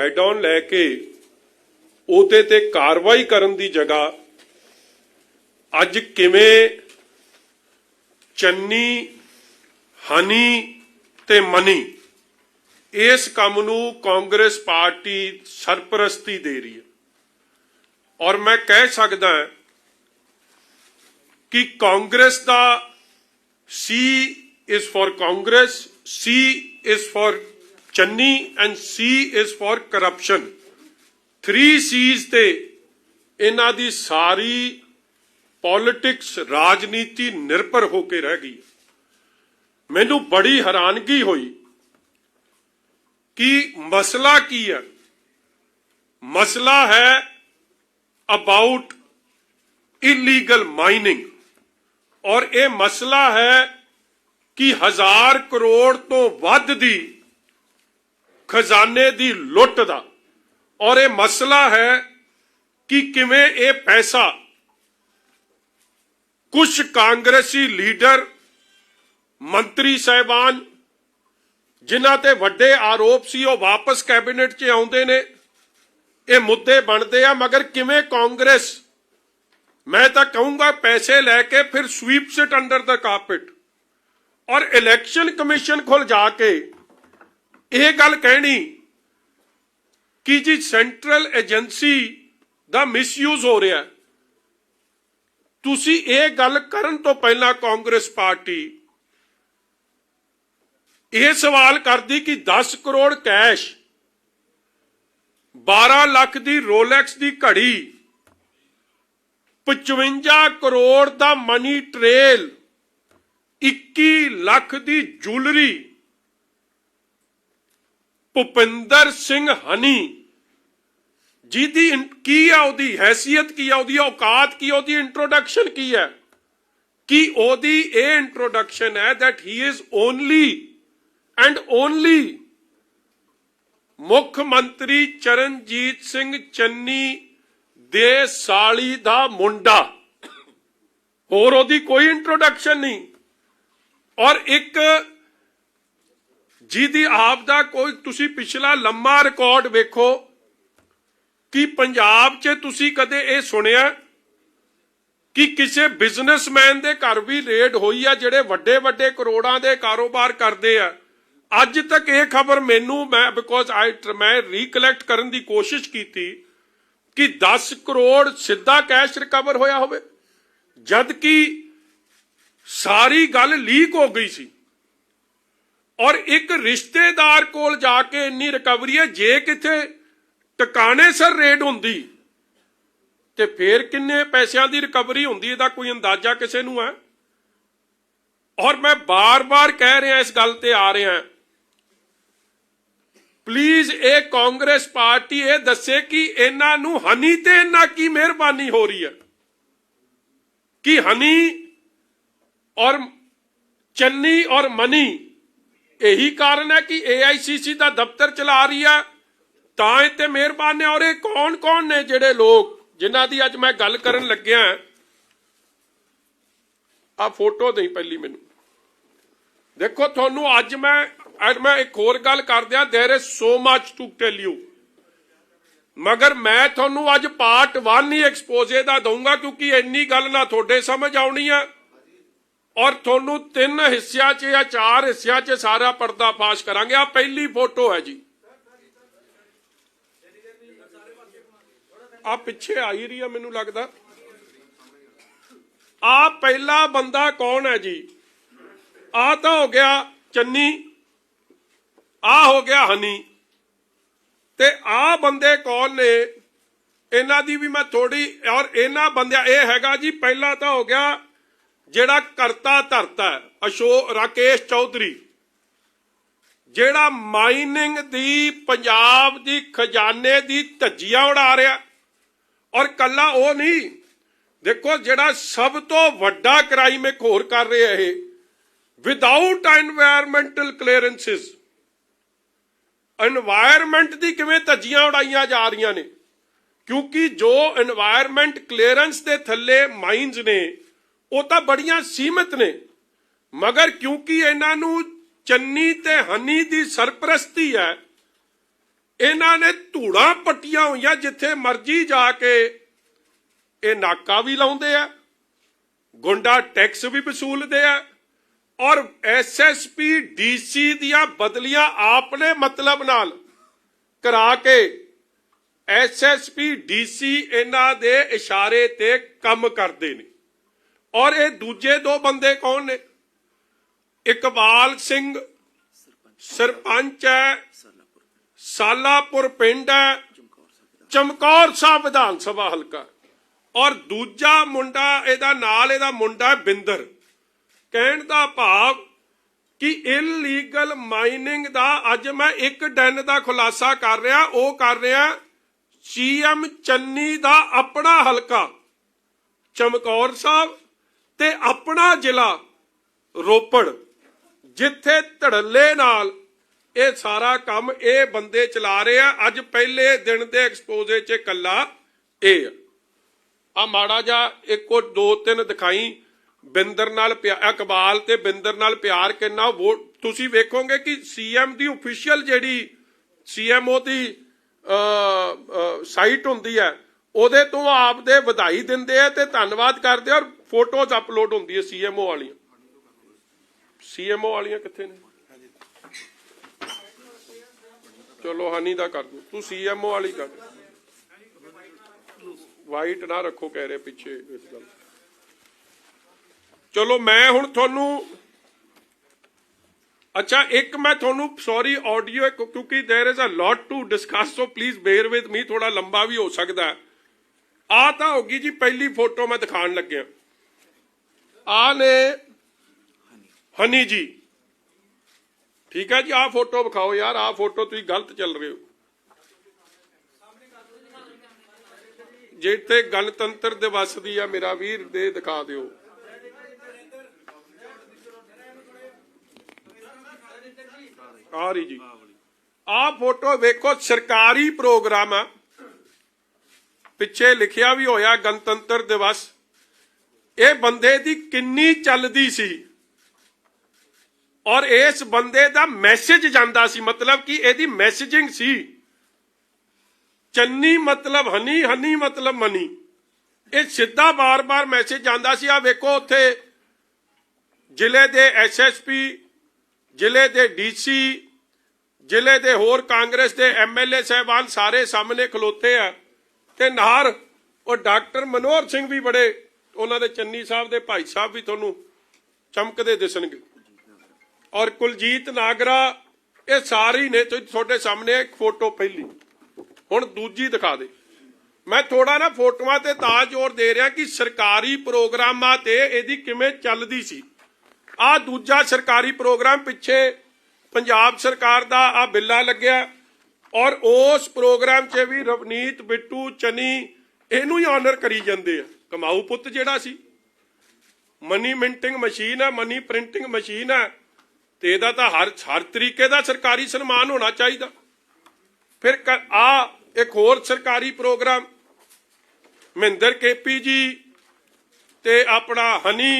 Head on ਲੈ ਕੇ ਉਹਦੇ ਤੇ ਕਾਰਵਾਈ ਕਰਨ ਦੀ ਜਗ੍ਹਾ ਅੱਜ ਕਿਵੇਂ ਚੰਨੀ ਹਨੀ ਤੇ ਮਨੀ ਇਸ ਕੰਮ ਨੂੰ ਕਾਂਗਰਸ ਪਾਰਟੀ ਸਰਪ੍ਰਸਤੀ ਦੇ ਰਹੀ ਹੈ। ਔਰ मैं कह सकदा कि कांग्रेस का C is for Congress, C is for Channi and C is for corruption। 3 C's ते इन्हां दी सारी पॉलिटिक्स राजनीति निर्भर होके रह गई। मैनू बड़ी हैरानगी हुई कि मसला की है। मसला है अबाउट इलीगल माइनिंग और ये मसला है कि 1000 करोड़ तो वध दी खजाने दी लुट दा और ये मसला है कि किवें ये पैसा कुछ कांग्रेसी लीडर मंत्री साहिबान जिन्हां ते वड्डे आरोप सी वो वापस कैबिनेट च आउंदे ने, ये मुद्दे बनते हैं। मगर किवें कांग्रेस, मैं तो कहूंगा पैसे लैके फिर sweeps it under the carpet और इलेक्शन कमीशन कोल जाके यह गल कहनी कि जी सेंट्रल एजेंसी दा मिसयूज हो रहा है। तुसी ये गल करन तो पहला कांग्रेस पार्टी यह सवाल करती कि 10 करोड़ कैश, 12 लाख दी रोलैक्स दी घड़ी, 55 करोड़ दा मनी ट्रेल, 21 लाख दी ज्वेलरी, भुपिंदर सिंह हनी जिहदी की है, ओदी हैसियत की है, ओदी औकात की, ओदी इंट्रोडक्शन की है कि ओदी ये इंट्रोडक्शन है that he is only and only मुख मंत्री चरणजीत सिंह चन्नी दे साली दा मुंडा, होर ओदी कोई इंट्रोडक्शन नहीं। और एक जिहदी आप दा कोई तुसी पिछला लंबा रिकॉर्ड वेखो कि पंजाब च तुसी कदे ये सुनिया कि किसी बिजनेसमैन दे घर भी रेड हुई है जिहड़े वड्डे वड्डे करोड़ां दे कारोबार करते हैं। अज तक ये खबर मैनू मैं रिकलैक्ट करने की कोशिश की थी कि 10 करोड़ सीधा कैश रिकवर होया होवे, जबकि सारी गल लीक हो गई सी। और एक रिश्तेदार कोल जाके इन्नी रिकवरी है, जे किथे टकाने सर रेड हुंदी ते फिर किन्ने पैसों की रिकवरी हुंदी, इहदा कोई अंदाजा किसी नूं है। और मैं बार बार कह रहा इस गल ते आ रहा, प्लीज ये कांग्रेस पार्टी ये दसे कि इन्हां नूं हनी ते इन्हां की मेहरबानी हो रही है कि हनी और चन्नी और मनी यही कारण है कि AICC का दफ्तर चला रही है तां इत्ते मेहरबान ने। और ये कौन कौन ने जिहड़े लोग जिन्हां दी अज मैं गल करन लग्या, आ फोटो नहीं पहली मैनू देखो। तुहानू अज मैं एक होर गल कर दिया, there is so much to tell you, मगर मैं तुहानू अज पार्ट 1 ही एक्सपोजे दा दूंगा क्योंकि इन्नी गल ना थोड़े समझ आउणी है और तुहानू 3 हिस्सियां च या 4 हिस्सियां च सारा पर्दाफाश करांगे। आ पहली फोटो है जी, आ पिछे आ ही रही है मैनू लगदा। आ पहला बंदा कौन है जी? आ तो हो गया चन्नी, आ हो गया हनी, ते आ बंदे कौन ने इन्हां दी भी मैं थोड़ी। और इन्हां बंदियां ये हैगा जी, पहला तो हो गया जेड़ा करता धरता है अशोक राकेश चौधरी, जेड़ा माइनिंग दी पंजाब दी खजाने दी धज्जियां उड़ा रहा। और कला वो नहीं, देखो जेड़ा सब तो वड्डा क्राइम एक होर कर रहे है विदाउट एनवायरमेंटल क्लीयरेंसिस। एनवायरमेंट दी किवें धज्जियां उड़ाइयां जा रही ने, क्योंकि जो एनवायरमेंट क्लीयरेंस के थले माइनस ने वो तो बड़ियां सीमित ने, मगर क्योंकि इन्हां नूं चन्नी ते हनी दी सरपरस्ती है, ਇਹਨਾਂ ਨੇ ਧੂੜਾਂ ਪੱਟੀਆਂ ਹੋਈਆਂ, ਜਿੱਥੇ ਮਰਜ਼ੀ ਜਾ ਕੇ ਇਹ ਨਾਕਾ ਵੀ ਲਾਉਂਦੇ ਆ, ਗੁੰਡਾ ਟੈਕਸ ਵੀ ਵਸੂਲਦੇ ਆ, ਔਰ ਐਸਐਸਪੀ ਡੀਸੀ ਦੀਆਂ ਬਦਲੀਆਂ ਆਪਣੇ ਮਤਲਬ ਨਾਲ ਕਰਾ ਕੇ ਐਸਐਸਪੀ ਡੀਸੀ ਇਹਨਾਂ ਦੇ ਇਸ਼ਾਰੇ ਤੇ ਕੰਮ ਕਰਦੇ ਨੇ। ਔਰ ਇਹ ਦੂਜੇ ਦੋ ਬੰਦੇ ਕੌਣ ਨੇ? ਇਕਬਾਲ ਸਿੰਘ ਸਰਪੰਚ ਹੈ, ਸਾਲਾਪੁਰ ਪਿੰਡ ਹੈ, ਚਮਕੌਰ ਸਾਹਿਬ ਵਿਧਾਨ ਸਭਾ ਹਲਕਾ, ਔਰ ਦੂਜਾ ਮੁੰਡਾ ਇਹਦਾ ਨਾਲ ਇਹਦਾ ਮੁੰਡਾ ਬਿੰਦਰ। ਕਹਿਣ ਦਾ ਭਾਵ ਕਿ ਇਲੀਗਲ ਮਾਈਨਿੰਗ ਦਾ ਅੱਜ ਮੈਂ ਇੱਕ ਡੈਨ ਦਾ ਖੁਲਾਸਾ ਕਰ ਰਿਹਾ, ਉਹ ਕਰ ਰਿਹਾ ਸੀਐਮ ਚੰਨੀ ਦਾ ਆਪਣਾ ਹਲਕਾ ਚਮਕੌਰ ਸਾਹਿਬ ਤੇ ਆਪਣਾ ਜ਼ਿਲ੍ਹਾ ਰੋਪੜ, ਜਿੱਥੇ ਧੜੱਲੇ ਨਾਲ ਇਹ ਸਾਰਾ ਕੰਮ ਇਹ ਬੰਦੇ ਚਲਾ ਰਹੇ ਆ। ਅੱਜ ਪਹਿਲੇ ਦਿਨ ਦੇ ਐਕਸਪੋਜ਼ੇ 'ਚ ਕੱਲਾ ਇਹ ਆ ਮਾੜਾ ਜਿਹਾ ਇੱਕੋ ਦੋ ਤਿੰਨ ਦਿਖਾਈ। ਬਿੰਦਰ ਨਾਲ ਇਕਬਾਲ ਤੇ ਬਿੰਦਰ ਨਾਲ ਪਿਆਰ ਕਿੰਨਾ, ਵੋਟ ਤੁਸੀਂ ਵੇਖੋਗੇ ਕਿ ਸੀਐਮ ਦੀ ਅਫੀਸ਼ੀਅਲ ਜਿਹੜੀ ਸੀਐਮਓ ਦੀ ਸਾਈਟ ਹੁੰਦੀ ਹੈ, ਉਹਦੇ ਤੋਂ ਆਪਦੇ ਵਧਾਈ ਦਿੰਦੇ ਆ ਤੇ ਧੰਨਵਾਦ ਕਰਦੇ ਆ, ਔਰ ਫੋਟੋਜ਼ ਅਪਲੋਡ ਹੁੰਦੀ ਹੈ ਸੀਐਮਓ ਵਾਲੀਆਂ। ਸੀਐਮਓ ਵਾਲੀਆਂ ਕਿੱਥੇ ਨੇ? ਚਲੋ ਹਨੀ ਦਾ ਕਰ ਦੋ, ਤੂੰ ਸੀਐਮਓ ਵਾਲੀ ਕਰ, ਵਾਈਟ ਨਾ ਰੱਖੋ ਕਹਿ ਰਹੇ ਪਿੱਛੇ ਇਸ ਗੱਲ। ਚਲੋ ਮੈਂ ਹੁਣ ਤੁਹਾਨੂੰ ਅੱਛਾ ਇੱਕ ਮੈਂ ਤੁਹਾਨੂੰ ਸੌਰੀ ਆਡੀਓ, ਕਿਉਂਕਿ there is a lot to discuss, so please bear with me, थोड़ा लंबा भी हो सकता है। आ तो होगी जी पहली फोटो मैं दिखाने लग्या, आ ने हनी जी, ठीक है जी। आ फोटो दिखाओ यार, आ फोटो तुम गलत चल रहे हो, जिथे गणतंत्र दिवस दी आ मेरा वीर दे दिखा दिओ। आ रही जी, आ फोटो वेखो, सरकारी प्रोग्राम है, पिछे लिखिया भी होया गणतंत्र दिवस। ये बंदे दी किन्नी चलदी सी, और इस बंदे दा मैसेज जांदा सी, मतलब कि एदी मैसेजिंग सी। चन्नी मतलब हनी, हनी मतलब मनी, ये सीधा बार बार मैसेज जांदा सी। आ वेखो उत्थे जिले दे एसएसपी, जिले दे डीसी, जिले दे होर कांग्रेस दे एमएलए साहबान सारे सामने खलोते आ, ते नार और डॉक्टर मनोहर सिंह भी बड़े, उन्होंने चन्नी साहब दे भाई साहब भी तुहानू चमकदे दिसणगे, और कुलजीत नागरा, ये सारी ने तुहाडे सामने। एक फोटो पहली, हुण दूजी दिखा दे। मैं थोड़ा ना फोटोआं ते तां जोर दे रहा कि सरकारी प्रोग्रामां ते इहदी किवें चलदी सी। आ दूजा सरकारी प्रोग्राम पिछे पंजाब सरकार दा आ बिल्ला लग्या, और उस प्रोग्राम च भी रवनीत बिट्टू चनी इहनूं ही ऑनर करी जांदे आ। कमाऊ पुੱਤ ਜਿਹੜਾ ਸੀ, मनी मिंटिंग मशीन है, मनी प्रिंटिंग मशीन है, तो ਇਹਦਾ ਤਾਂ हर तरीके का सरकारी सन्मान होना चाहिए। फिर आ एक होर सरकारी प्रोग्राम महेंद्र केपी जी ते अपना हनी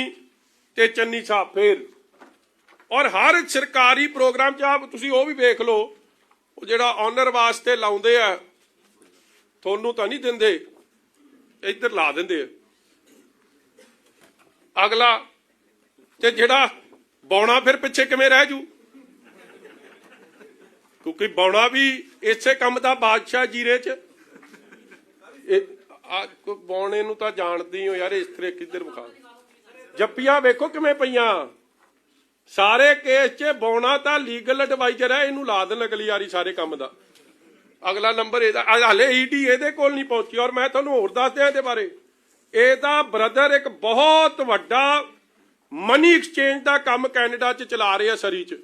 ते चन्नी साहब फिर, और हर सरकारी प्रोग्राम च आप तुसीं वो भी वेख लो, वो जिहड़ा ऑनर वास्ते लाउंदे आ, थोनू तां नहीं दिंदे, इधर ला दिंदे आ। अगला ते जिहड़ा बौणा फिर पिछे किवें रह जू, क्योंकि बौणा भी इसे काम दा बादशाह जीरे च। बौणे नूं तां जाणदी हो यार, इस तरह किधर विखा जप्पियां वेखो किवें पईयां, सारे केस च बौणा तां लीगल एडवाइजर है, इनू ला देण अगली वारी सारे काम दा। अगला नंबर इहदा, हाले ईडी इहदे कोल नहीं पहुंची। और मैं तुहानूं होर दस दियां इहदे बारे, ਇਹਦਾ ਬ੍ਰਦਰ ਇੱਕ ਬਹੁਤ ਵੱਡਾ ਮਨੀ ਐਕਸਚੇਂਜ ਦਾ ਕੰਮ ਕੈਨੇਡਾ 'ਚ ਚਲਾ ਰਿਹਾ, ਸਰੀ 'ਚ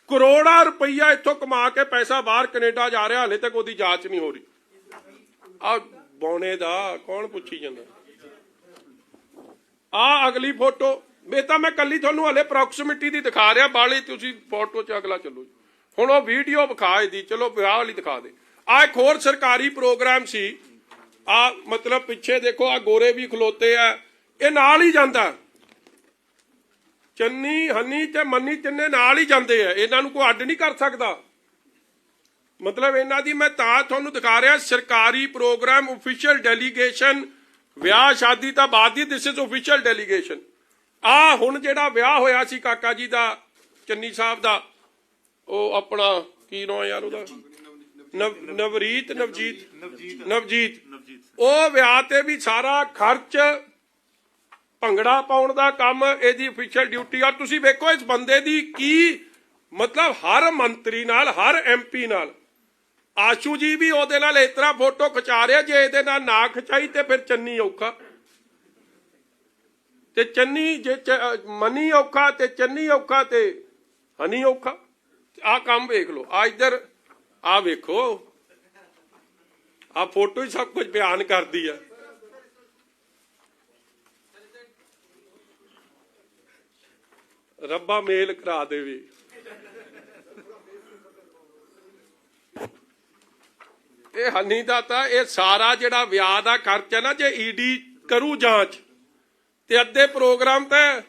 ਕਰੋੜਾਂ ਰੁਪਈਆ ਇੱਥੋਂ ਕਮਾ ਕੇ ਪੈਸਾ ਬਾਹਰ ਕੈਨੇਡਾ ਜਾ ਰਿਹਾ, ਹਾਲੇ ਤੱਕ ਉਹਦੀ ਜਾਂਚ ਨਹੀਂ ਹੋ ਰਹੀ। ਆ ਬੌਣੇ ਦਾ ਕੌਣ ਪੁੱਛੀ ਜਾਂਦਾ। ਆ ਅਗਲੀ ਫੋਟੋ, ਇਹ ਤਾਂ ਮੈਂ ਕੱਲੀ ਤੁਹਾਨੂੰ ਹਾਲੇ ਅਪਰੋਕਸੀਮੇਟੀ ਦੀ ਦਿਖਾ ਰਿਹਾ, ਬਾਲੀ ਤੁਸੀਂ ਫੋਟੋ 'ਚ ਅਗਲਾ ਚੱਲੋ। ਹੁਣ ਉਹ ਵੀਡੀਓ ਵਿਖਾ ਇਹਦੀ, ਚਲੋ ਵਿਆਹ ਵਾਲੀ ਦਿਖਾ ਦੇ। ਆ ਇੱਕ ਹੋਰ ਸਰਕਾਰੀ ਪ੍ਰੋਗਰਾਮ ਸੀ, आ मतलब पिछे देखो आ गोरे भी खलोते आ, ये नाल ही जांदा, चन्नी हनी ते मनी तिन्ने नाल ही जांदे आ, इन्हां नूं कोई अड्ड नहीं कर सकदा। मतलब इन्हां दी मैं तां तुहानूं दिखा रहा सरकारी प्रोग्राम ऑफिशियल डेलीगेशन ਵਿਆਹ शादी तो बाद ही दिस इज ऑफिशियल डेलीगेशन आ हुण जिहड़ा विआह होया सी काका जी दा चन्नी साहब दा ਉਹ अपना की नाम यार ਉਹਦਾ ਨਵਜੀਤ ਉਹ ਵਿਆਹ ਤੇ ਵੀ ਸਾਰਾ ਖਰਚ ਭੰਗੜਾ ਪਾਉਣ ਦਾ ਕੰਮ ਇਹਦੀ ਅਫੀਸ਼ੀਅਲ ਡਿਊਟੀ ਔਰ ਤੁਸੀਂ ਵੇਖੋ ਇਸ ਬੰਦੇ ਦੀ ਕੀ मतलब हर मंत्री नाल हर MP नाल आशू जी भी ਉਹਦੇ ਨਾਲ ਇਸ ਤਰ੍ਹਾਂ फोटो खिचा ਰਿਹਾ जे ਇਹਦੇ ਨਾਲ ना खिचाई ते फिर चन्नी औखा ते चन्नी जे मनी औखा ते चन्नी औखा ते हनी औखा आ काम वेख लो आ इधर आ वेखो आ फोटो ही सब कुछ बयान करती है रब्बा मेल करा देवे ਇਹ ਹਨੀ ਦਾ ਤਾਂ ਇਹ ਸਾਰਾ ਜਿਹੜਾ ਵਿਆਹ ਦਾ ਖਰਚਾ ਨਾ ਜੇ ਈਡੀ ਕਰੂ ਜਾਂਚ ਤੇ ਅੱਧੇ ਪ੍ਰੋਗਰਾਮ ਤੇ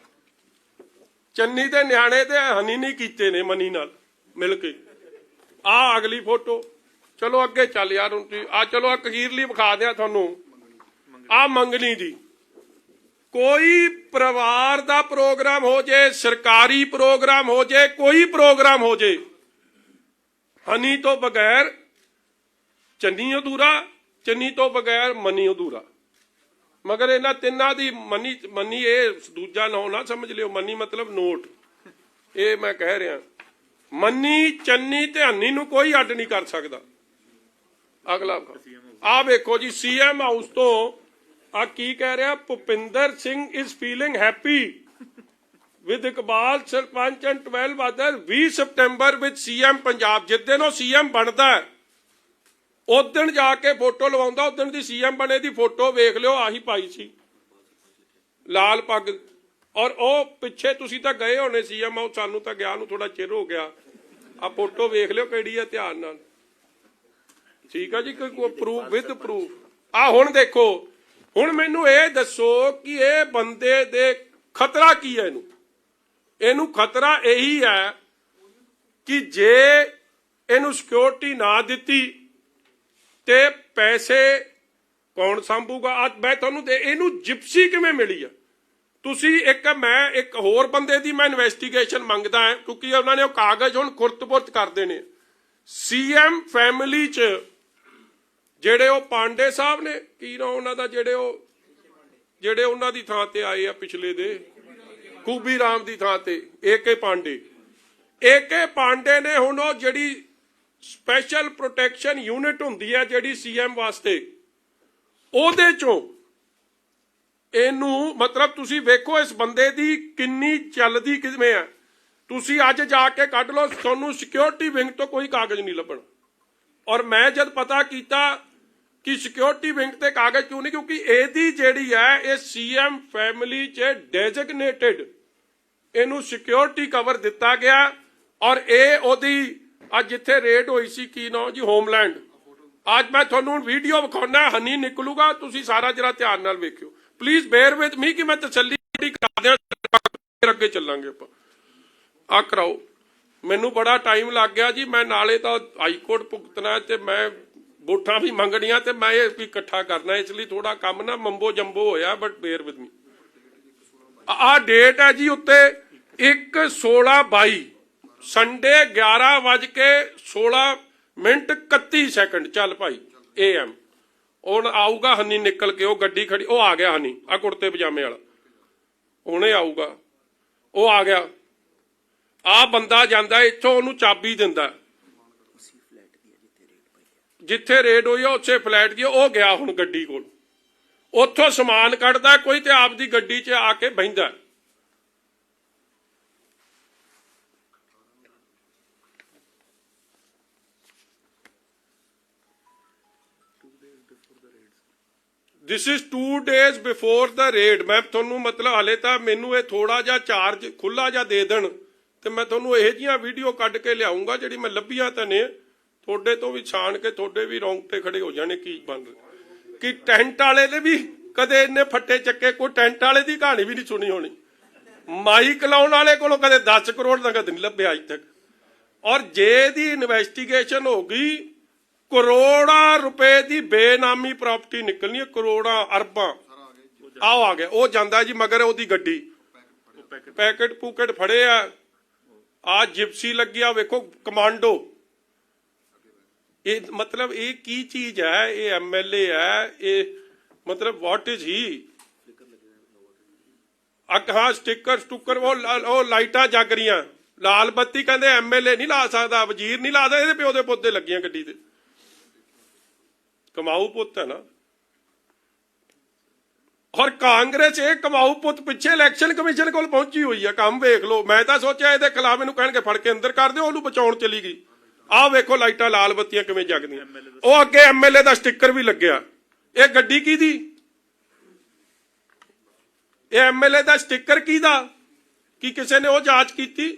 ਚੰਨੀ ਦੇ ਨਿਆਣੇ ਤੇ ਹਨੀ ਨਹੀਂ ਕੀਤੇ ਨੇ ਮਨੀ ਨਾਲ ਮਿਲ ਕੇ ਆ ਅਗਲੀ ਫੋਟੋ ਚਲੋ ਅੱਗੇ ਚੱਲ ਯਾਰ ਹੁਣ ਆ ਚਲੋ ਅਖੀਰਲੀ ਵਿਖਾ ਦਿਆਂ ਤੁਹਾਨੂੰ ਆ ਮੰਗਣੀ ਦੀ ਕੋਈ ਪਰਿਵਾਰ ਦਾ ਪ੍ਰੋਗਰਾਮ ਹੋ ਜੇ ਸਰਕਾਰੀ ਪ੍ਰੋਗਰਾਮ ਹੋ ਜੇ ਕੋਈ ਪ੍ਰੋਗਰਾਮ ਹੋ ਜੇ ਹਨੀ ਤੋਂ ਬਗੈਰ चन्नी अधूरा चन्नी तो बगैर मनी अधूरा मगर इन्हां तिन्हां दी मनी मनी ये दूजा ना ना समझ लियो मनी मतलब नोट ये मैं कह रहा मनी चन्नी ते हनी नूं कोई अड्ड नहीं कर सकता अगला आ वेखो जी CM हाउस तो आ की कह रहा Bhupinder Singh is feeling happy with Iqbal sarpanch and 12 other 20 September with CM Punjab जिस दिन वो CM बनता है उस दिन जाके फोटो लवाउंदा उस दिन दी CM बने दी फोटो वेख लियो आही पाई सी लाल पग और ओ पिछे तुसी तां गए होने CM सानू तां गया नूं थोड़ा चिर हो गया आ फोटो वेख लियो किहड़ी है ध्यान नाल ठीक है जी कोई प्रूफ विद प्रूफ आ हुण देखो हुण मैनू ये दसो कि ये बंदे दे खतरा की है इनू खतरा यही है कि जे इनू सिक्योरिटी ना दिती ते पैसे कौन संभूगा आज मैं तुहानूं दे इनू जिप्सी किवें मिली है तुसी एक मैं एक होर बंदे दी मैं इन्वेस्टिगेशन मंगदा है क्योंकि उन्होंने कागज हुण खुरत-पुरत कर देने CM फैमिली च जेड़े ओ पांडे साहब ने की ना उन्हां दा जेड़े उन्हां दी थां ते आए आ पिछले दे खूबी राम दी थां ते AK पांडे ने हुण ओ जेड़ी स्पैशल प्रोटैक्शन यूनिट हुंदी है जिहड़ी CM वास्ते ओहदे चों इनू मतलब तुसी वेखो इस बंदे दी किन्नी चलदी किवें है तुसी अज जाके कढ लो तुहानूं सिक्योरिटी विंग तो कोई कागज नहीं लभण और मैं जद पता कीता कि सिक्योरिटी विंग ते कागज क्यों नहीं क्योंकि इहदी जिहड़ी है ये CM फैमिली च डेजिग्नेटेड इनू सिक्योरिटी कवर दिता गया और ये ओहदी ਅੱਜ ਜਿੱਥੇ ਰੇਡ ਹੋਈ ਸੀ ਕੀ ਨਾਂ ਜੀ ਹੋਮਲੈਂਡ ਅੱਜ ਮੈਂ ਤੁਹਾਨੂੰ ਵੀਡੀਓ ਵਿਖਾਉਣਾ ਹਨੀ ਨਿਕਲੂਗਾ ਤੁਸੀਂ ਸਾਰਾ ਜਰਾ ਧਿਆਨ ਨਾਲ ਵੇਖਿਓ ਪਲੀਜ਼ ਬੇਅਰ ਵਿਦ ਮੀ ਕਿ ਮੈਂ ਤਸੱਲੀ ਕਰਾ ਦਿਆਂ ਫਿਰ ਅੱਗੇ ਚੱਲਾਂਗੇ ਆਪਾਂ ਆ ਕਰਾਓ ਮੈਨੂੰ ਬੜਾ ਟਾਈਮ ਲੱਗ ਗਿਆ ਜੀ ਮੈਂ ਨਾਲੇ ਤਾਂ ਹਾਈ ਕੋਰਟ ਭੁਗਤਣਾ ਤੇ ਮੈਂ ਵੋਟਾਂ ਵੀ ਮੰਗਣੀਆਂ ਤੇ ਮੈਂ ਇਹ ਵੀ ਇਕੱਠਾ ਕਰਨਾ ਇਸ ਲਈ ਥੋੜਾ ਕੰਮ ਨਾ ਮੰਬੋ ਜੰਬੋ ਹੋਇਆ ਬਟ ਬੇਅਰ ਵਿਦ ਮੀ ਆ ਡੇਟ ਹੈ ਜੀ ਉੱਤੇ 1/16/22 संडे 11:16 चल भाई AM हुण आऊगा हनी निकल के गड्डी खड़ी आ गया हनी आ कुर्ते पजामे वाला हुणे आऊगा आ गया आ बंदा जांदा इत्थों ओनू चाबी दिंदा जिथे रेड होई उसे फ्लैट दी गया हुण गड्डी कोल उत्थों समान कढदा कोई ते आपदी गड्डी च आके Bathinda this is 2 days before the raid मैं थोनू मतलब हाले तो मैनू ये थोड़ा जा चार्ज खुला जा दे देन तो मैं थोनू यह जिहियां वीडियो कढ के लियाऊंगा जिहड़ी मैं लभीआं तां ने थोड़े तो भी छाण के थोड़े भी रोंगटे खड़े हो जाने की बन कि टेंट वाले ने भी कदे इन्ने फट्टे चक्के कोई टेंट वाले की कहानी भी नहीं सुनी होनी माइक लाउण वाले कोलों कदे 10 करोड़ नगद नहीं लभ्या अज तक और जे दी इन्वेस्टिगेशन होगी करोड़ां रुपए की बेनामी प्रॉपर्टी निकलनी है, करोड़ां अरबां। आओ आ गया वो जांदा जी मगर ओदी गड्डी पैकेट पूकेट फड़े आ जिप्सी लगी आ वेखो कमांडो। ये मतलब ये की चीज है, ये MLA है, ये मतलब व्हाट इज ही। हाँ स्टिकर स्टुकर वो लाइटा जग रही लाल बत्ती कहते MLA नहीं ला सकता, वजीर नहीं ला सकता, ये प्यो दे पुत्ते लगियां गड्डी ते। कमाऊ पुत है ना। और कांग्रेस ये कमाऊ पुत पिछे इलैक्शन कमीशन को पहुंची हुई है, काम वेख लो। मैं तो सोचा ये खिलाफ इनू कह फड़ के अंदर कर दो, ओनू बचाउण चली गई। आ वेखो लाइटा लाल बत्तियां किवें जगदियां, वो अगे MLA दा स्टिकर भी लग्या। ये गड्डी की दी, ये MLA दा स्टिकर की दा कि किसी ने वो जांच की?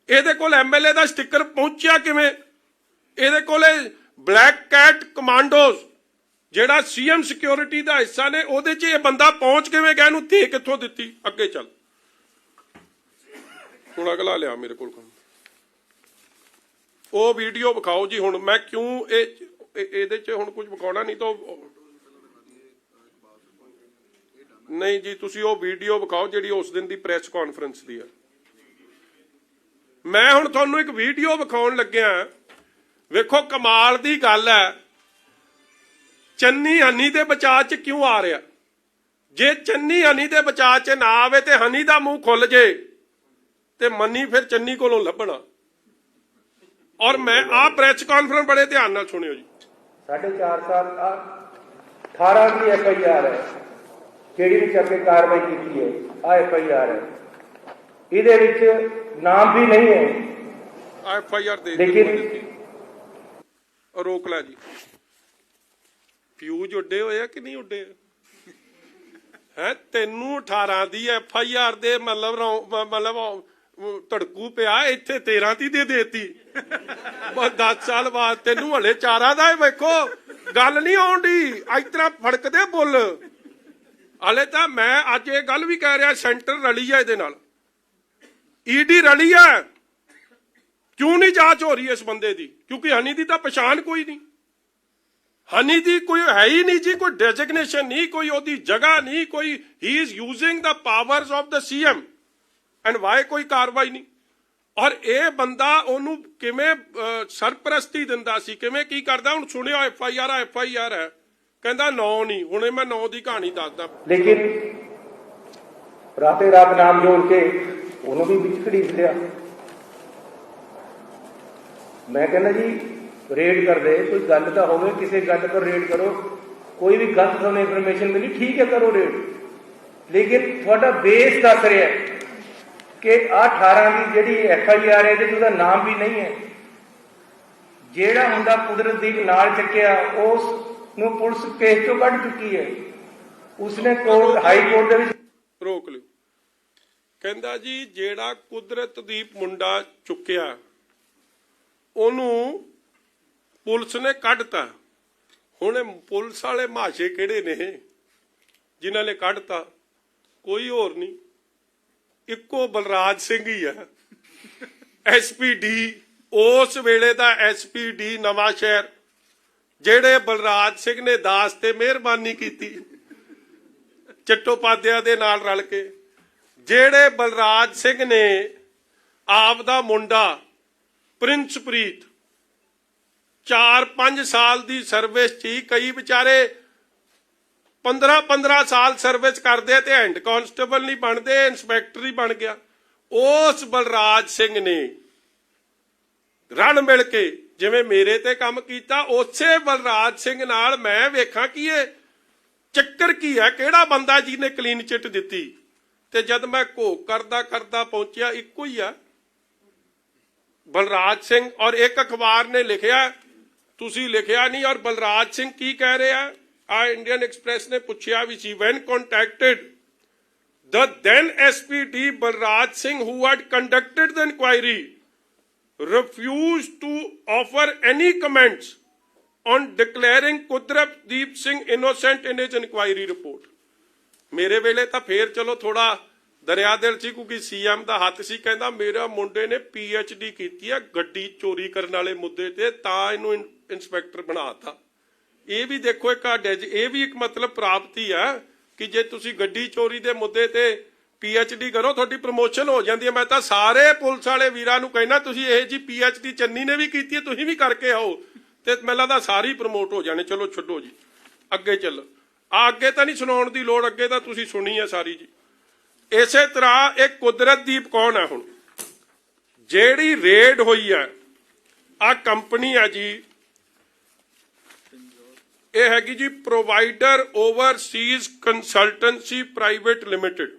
ਇਹਦੇ ਕੋਲ MLA ਦਾ ਸਟicker ਪਹੁੰਚਿਆ ਕਿਵੇਂ? ਇਹਦੇ ਕੋਲੇ ਬਲੈਕ ਕੈਟ ਕਮਾਂਡੋਜ਼ ਜਿਹੜਾ CM ਸਿਕਿਉਰਿਟੀ ਦਾ ਹਿੱਸਾ ਨੇ, ਉਹਦੇ 'ਚ ਇਹ ਬੰਦਾ ਪਹੁੰਚ ਕਿਵੇਂ ਗਿਆ? ਇਹਨੂੰ ਦੇ ਕਿੱਥੋਂ ਦਿੱਤੀ? ਅੱਗੇ ਚੱਲ ਹੁਣ ਅਗਲਾ ਲਿਆ ਮੇਰੇ ਕੋਲ ਕੰਮ। ਉਹ ਵੀਡੀਓ ਵਿਖਾਓ ਜੀ। ਹੁਣ ਮੈਂ ਕਿਉਂ ਇਹਦੇ 'ਚ ਹੁਣ ਕੁਝ ਵਿਖਾਉਣਾ ਨਹੀਂ ਤਾਂ ਨਹੀਂ ਜੀ, ਤੁਸੀਂ ਉਹ ਵੀਡੀਓ ਵਿਖਾਓ ਜਿਹੜੀ ਉਸ ਦਿਨ ਦੀ ਪ੍ਰੈਸ ਕਾਨਫਰੰਸ ਦੀ ਹੈ। ਮੈਂ ਹੁਣ ਤੁਹਾਨੂੰ ਇੱਕ ਵੀਡੀਓ ਵਿਖਾਉਣ ਲੱਗਿਆ। ਵੇਖੋ ਕਮਾਲ ਦੀ ਗੱਲ ਹੈ, ਚੰਨੀ ਹਨੀ ਦੇ ਬਚਾਅ 'ਚ ਕਿਉਂ ਆ ਰਿਹਾ? ਜੇ ਚੰਨੀ ਹਨੀ ਦੇ ਬਚਾਅ 'ਚ ਨਾ ਆਵੇ ਤੇ ਹਨੀ ਦਾ ਮੂੰਹ ਖੁੱਲ ਜੇ ਤੇ ਮੰਨੀ ਫਿਰ ਚੰਨੀ ਕੋਲੋਂ ਲੱਭਣਾ। ਔਰ ਮੈਂ ਆਹ ਪ੍ਰੈਸ ਕਾਨਫਰੰਸ ਬੜੇ ਧਿਆਨ ਨਾਲ ਸੁਣਿਓ ਜੀ। 4.5 ਸਾਲ 18 ਦੀ FIR ਹੈ ਜਿਹੜੀ ਵਿੱਚ ਅੱਗੇ ਕਾਰਵਾਈ ਕੀਤੀ ਹੈ। ਆ FIR ਹੈ, ਇਹਦੇ ਵਿੱਚ ਨਾਮ ਵੀ ਨਹੀਂ ਹੈ। FIR ਦੇ ਲੇਕਿਨ ਰੋਕ ਲੈ ਜੀ। ਫਿਊਜ਼ ਉੱਡੇ ਹੋਏ ਆ ਕਿ ਨਹੀਂ ਉੱਡੇ ਹੈ? ਤੈਨੂੰ 18 ਦੀ FIR ਦੇ ਮਤਲਬ ਧੜਕੂ ਪਿਆ, ਇੱਥੇ 13 ਦੀ ਦੇ ਦੇਤੀ। ਬਸ 10 ਸਾਲ ਬਾਅਦ ਤੈਨੂੰ ਹਲੇ 4 ਦਾ। ਵੇਖੋ ਗੱਲ ਨਹੀਂ ਆਉਂਦੀ, ਇਸ ਤਰ੍ਹਾਂ ਫੜਕਦੇ ਬੁੱਲ। ਹਲੇ ਤਾਂ ਮੈਂ ਅੱਜ ਇਹ ਗੱਲ ਵੀ ਕਹਿ ਰਿਹਾ, ਸੈਂਟਰ ਰਲੀ ਆ ਇਹਦੇ ਨਾਲ, ED ਰਲੀ ਹੈ। ਕਿਉਂ ਨਹੀਂ ਜਾਂਚ ਹੋ ਰਹੀ ਇਸ ਬੰਦੇ ਦੀ? ਕਿਉਂਕਿ ਹਨੀ ਦੀ ਤਾਂ ਪਛਾਣ ਕੋਈ ਨਹੀਂ। ਹਨੀ ਦੀ ਕੋਈ ਹੈ ਹੀ ਨਹੀਂ ਜੀ, ਕੋਈ ਡੈਜ਼ਿਗਨੇਸ਼ਨ ਨਹੀਂ, ਕੋਈ ਉਹਦੀ ਜਗ੍ਹਾ ਨਹੀਂ, ਕੋਈ ਹੀ is using the powers of ਦ CM ਐਂਡ ਵਾਈ ਕੋਈ ਕਾਰਵਾਈ ਨਹੀਂ। ਔਰ ਇਹ ਬੰਦਾ ਉਹਨੂੰ ਕਿਵੇਂ ਸਰਪ੍ਰਸਤੀ ਦਿੰਦਾ ਸੀ, ਕਿਵੇਂ ਕੀ ਕਰਦਾ? ਹੁਣ ਸੁਣਿਓ FIR ਹੈ, ਕਹਿੰਦਾ 9 ਨਹੀਂ। ਹੁਣੇ ਮੈਂ 9 ਦੀ ਕਹਾਣੀ ਦੱਸਦਾ। ਲੇਕਿਨ ਰਾਤੇ ਰਾਤ ਨਾਮ ਜੋੜ ਕੇ ਉਹਨੂੰ ਵੀ ਵਿੱਚ ਘੜੀਸ ਲਿਆ। ਮੈਂ ਕਹਿੰਦਾ ਜੀ ਰੇਡ ਕਰਦੇ, ਕੋਈ ਗੱਲ ਤਾਂ ਹੋਵੇ, ਕਿਸੇ ਗੱਲ ਪਰ ਰੇਡ ਕਰੋ। ਕੋਈ ਵੀ ਗਲਤ ਤੁਹਾਨੂੰ ਇਨਫੋਰਮੇਸ਼ਨ ਮਿਲੀ, ਠੀਕ ਹੈ ਕਰੋ ਰੇਡ, ਲੇਕਿਨ ਤੁਹਾਡਾ ਬੇਸ ਦੱਸ ਰਿਹਾ ਕਿ 18 ਦੀ ਜਿਹੜੀ FIR ਹੈ ਇਹਦੇ 'ਚ ਉਹਦਾ ਨਾਮ ਵੀ ਨਹੀਂ ਹੈ। ਜਿਹੜਾ ਮੁੰਡਾ ਕੁਦਰਤਦੀਪ ਨਾਲ ਚੱਕਿਆ ਉਸ ਨੂੰ ਪੁਲਿਸ ਕੇਸ ਚੋਂ ਕੱਢ ਚੁੱਕੀ ਹੈ। ਉਸਨੇ ਕੋਰਟ ਹਾਈ ਕੋਰਟ ਦੇ ਵਿੱਚ ਰੋਕ ਲਿਓ। ਕਹਿੰਦਾ ਜੀ ਜਿਹੜਾ ਕੁਦਰਤਦੀਪ ਮੁੰਡਾ ਚੁੱਕਿਆ ਉਹਨੂੰ ਪੁਲਿਸ ਨੇ ਕੱਢਤਾ। ਹੁਣ ਪੁਲਿਸ ਵਾਲੇ ਮਾਸ਼ੇ ਕਿਹੜੇ ਨੇ ਜਿਨ੍ਹਾਂ ਨੇ ਕੱਢਤਾ? ਕੋਈ ਹੋਰ ਨਹੀਂ, ਇੱਕੋ ਬਲਰਾਜ ਸਿੰਘ ਹੀ ਆ। SPD ਉਸ ਵੇਲੇ ਦਾ SPD ਨਵਾਂ ਸ਼ਹਿਰ, ਜਿਹੜੇ ਬਲਰਾਜ ਸਿੰਘ ਨੇ ਦਾਸ ਤੇ ਮਿਹਰਬਾਨੀ ਕੀਤੀ ਚੱਟੋਪਾਧਿਆ ਦੇ ਨਾਲ ਰਲ ਕੇ, ਜਿਹੜੇ ਬਲਰਾਜ ਸਿੰਘ ਨੇ ਆਪ ਦਾ ਮੁੰਡਾ ਪ੍ਰਿੰਸਪ੍ਰੀਤ 4-5 ਸਾਲ ਦੀ ਸਰਵਿਸ 'ਚ ਹੀ, ਕਈ ਵਿਚਾਰੇ 15-15 ਸਾਲ ਸਰਵਿਸ ਕਰਦੇ ਤੇ ਹੈਂਡ ਕਾਂਸਟੇਬਲ ਨਹੀਂ ਬਣਦੇ, ਇੰਸਪੈਕਟਰ ਹੀ ਬਣ ਗਿਆ। ਉਸ ਬਲਰਾਜ ਸਿੰਘ ਨੇ ਰਲ ਮਿਲ ਕੇ ਜਿਵੇਂ ਮੇਰੇ ਤੇ ਕੰਮ ਕੀਤਾ, ਉਸੇ ਬਲਰਾਜ ਸਿੰਘ ਨਾਲ ਮੈਂ ਵੇਖਾਂ ਕਿ ਇਹ ਚੱਕਰ ਕੀ ਹੈ, ਕਿਹੜਾ ਬੰਦਾ ਜਿਹਨੇ ਕਲੀਨ ਚਿੱਟ ਦਿੱਤੀ। ਤੇ ਜਦ ਮੈਂ ਘੋਖ ਕਰਦਾ ਪਹੁੰਚਿਆ, ਇੱਕੋ ਹੀ ਆ ਬਲਰਾਜ ਸਿੰਘ। ਔਰ ਇੱਕ ਅਖਬਾਰ ਨੇ ਲਿਖਿਆ, ਤੁਸੀਂ ਲਿਖਿਆ ਨਹੀਂ। ਔਰ ਬਲਰਾਜ ਸਿੰਘ ਕੀ ਕਹਿ ਰਿਹਾ? ਆ ਇੰਡੀਅਨ ਐਕਸਪ੍ਰੈਸ ਨੇ ਪੁੱਛਿਆ ਵੀ ਸੀ, van ਕੰਟੈਕਟਡ the then SPD Balraj Singh, who had conducted the inquiry, refused to offer any comments on declaring Kudratdeep Singh innocent in his inquiry report. ਮੇਰੇ ਵੇਲੇ ਤਾਂ ਫੇਰ ਚਲੋ ਥੋੜਾ ਦਰਿਆ ਦਿਲ ਸੀ ਕਿਉਂਕਿ ਸੀਐਮ ਦਾ ਹੱਥ ਸੀ, ਕਹਿੰਦਾ ਮੇਰਾ ਮੁੰਡੇ ਨੇ PhD ਕੀਤੀ ਆ ਗੱਡੀ ਚੋਰੀ ਕਰਨ ਵਾਲੇ ਮੁੱਦੇ ਤੇ, ਤਾਂ ਇਹਨੂੰ ਇੰਸਪੈਕਟਰ ਬਣਾਤਾ। ਇਹ ਵੀ ਦੇਖੋ ਇੱਕ ਇਹ ਵੀ ਇੱਕ ਮਤਲਬ ਪ੍ਰਾਪਤੀ ਆ ਕਿ ਜੇ ਤੁਸੀਂ ਗੱਡੀ ਚੋਰੀ ਦੇ ਮੁੱਦੇ ਤੇ PhD ਕਰੋ ਤੁਹਾਡੀ ਪ੍ਰਮੋਸ਼ਨ ਹੋ ਜਾਂਦੀ ਹੈ। ਮੈਂ ਤਾਂ ਸਾਰੇ ਪੁਲਿਸ ਵਾਲੇ ਵੀਰਾਂ ਨੂੰ ਕਹਿਣਾ ਤੁਸੀਂ ਇਹ ਜੀ PhD ਚੰਨੀ ਨੇ ਵੀ ਕੀਤੀ ਹੈ, ਤੁਸੀਂ ਵੀ ਕਰਕੇ ਆਓ ਤੇ ਮੈਨੂੰ ਲੱਗਦਾ ਸਾਰੀ ਪ੍ਰਮੋਟ ਹੋ ਜਾਣੇ। ਚਲੋ ਛੱਡੋ ਜੀ, ਅੱਗੇ ਚੱਲੋ। ਅੱਗੇ ਤਾਂ ਨਹੀਂ ਸੁਣਾਉਣ ਦੀ ਲੋੜ, ਅੱਗੇ ਤਾਂ ਤੁਸੀਂ ਸੁਣੀ ਹੈ ਸਾਰੀ ਜੀ। ਇਸੇ ਤਰ੍ਹਾਂ ਇਹ ਕੁਦਰਤਦੀਪ ਕੌਣ ਹੈ? ਹੁਣ ਜਿਹੜੀ ਰੇਡ ਹੋਈ ਹੈ, ਆ ਕੰਪਨੀ ਹੈ ਜੀ, ਇਹ ਹੈਗੀ ਜੀ provider Overseas consultancy private limited.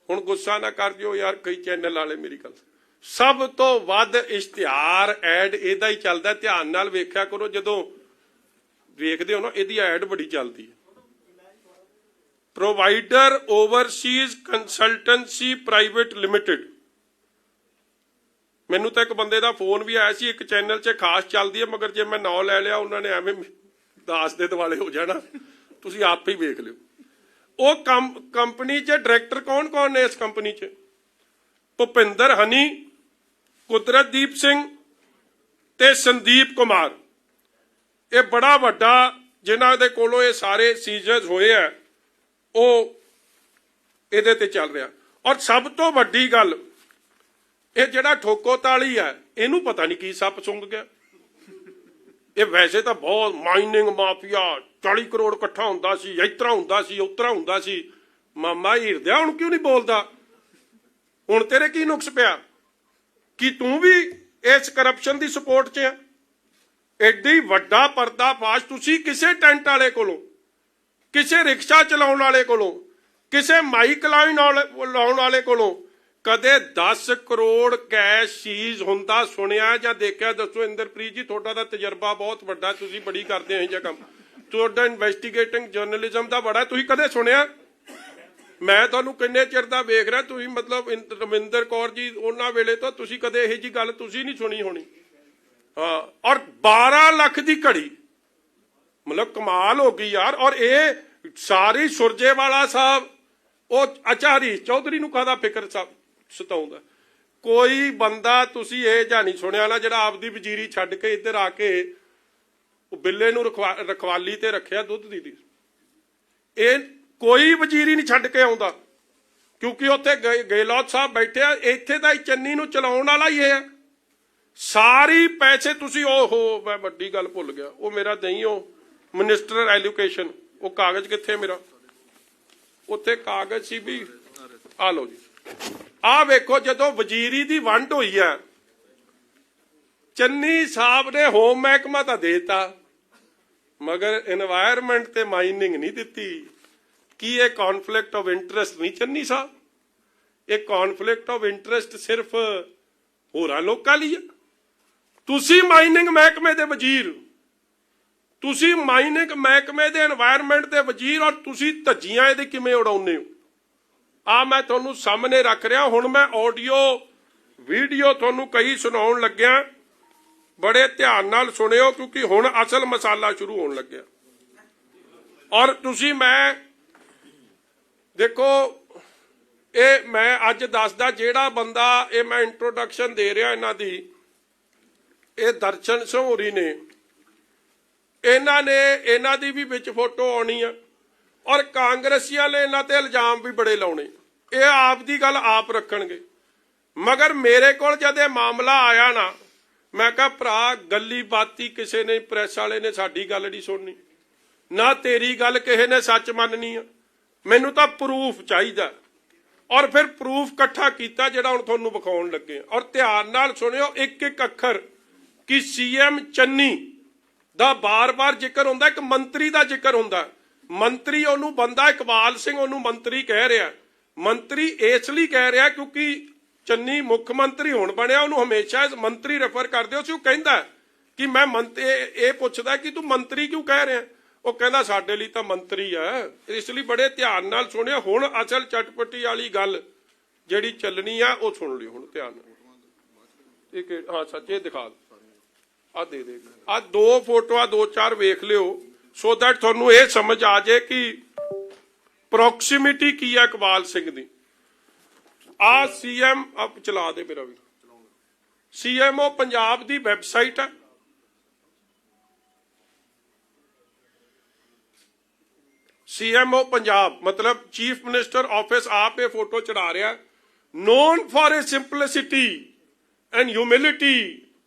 ਹੁਣ ਗੁੱਸਾ ਨਾ ਕਰ ਦਿਓ ਯਾਰ, ਕਈ ਚੈਨਲ ਵਾਲੇ ਮੇਰੀ ਗੱਲ, ਸਭ ਤੋਂ ਵੱਧ ਇਸ਼ਤਿਹਾਰ ਐਡ ਇਹਦਾ ਹੀ ਚੱਲਦਾ। ਧਿਆਨ ਨਾਲ ਵੇਖਿਆ ਕਰੋ, ਜਦੋਂ ਵੇਖਦੇ ਹੋ ਨਾ ਇਹਦੀ ਐਡ ਬੜੀ ਚੱਲਦੀ ਹੈ। Provider Overseas consultancy private limited. ਮੈਨੂੰ ਤਾਂ ਇੱਕ ਬੰਦੇ ਦਾ ਫੋਨ ਵੀ ਆਇਆ ਸੀ, ਇੱਕ ਚੈਨਲ 'ਚ ਖਾਸ ਚੱਲਦੀ ਹੈ, ਮਗਰ ਜੇ ਮੈਂ ਨਾਂ ਲੈ ਲਿਆ ਉਹਨਾਂ ਨੇ ਐਵੇਂ ਦਾਸ ਦੇ ਦੁਆਲੇ ਹੋ ਜਾਣਾ, ਤੁਸੀਂ ਆਪ ਹੀ ਵੇਖ ਲਿਓ। ਉਹ ਕੰਪਨੀ 'ਚ ਡਾਇਰੈਕਟਰ ਕੌਣ ਨੇ? ਇਸ ਕੰਪਨੀ 'ਚ ਭੁਪਿੰਦਰ ਹਨੀ, ਕੁਦਰਤਦੀਪ ਸਿੰਘ ਤੇ ਸੰਦੀਪ ਕੁਮਾਰ। ਇਹ ਬੜਾ ਵੱਡਾ ਜਿਨ੍ਹਾਂ ਦੇ ਕੋਲੋਂ ਇਹ ਸਾਰੇ ਸੀਜ਼ਰਸ ਹੋਏ ਆ, ਉਹ ਇਹਦੇ ਤੇ ਚੱਲ ਰਿਹਾ। ਔਰ ਸਭ ਤੋਂ ਵੱਡੀ ਗੱਲ, ਇਹ ਜਿਹੜਾ ਠੋਕੋ ਤਾਲੀ ਹੈ, ਇਹਨੂੰ ਪਤਾ ਨਹੀਂ ਕੀ ਸੱਪ ਸੁੰਘ ਗਿਆ। ਇਹ ਵੈਸੇ ਤਾਂ ਬਹੁਤ ਮਾਈਨਿੰਗ ਮਾਫੀਆ, 40 ਕਰੋੜ ਇਕੱਠਾ ਹੁੰਦਾ ਸੀ, ਇਸ ਤਰ੍ਹਾਂ ਹੁੰਦਾ ਸੀ, ਉਸ ਤਰ੍ਹਾਂ ਹੁੰਦਾ ਸੀ। ਮਾਮਾ ਹੀਰਦਿਆ ਹੁਣ ਕਿਉਂ ਨਹੀਂ ਬੋਲਦਾ? ਹੁਣ ਤੇਰੇ ਕੀ ਨੁਕਸ ਪਿਆ ਕਿ ਤੂੰ ਵੀ ਇਸ ਕਰਪਸ਼ਨ ਦੀ ਸਪੋਰਟ 'ਚ ਆ? ਐਡੀ ਵੱਡਾ ਪਰਦਾਫਾਸ਼ ਤੁਸੀਂ ਕਿਸੇ ਟੈਂਟ ਵਾਲੇ ਕੋਲੋਂ, ਕਿਸੇ ਰਿਕਸ਼ਾ ਚਲਾਉਣ ਵਾਲੇ ਕੋਲੋਂ, ਕਿਸੇ ਮਾਈਕ ਲਾਉਣ ਵਾਲੇ ਕੋਲੋਂ ਕਦੇ 10 ਕਰੋੜ ਕੈਸ਼ ਸੀਜ਼ ਹੁੰਦਾ ਸੁਣਿਆ ਜਾਂ ਦੇਖਿਆ? ਦੱਸੋ ਇੰਦਰਪ੍ਰੀਤ ਜੀ, ਤੁਹਾਡਾ ਤਾਂ ਤਜਰਬਾ ਬਹੁਤ ਵੱਡਾ, ਤੁਸੀਂ ਬੜੀ ਕਰਦੇ ਹੋ ਇਹ ਜਿਹਾ ਕੰਮ, ਤੁਹਾਡਾ ਇਨਵੈਸਟੀਗੇਟਿੰਗ ਜਰਨਲਿਜ਼ਮ ਦਾ ਬੜਾ, ਤੁਸੀਂ ਕਦੇ ਸੁਣਿਆ? ਮੈਂ ਤੁਹਾਨੂੰ ਕਿੰਨੇ ਚਿਰ ਦਾ ਵੇਖ ਰਿਹਾ, ਤੁਸੀਂ ਮਤਲਬ ਰਮਿੰਦਰ ਕੌਰ ਜੀ ਉਹਨਾਂ ਵੇਲੇ ਤੋਂ ਤੁਸੀਂ ਕਦੇ ਇਹੋ ਜਿਹੀ ਗੱਲ ਤੁਸੀਂ ਨਹੀਂ ਸੁਣੀ ਹੋਣੀ। ਹਾਂ, ਔਰ 12 ਲੱਖ ਦੀ ਘੜੀ, ਮਤਲਬ ਕਮਾਲ ਹੋ ਗਈ ਯਾਰ। ਔਰ ਇਹ ਸਾਰੀ ਸੁਰਜੇਵਾਲਾ ਸਾਹਿਬ, ਉਹ ਅੱਛਾ ਹਰੀਸ਼ ਚੌਧਰੀ ਨੂੰ ਕਾਹਦਾ ਫਿਕਰ ਸਤਾਉਂਦਾ? ਕੋਈ ਬੰਦਾ ਤੁਸੀਂ ਇਹ ਜਾਂ ਨਹੀਂ ਸੁਣਿਆ ਨਾ ਜਿਹੜਾ ਆਪਦੀ ਵਜ਼ੀਰੀ ਛੱਡ ਕੇ ਇੱਧਰ ਆ ਕੇ ਉਹ ਬਿੱਲੇ ਨੂੰ ਰਖਵਾਲੀ ਤੇ ਰੱਖਿਆ ਦੁੱਧ ਦੀ। ਇਹ ਕੋਈ ਵਜ਼ੀਰੀ ਨਹੀਂ ਛੱਡ ਕੇ ਆਉਂਦਾ, ਕਿਉਂਕਿ ਉੱਥੇ ਗਹਿਲੋਤ ਸਾਹਿਬ ਬੈਠੇ ਆ। ਇੱਥੇ ਤਾਂ ਚੰਨੀ ਨੂੰ ਚਲਾਉਣ ਵਾਲਾ ਹੀ ਇਹ ਹੈ। ਸਾਰੀ ਪੈਸੇ ਤੁਸੀਂ ਮੈਂ ਵੱਡੀ ਗੱਲ ਭੁੱਲ ਗਿਆ, ਉਹ ਮੇਰਾ ਨਹੀਂ, ਉਹ ਮਿਨਿਸਟਰ ਐਜੂਕੇਸ਼ਨ, ਉਹ ਕਾਗਜ਼ ਕਿੱਥੇ ਮੇਰਾ? ਉੱਥੇ ਕਾਗਜ਼ ਸੀ ਵੀ, ਆ ਲਓ ਜੀ, ਆਹ ਵੇਖੋ। ਜਦੋਂ ਵਜ਼ੀਰੀ ਦੀ ਵੰਡ ਹੋਈ ਹੈ, ਚੰਨੀ ਸਾਹਿਬ ਨੇ ਹੋਮ ਮਹਿਕਮਾ ਤਾਂ ਦੇਤਾ, ਮਗਰ এনवायरमेंट ਤੇ ਮਾਈਨਿੰਗ ਨਹੀਂ ਦਿੱਤੀ। ਕੀ ਇਹ ਕੌਨਫਲਿਕਟ ਆਫ ਇੰਟਰਸਟ ਨਹੀਂ ਚੰਨੀ ਸਾਹਿਬ? ਇਹ ਕੌਨਫਲਿਕਟ ਆਫ ਇੰਟਰਸਟ ਸਿਰਫ ਹੋਰਾਂ ਲੋਕਾਂ ਲਈ ਹੈ। ਤੁਸੀਂ ਮਾਈਨਿੰਗ ਮਹਿਕਮੇ ਦੇ ਵਜ਼ੀਰ, ਤੁਸੀਂ ਮਾਈਨਿੰਗ ਮਹਿਕਮੇ ਦੇ এনवायरमेंट ਦੇ ਵਜ਼ੀਰ, ਔਰ ਤੁਸੀਂ ਧੱਜੀਆਂ ਇਹਦੇ ਕਿਵੇਂ ਉਡਾਉਂਦੇ ਹੋ? ਆ ਮੈਂ ਤੁਹਾਨੂੰ ਸਾਹਮਣੇ ਰੱਖ ਰਿਹਾ। ਹੁਣ ਮੈਂ ਆਡੀਓ ਵੀਡੀਓ ਤੁਹਾਨੂੰ ਕਈ ਸੁਣਾਉਣ ਲੱਗਿਆ, ਬੜੇ ਧਿਆਨ ਨਾਲ ਸੁਣਿਓ, ਕਿਉਂਕਿ ਹੁਣ ਅਸਲ ਮਸਾਲਾ ਸ਼ੁਰੂ ਹੋਣ ਲੱਗਿਆ। ਔਰ ਤੁਸੀਂ, ਮੈਂ ਦੇਖੋ, ਇਹ ਮੈਂ ਅੱਜ ਦੱਸਦਾ, ਜਿਹੜਾ ਬੰਦਾ, ਇਹ ਮੈਂ ਇੰਟਰੋਡਕਸ਼ਨ ਦੇ ਰਿਹਾ ਇਹਨਾਂ ਦੀ, ਇਹ ਦਰਸ਼ਨ ਸਹੂਰੀ ਨੇ, ਇਹਨਾਂ ਦੀ ਵੀ ਵਿੱਚ ਫੋਟੋ ਆਉਣੀ ਆ। ਔਰ ਕਾਂਗਰਸੀਆਂ ਨੇ ਇਹਨਾਂ ਤੇ ਇਲਜ਼ਾਮ ਵੀ ਬੜੇ ਲਾਉਣੇ, ਇਹ ਆਪ ਦੀ ਗੱਲ ਆਪ ਰੱਖਣਗੇ। ਮਗਰ ਮੇਰੇ ਕੋਲ ਜਦ ਇਹ ਮਾਮਲਾ ਆਇਆ ਨਾ, ਮੈਂ ਕਿਹਾ ਭਰਾ, ਗੱਲੀ ਬਾਤੀ ਕਿਸੇ ਨੇ, ਪ੍ਰੈਸ ਵਾਲੇ ਨੇ ਸਾਡੀ ਗੱਲ ਨਹੀਂ ਸੁਣਨੀ, ਨਾ ਤੇਰੀ ਗੱਲ ਕਿਸੇ ਨੇ ਸੱਚ ਮੰਨਣੀ ਆ, ਮੈਨੂੰ ਤਾਂ ਪ੍ਰੂਫ ਚਾਹੀਦਾ। ਔਰ ਫਿਰ ਪ੍ਰੂਫ ਇਕੱਠਾ ਕੀਤਾ, ਜਿਹੜਾ ਹੁਣ ਤੁਹਾਨੂੰ ਵਿਖਾਉਣ ਲੱਗੇ। ਔਰ ਧਿਆਨ ਨਾਲ ਸੁਣਿਓ ਇੱਕ ਇੱਕ ਅੱਖਰ, ਕਿ ਸੀਐਮ ਚੰਨੀ ਦਾ ਬਾਰ-ਬਾਰ ਜ਼ਿਕਰ ਹੁੰਦਾ, ਇੱਕ ਮੰਤਰੀ ਦਾ ਜ਼ਿਕਰ ਹੁੰਦਾ। ਮੰਤਰੀ ਉਹਨੂੰ ਬੰਦਾ ਇਕਬਾਲ ਸਿੰਘ ਉਹਨੂੰ ਮੰਤਰੀ ਕਹਿ ਰਿਹਾ। ਮੰਤਰੀ ਇਸ ਲਈ ਕਹਿ ਰਿਹਾ ਕਿਉਂਕਿ ਚੰਨੀ ਮੁੱਖ ਮੰਤਰੀ ਹੁਣ ਬਣਿਆ, ਉਹਨੂੰ ਹਮੇਸ਼ਾ ਮੰਤਰੀ ਰੈਫਰ ਕਰਦੇ ਹੋ ਸੀ। ਉਹ ਕਹਿੰਦਾ ਕਿ ਮੈਂ ਇਹ ਪੁੱਛਦਾ ਕਿ ਤੂੰ ਮੰਤਰੀ ਕਿਉਂ ਕਹਿ ਰਿਹਾ? ਉਹ ਕਹਿੰਦਾ ਸਾਡੇ ਲਈ ਤਾਂ ਮੰਤਰੀ ਆ। ਇਸ ਲਈ ਬੜੇ ਧਿਆਨ ਨਾਲ ਸੁਣਿਆ। ਹੁਣ ਅਸਲ ਚਟਪਟੀ ਵਾਲੀ ਗੱਲ ਜਿਹੜੀ ਚੱਲਣੀ ਆ ਉਹ ਸੁਣ ਲਿਓ ਹੁਣ ਧਿਆਨ ਨਾਲ। ਇੱਕ ਹਾਂ ਸੱਚੇ ਦਿਖਾ ਆ ਦੇ ਆ ਦੋ ਫੋਟੋਆਂ ਦੋ ਚਾਰ ਵੇਖ ਲਿਓ, ਸੋ ਦੈਟ ਤੁਹਾਨੂੰ ਇਹ ਸਮਝ ਆ ਜਾਏ ਕਿ ਪ੍ਰੋਕਸੀਮਿਟੀ ਕੀ ਹੈ ਇਕਬਾਲ ਸਿੰਘ ਦੀ। ਆ ਸੀਐਮ ਆਪ ਚਲਾ ਦੇ ਮੇਰਾ ਵੀਰ, ਸੀਐਮਓ ਪੰਜਾਬ ਦੀ ਵੈਬਸਾਈਟ ਹੈ। ਸੀਐਮਓ ਪੰਜਾਬ ਮਤਲਬ ਚੀਫ ਮਿਨਿਸਟਰ ਆਫਿਸ ਆਪ ਇਹ ਫੋਟੋ ਚੜਾ ਰਿਹਾ। Non for A simplicity and humility,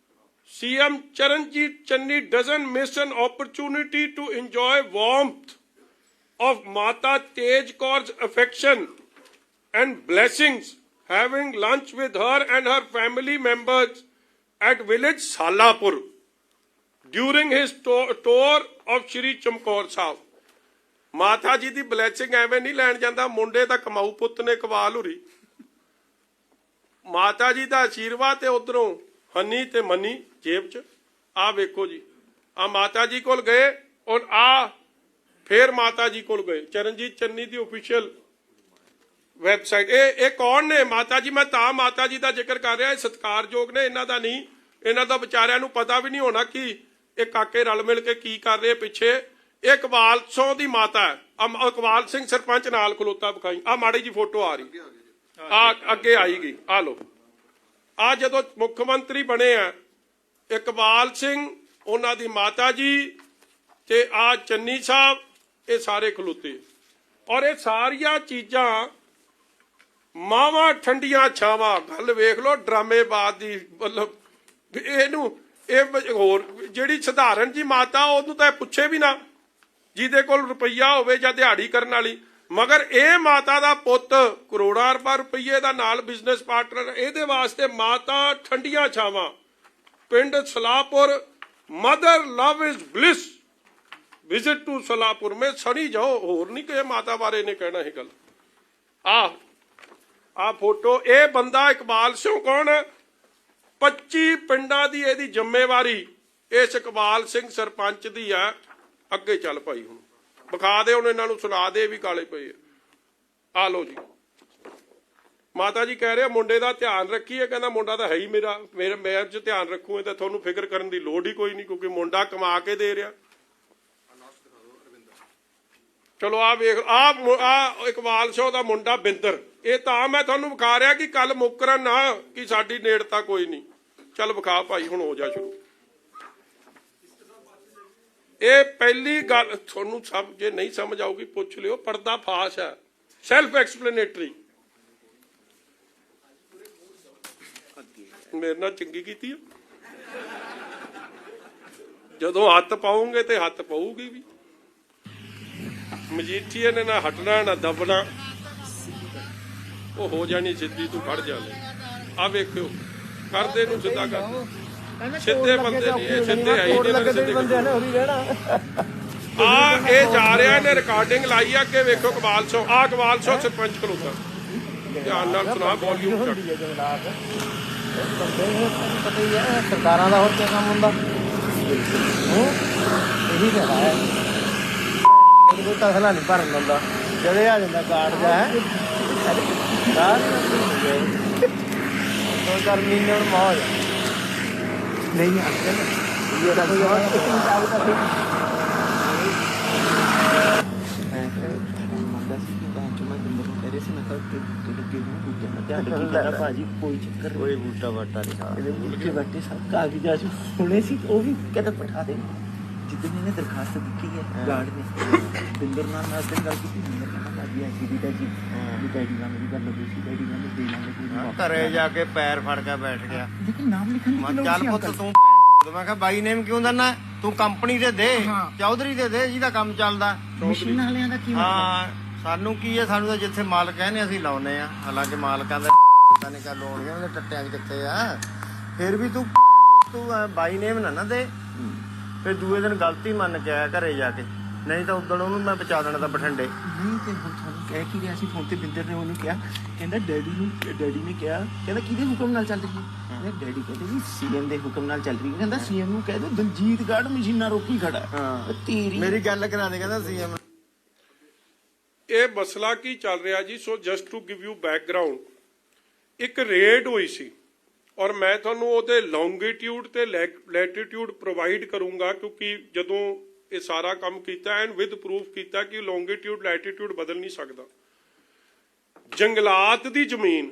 CM Charanjit Channi doesn't miss an opportunity to enjoy warmth of Mata Tej Kaur's affection and blessings, having lunch with her and her family members at village Salapur during his tour of Shri Chamkaur Sahib. ਮਾਤਾ ਜੀ ਦੀ blessing ਐਵੇਂ ਨਹੀਂ ਲੈਣ ਜਾਂਦਾ, ਮੁੰਡੇ ਦਾ ਕਮਾਊ ਪੁੱਤ ਨੇ ਕਵਾਲ ਹੁਰੀ, ਮਾਤਾ ਜੀ ਦਾ ਆਸ਼ੀਰਵਾਦ ਤੇ ਉਧਰੋਂ ਹਨੀ ਤੇ ਮਨੀ ਜੇਬ 'ਚ। ਆ ਵੇਖੋ ਜੀ, ਆ ਮਾਤਾ ਜੀ ਕੋਲ ਗਏ ਔਰ ਆ ਫੇਰ ਮਾਤਾ ਜੀ ਕੋਲ ਗਏ। ਚਰਨਜੀਤ ਚੰਨੀ ਦੀ ਆਫੀਸ਼ੀਅਲ ਵੈਬਸਾਈਟ। ਇਹ ਕੌਣ ਨੇ ਮਾਤਾ ਜੀ? ਮੈਂ ਤਾਂ ਮਾਤਾ ਜੀ ਦਾ ਜ਼ਿਕਰ ਕਰ ਰਿਹਾ, ਇਹ ਸਤਿਕਾਰਯੋਗ ਨੇ, ਇਹਨਾਂ ਦਾ ਨਹੀਂ, ਇਹਨਾਂ ਦਾ ਵਿਚਾਰਿਆਂ ਨੂੰ ਪਤਾ ਵੀ ਨਹੀਂ ਹੋਣਾ ਕਿ ਇਹ ਕਾਕੇ ਰਲ ਮਿਲ ਕੇ ਕੀ ਕਰ ਰਹੇ ਪਿੱਛੇ। ਇਹ ਇਕਬਾਲ ਸਿੰਘ ਦੀ ਮਾਤਾ ਹੈ। ਇਕਬਾਲ ਸਿੰਘ ਸਰਪੰਚ ਨਾਲ ਖਲੋਤਾ, ਵਿਖਾਈ ਆ ਮਾੜੀ ਜੀ ਫੋਟੋ ਆ ਰਹੀ, ਆ ਅੱਗੇ ਆਈ ਗਈ, ਆ ਲੋ। ਆ ਜਦੋਂ ਮੁੱਖ ਮੰਤਰੀ ਬਣੇ ਆ ਇਕਬਾਲ ਸਿੰਘ, ਉਹਨਾਂ ਦੀ ਮਾਤਾ ਜੀ ਤੇ ਆ ਚੰਨੀ ਸਾਹਿਬ, ਇਹ ਸਾਰੇ ਖਲੋਤੇ। ਔਰ ਇਹ ਸਾਰੀਆਂ ਚੀਜ਼ਾਂ ਮਾਵਾਂ ਠੰਡੀਆਂ ਛਾਵਾਂ। ਗੱਲ ਵੇਖ ਲੋ ਡਰਾਮੇਬਾਜ਼ ਦੀ, ਮਤਲਬ ਇਹਨੂੰ ਇਹ ਹੋਰ ਜਿਹੜੀ ਸਧਾਰਨ ਜੀ ਮਾਤਾ ਉਹਨੂੰ ਤਾਂ ਪੁੱਛੇ ਵੀ ਨਾ, ਜਿਹਦੇ ਕੋਲ ਰੁਪਈਆ ਹੋਵੇ ਜਾਂ ਦਿਹਾੜੀ ਕਰਨ ਵਾਲੀ। ਮਗਰ ਇਹ ਮਾਤਾ ਦਾ ਪੁੱਤ ਕਰੋੜਾਂ ਰੁਪਏ ਰੁਪਈਏ ਦਾ ਨਾਲ ਬਿਜ਼ਨਸ ਪਾਰਟਨਰ, ਇਹਦੇ ਵਾਸਤੇ ਮਾਤਾ ਠੰਡੀਆਂ ਛਾਵਾਂ। ਪਿੰਡ Salahpur, mother love is bliss, visit to Salahpur ਮੈਂ ਸਣੀ ਜਾਓ। ਹੋਰ ਨਹੀਂ ਕਿ ਮਾਤਾ ਬਾਰੇ ਨੇ ਕਹਿਣਾ ਇਹ ਗੱਲ। ਆ ਫੋਟੋ, ਇਹ ਬੰਦਾ ਇਕਬਾਲ ਸਿੰਘ ਕੌਣ ਹੈ? 25 ਪਿੰਡਾਂ ਦੀ ਇਹਦੀ ਜ਼ਿੰਮੇਵਾਰੀ ਇਸ ਇਕਬਾਲ ਸਿੰਘ ਸਰਪੰਚ ਦੀ ਆ। ਅੱਗੇ ਚੱਲ ਭਾਈ, ਹੁਣ ਵਿਖਾ ਦੇ, ਹੁਣ ਇਹਨਾਂ ਨੂੰ ਸੁਣਾ ਦੇ ਵੀ ਕਾਲੇ ਪਏ ਆ ਲੋ ਜੀ। ਮਾਤਾ ਜੀ ਕਹਿ ਰਹੇ ਮੁੰਡੇ ਦਾ ਧਿਆਨ ਰੱਖੀਏ, ਕਹਿੰਦਾ ਮੁੰਡਾ ਤਾਂ ਹੈ ਹੀ ਮੇਰਾ, ਮੈਂ ਚ ਧਿਆਨ ਰੱਖੂ, ਤਾਂ ਤੁਹਾਨੂੰ ਫਿਕਰ ਕਰਨ ਦੀ ਲੋੜ ਹੀ ਕੋਈ ਨਹੀਂ, ਕਿਉਂਕਿ ਮੁੰਡਾ ਕਮਾ ਕੇ ਦੇ ਰਿਹਾ। ਚਲੋ ਆ ਵੇਖ, ਆ ਇਕਬਾਲ ਸਿੰਘ ਦਾ ਮੁੰਡਾ ਬਿੰਦਰ। ਇਹ ਤਾਂ ਮੈਂ ਤੁਹਾਨੂੰ ਵਿਖਾ ਰਿਹਾ ਕਿ ਕੱਲ ਮੁੱਕਰਨ ਨਾ ਕਿ ਸਾਡੀ ਨੇੜਤਾ ਕੋਈ ਨਹੀਂ। ਚੱਲ ਵਿਖਾ ਭਾਈ, ਹੁਣ ਹੋ ਜਾ ਸ਼ੁਰੂ। ਇਹ ਪਹਿਲੀ ਗੱਲ ਤੁਹਾਨੂੰ ਸਭ ਜੇ ਨਹੀਂ ਸਮਝ ਆਊਗੀ ਪੁੱਛ ਲਿਓ, ਪਰਦਾ ਫਾਸ਼ ਹੈ, ਸੈਲਫ ਐਕਸਪਲੇਨੇਟਰੀ। ਮੇਰੇ ਨਾਲ ਚੰਗੀ ਕੀਤੀ ਆ, ਜਦੋਂ ਹੱਥ ਪਾਉਂਗੇ ਤੇ ਹੱਥ ਪਊਗੀ ਵੀ। ਮਜੀਠੀਏ ਨੇ ਨਾ ਹਟਣਾ ਨਾ ਦਬਣਾ, ਉਹ ਹੋ ਜਾਣੀ ਸਿੱਧੀ, ਤੂੰ ਖੜ ਜਾ ਲੈ। ਆ ਵੇਖਿਓ, ਕਰਦੇ ਨੂੰ ਸਿੱਧਾ ਕਰ, ਸਿੱਧੇ ਬੰਦੇ ਨਹੀਂ ਇਹ, ਸਿੱਧੇ ਆਈ ਆ। ਇਹ ਜਾ ਰਿਹਾ ਨੇ ਰਿਕਾਰਡਿੰਗ ਲਾਈ ਆ, ਅੱਗੇ ਵੇਖੋ ਇਕਬਾਲ ਸਿੰਘ, ਆ ਇਕਬਾਲ ਸਿੰਘ ਸਰਪੰਚ ਖਲੋਤਾ, ਧਿਆਨ ਨਾਲ ਸੁਣਾ, ਵੋਲਿਊਮ ਚੱਕ। ਸਰਕਾਰਾਂ ਦਾ ਹੋਰ ਕੀ ਕੰਮ ਹੁੰਦਾ? ਇਹੀ ਤਾਂ ਹੈ, ਕੋਈ ਤਸਲਾ ਨਹੀਂ ਭਰਨ ਦਿੰਦਾ, ਜਦੇ ਆ ਜਾਂਦਾ ਕਾਰਡ ਜਾ ਹੈ। ਦੋ ਚਾਰ ਮਹੀਨੇ ਹੁਣ ਮੌਜ ਨਹੀਂ ਆਉਂਦੇ ਨਾ, ਇਹ ਤਾਂ ਭਾਜੀ ਕੋਈ ਚੱਕਰ, ਕੋਈ ਬੂਟਾ ਬਾਟਾ ਨਹੀਂ, ਬੂਟੇ ਬਾਟੇ ਸਭ ਕਾਗਜ਼ਾਂ ਚ ਸੁਣੇ ਸੀ, ਉਹ ਵੀ ਕਹਿੰਦਾ ਪਠਾ ਦੇ। ਜਿੱਦਣ ਇਹਨੇ ਦਰਖਾਸਤ ਦਿੱਤੀ ਹੈ ਗਾਰਡ ਨੇ, ਬਿੰਦਰ ਨਾਲ ਮੈਂ ਦਿਨ ਗੱਲ ਕੀਤੀ, ਬਿੰਦਰ ਕਹਿੰਦਾ ਲੱਗੀ ਐਸੀ ਦੀ ਜੀ ਵੀ ਡੈਡੀ ਨਾਲ ਮੇਰੀ ਗੱਲ ਹੋਈ ਸੀ, ਡੈਡੀ ਨਾਲ ਦੇ ਲਾਂਗੇ। ਘਰੇ ਜਾ ਕੇ ਪੈਰ ਫੜ ਕੇ ਬੈਠ ਗਿਆ, ਲੇਕਿਨ ਨਾਮ ਲਿਖਣ ਦੀ ਚੱਲ ਪੁੱਤ ਤੂੰ। ਮੈਂ ਕਿਹਾ ਬਾਈ ਨੇਮ ਕਿਉਂ ਦਿੰਦਾ, ਤੂੰ ਕੰਪਨੀ ਦੇ ਦੇ, ਚੌਧਰੀ ਦੇ ਦੇ ਜਿਹਦਾ ਕੰਮ ਚੱਲਦਾ। ਮਸ਼ੀਨਾਂ ਵਾਲਿਆਂ ਦਾ ਕੀ ਹਾਂ, ਸਾਨੂੰ ਕੀ ਹੈ, ਸਾਨੂੰ ਤਾਂ ਜਿੱਥੇ ਮਾਲਕ ਕਹਿੰਦੇ ਅਸੀਂ ਲਾਉਨੇ ਆ, ਹਾਲਾਂਕਿ ਮਾਲਕਾਂ ਦਾ ਪਤਾ ਨਹੀਂ ਕਾ ਲਾਉਣੀਆਂ, ਉਹਦੇ ਟੱਟਿਆਂ 'ਚ ਕਿੱਥੇ ਆ। ਫਿਰ ਵੀ ਤੂੰ ਬਾਈ ਨੇਮ ਨਾ ਦੇ, ਫਿਰ ਦੂਏ ਦਿਨ ਗਲਤੀ ਮੰਨ ਕੇ ਆਇਆ ਘਰੇ ਜਾ ਕੇ, ਨਹੀਂ ਤਾਂ ਉਦੋਂ ਉਹਨੂੰ ਮੈਂ ਬਚਾ ਦੇਣਾ ਤਾਂ ਬਠਿੰਡੇ। ਨਹੀਂ ਤੇ ਹੁਣ ਤੁਹਾਨੂੰ ਕਹਿ ਕੀ ਰਿਹਾ ਸੀ ਫੋਨ ਤੇ, ਬਿੰਦਰ ਨੇ ਉਹਨੂੰ ਕਿਹਾ, ਕਹਿੰਦਾ ਡੈਡੀ ਨੇ ਕਿਹਾ, ਕਹਿੰਦਾ ਕਿਹਦੇ ਹੁਕਮ ਨਾਲ ਚੱਲ ਰਹੀ ਹੈ? ਡੈਡੀ ਕਹਿੰਦੇ ਜੀ ਸੀਐਮ ਦੇ ਹੁਕਮ ਨਾਲ ਚੱਲ ਰਹੀ ਹੈ। ਕਹਿੰਦਾ ਸੀਐਮ ਨੂੰ ਕਹਿ ਦੋ ਦਲਜੀਤ ਗਾਰਡ ਮਸ਼ੀਨਾਂ ਰੋਕੀ ਖੜਾ। ਤੇਰੀ ਮੇਰੀ ਗੱਲ ਕਰਾ ਦੇ, ਕਹਿੰਦਾ ਸੀਐਮ। ਇਹ ਮਸਲਾ ਕੀ ਚੱਲ ਰਿਹਾ ਜੀ? So just to give you background, ਇੱਕ ਰੇਡ ਹੋਈ ਸੀ ਔਰ ਮੈਂ ਤੁਹਾਨੂੰ ਉਹਦੇ ਲੌਂਗੀਟਿਊਡ ਤੇ ਲੈਟੀਟਿਊਡ ਪ੍ਰੋਵਾਈਡ ਕਰੂੰਗਾ, ਕਿਉਂਕਿ ਜਦੋਂ ਇਹ ਸਾਰਾ ਕੰਮ ਕੀਤਾ ਐਂਡ ਵਿਦ ਪ੍ਰੂਫ ਕੀਤਾ ਕਿ ਲੌਂਗੀਟਿਊਡ ਲੈਟੀਟਿਊਡ ਬਦਲ ਨਹੀਂ ਸਕਦਾ। ਜੰਗਲਾਤ ਦੀ ਜ਼ਮੀਨ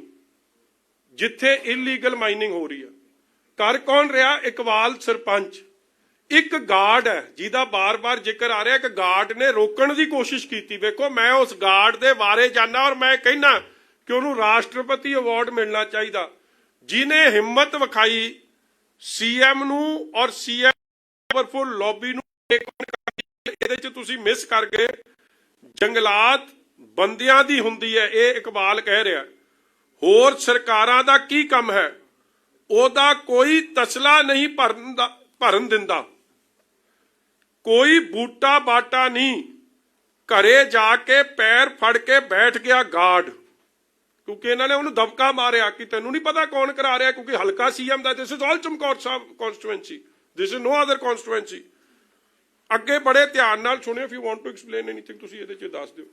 ਜਿੱਥੇ ਇਲੀਗਲ ਮਾਈਨਿੰਗ ਹੋ ਰਹੀ ਹੈ। ਕਰ ਕੌਣ ਰਿਹਾ? ਇਕਬਾਲ ਸਰਪੰਚ। ਇੱਕ ਗਾਰਡ ਹੈ ਜਿਹਦਾ ਬਾਰ-ਬਾਰ ਜ਼ਿਕਰ ਆ ਰਿਹਾ, ਇੱਕ ਗਾਰਡ ਨੇ ਰੋਕਣ ਦੀ ਕੋਸ਼ਿਸ਼ ਕੀਤੀ। ਵੇਖੋ, ਮੈਂ ਉਸ ਗਾਰਡ ਦੇ ਬਾਰੇ ਜਾਣਦਾ ਔਰ ਮੈਂ ਕਹਿਣਾ ਕਿ ਉਹਨੂੰ ਰਾਸ਼ਟਰਪਤੀ ਅਵਾਰਡ ਮਿਲਣਾ ਚਾਹੀਦਾ, ਜਿਹਨੇ ਹਿੰਮਤ ਵਿਖਾਈ ਸੀਐਮ ਨੂੰ ਔਰ ਸੀਐਮ ਪਾਵਰਫੁਲ ਲੌਬੀ ਨੂੰ। ਇਹਦੇ ਚ ਤੁਸੀਂ ਮਿਸ ਕਰ ਗਏ। ਜੰਗਲਾਤ ਬੰਦਿਆਂ ਦੀ ਹੁੰਦੀ ਹੈ, ਇਹ ਇਕਬਾਲ ਕਹਿ ਰਿਹਾ। ਹੋਰ ਸਰਕਾਰਾਂ ਦਾ ਕੀ ਕੰਮ ਹੈ? ਉਹਦਾ ਕੋਈ ਤਸਲਾ ਨਹੀਂ ਭਰਨ ਦਿੰਦਾ, ਕੋਈ ਬੂਟਾ ਬਾਟਾ ਨਹੀਂ। ਘਰੇ ਜਾ ਕੇ ਪੈਰ ਫੜ ਕੇ ਬੈਠ ਗਿਆ ਗਾਰਡ, ਕਿਉਂਕਿ ਇਹਨਾਂ ਨੇ ਉਹਨੂੰ ਦਬਕਾ ਮਾਰਿਆ ਕਿ ਤੈਨੂੰ ਨਹੀਂ ਪਤਾ ਕੌਣ ਕਰਾ ਰਿਹਾ, ਕਿਉਂਕਿ ਹਲਕਾ ਸੀਐਮ ਦਾ this is all Chamkaur Sahib constituency, this is no other constituency. ਅੱਗੇ ਬੜੇ ਧਿਆਨ ਨਾਲ ਸੁਣਿਓ। If you want to explain anything ਤੁਸੀਂ ਇਹਦੇ ਚ ਦੱਸ ਦਿਓ।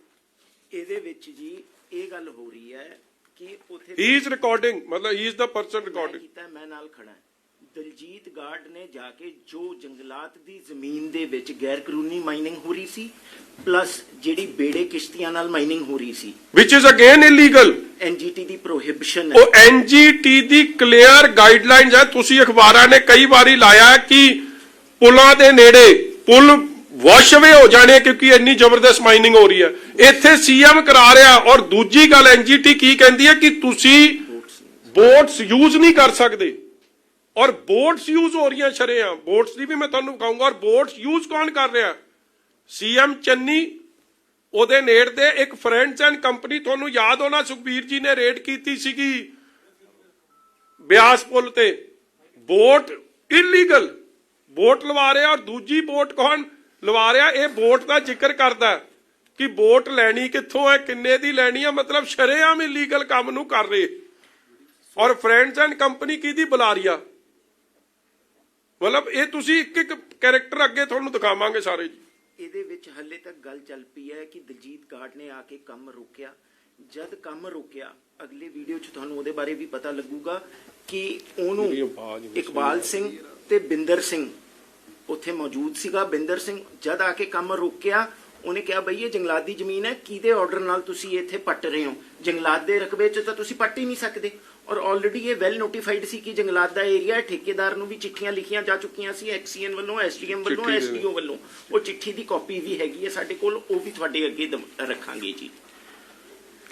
ਇਹਦੇ ਵਿੱਚ ਜੀ ਇਹ ਗੱਲ ਹੋ ਰਹੀ ਹੈ ਕਿ ਉਥੇ ਹੀ ਇਜ਼ ਰਿਕਾਰਡਿੰਗ, ਮਤਲਬ ਹੀ ਇਜ਼ ਦਾ ਪਰਸਨ ਰਿਕਾਰਡਿੰਗ। ਕੀਤਾ ਮੈਂ ਨਾਲ ਖੜਾ। ਦਲਜੀਤ ਗਾਰਡ ਨੇ ਜਾ ਕੇ ਜੋ ਜੰਗਲਾਤ ਦੀ ਜ਼ਮੀਨ ਦੇ ਵਿੱਚ ਗੈਰ ਕਾਨੂੰਨੀ ਮਾਈਨਿੰਗ ਹੋ ਰਹੀ ਸੀ, ਪਲੱਸ ਜਿਹੜੀ ਬੇੜੇ ਕਿਸ਼ਤੀਆਂ ਨਾਲ ਮਾਈਨਿੰਗ ਹੋ ਰਹੀ ਸੀ, ਵਿਚ ਇਜ਼ ਅਗੇਨ ਇਲੀਗਲ। ਐਨਜੀਟੀ ਦੀ ਪ੍ਰੋਹਿਬਿਸ਼ਨ ਹੈ। ਉਹ ਐਨਜੀਟੀ ਦੀ ਕਲੀਅਰ ਗਾਈਡਲਾਈਨਸ ਹੈ। ਤੁਸੀਂ ਅਖਬਾਰਾਂ ਨੇ ਕਈ ਵਾਰੀ ਲਾਇਆ ਕਿ ਪੁਲਾਂ ਦੇ ਨੇੜੇ ਪੁਲ ਵਾਸ਼ਵੇ ਹੋ ਜਾਣੇ ਕਿਉਂਕਿ ਇੰਨੀ ਜ਼ਬਰਦਸਤ ਮਾਈਨਿੰਗ ਹੋ ਰਹੀ ਹੈ। ਇੱਥੇ ਸੀਐਮ ਕਰਾ ਰਿਹਾ। ਔਰ ਦੂਜੀ ਗੱਲ ਐਨਜੀਟੀ ਕੀ ਕਹਿੰਦੀ ਹੈ ਕਿ ਤੁਸੀਂ ਬੋਟਸ ਯੂਜ਼ ਨਹੀਂ ਕਰ ਸਕਦੇ, ਔਰ ਬੋਟਸ ਯੂਜ਼ ਹੋ ਰਹੀਆਂ ਸ਼ਰੇਆਮ। ਬੋਟਸ ਦੀ ਵੀ ਮੈਂ ਤੁਹਾਨੂੰ ਕਹੂੰਗਾ। ਔਰ ਬੋਟਸ ਯੂਜ਼ ਕੌਣ ਕਰ ਰਿਹਾ? ਸੀਐਮ ਚੰਨੀ, ਉਹਦੇ ਨੇੜੇ ਇੱਕ ਫਰੈਂਡਸ ਐਂਡ ਕੰਪਨੀ, ਤੁਹਾਨੂੰ ਯਾਦ ਹੋਣਾ ਸੁਖਬੀਰ ਜੀ ਨੇ ਰੇਡ ਕੀਤੀ ਸੀਗੀ ਬਿਆਸ ਪੁਲ ਤੇ। ਬੋਟ ਇਲੀਗਲ ਬੋਟ ਲਵਾ ਰਿਹਾ। ਔਰ ਦੂਜੀ ਬੋਟ ਕੌਣ ਲਵਾ ਰਿਹਾ? ਇਹ ਬੋਟ ਦਾ ਜ਼ਿਕਰ ਕਰਦਾ ਕਿ ਬੋਟ ਲੈਣੀ ਕਿੱਥੋਂ ਹੈ, ਕਿੰਨੇ ਦੀ ਲੈਣੀ ਹੈ, ਮਤਲਬ ਸ਼ਰੇਆਮ ਇਲੀਗਲ ਕੰਮ ਨੂੰ ਕਰ ਰਹੇ। ਔਰ ਫਰੈਂਡਸ ਐਂਡ ਕੰਪਨੀ ਕਿਹਦੀ ਬੁਲਾ ਰਹੀ ਆ? ਮਤਲਬ ਇਹ ਤੁਸੀਂ ਇੱਕ ਇੱਕ ਕੈਰੈਕਟਰ ਅੱਗੇ ਤੁਹਾਨੂੰ ਦਿਖਾਵਾਂਗੇ ਸਾਰੇ ਜੀ। ਇਹਦੇ ਵਿੱਚ ਹੱਲੇ ਤੱਕ ਗੱਲ ਚੱਲ ਪਈ ਹੈ ਕਿ ਦਲਜੀਤ ਗਾਰਡ ਨੇ ਆ ਕੇ ਕੰਮ ਰੋਕਿਆ। ਜਦ ਕੰਮ ਰੋਕਿਆ, ਅਗਲੇ ਵੀਡੀਓ 'ਚ ਤੁਹਾਨੂੰ ਉਹਦੇ ਬਾਰੇ ਵੀ ਪਤਾ ਲੱਗੂਗਾ ਕਿ ਉਹਨੂੰ ਇਕਬਾਲ ਸਿੰਘ ਤੇ ਬਿੰਦਰ ਸਿੰਘ ਉੱਥੇ ਮੌਜੂਦ ਸੀਗਾ। ਬਿੰਦਰ ਸਿੰਘ ਜਦ ਆ ਕੇ ਕੰਮ ਰੋਕਿਆ, ਉਹਨੇ ਕਿਹਾ ਬਈ ਇਹ ਜੰਗਲਾਤ ਦੀ ਜ਼ਮੀਨ ਹੈ, ਕਿਹਦੇ ਆਰਡਰ ਨਾਲ ਤੁਸੀਂ ਇੱਥੇ ਪੱਟ ਰਹੇ ਹੋ? ਜੰਗਲਾਤ ਦੇ ਰਕਬੇ 'ਚ ਤਾਂ ਤੁਸੀਂ ਪੱਟ ਹੀ ਨਹੀਂ ਸਕਦੇ। ਔਰ ਆਲਰੇਡੀ ਇਹ ਵੈਲ ਨੋਟੀਫਾਈਡ ਸੀ ਕਿ ਜੰਗਲਾਤ ਦਾ ਏਰੀਆ ਹੈ। ਠੇਕੇਦਾਰ ਨੂੰ ਵੀ ਚਿੱਠੀਆਂ ਲਿਖੀਆਂ ਜਾ ਚੁੱਕੀਆਂ ਸੀ, ਐਕਸੀਐਨ ਵੱਲੋਂ, ਐਸਡੀਐਮ ਵੱਲੋਂ, ਐਸਡੀਓ ਵੱਲੋਂ। ਉਹ ਚਿੱਠੀ ਦੀ ਕਾਪੀ ਵੀ ਹੈਗੀ ਹੈ ਸਾਡੇ ਕੋਲ, ਉਹ ਵੀ ਤੁਹਾਡੇ ਅੱਗੇ ਰੱਖਾਂਗੇ ਜੀ।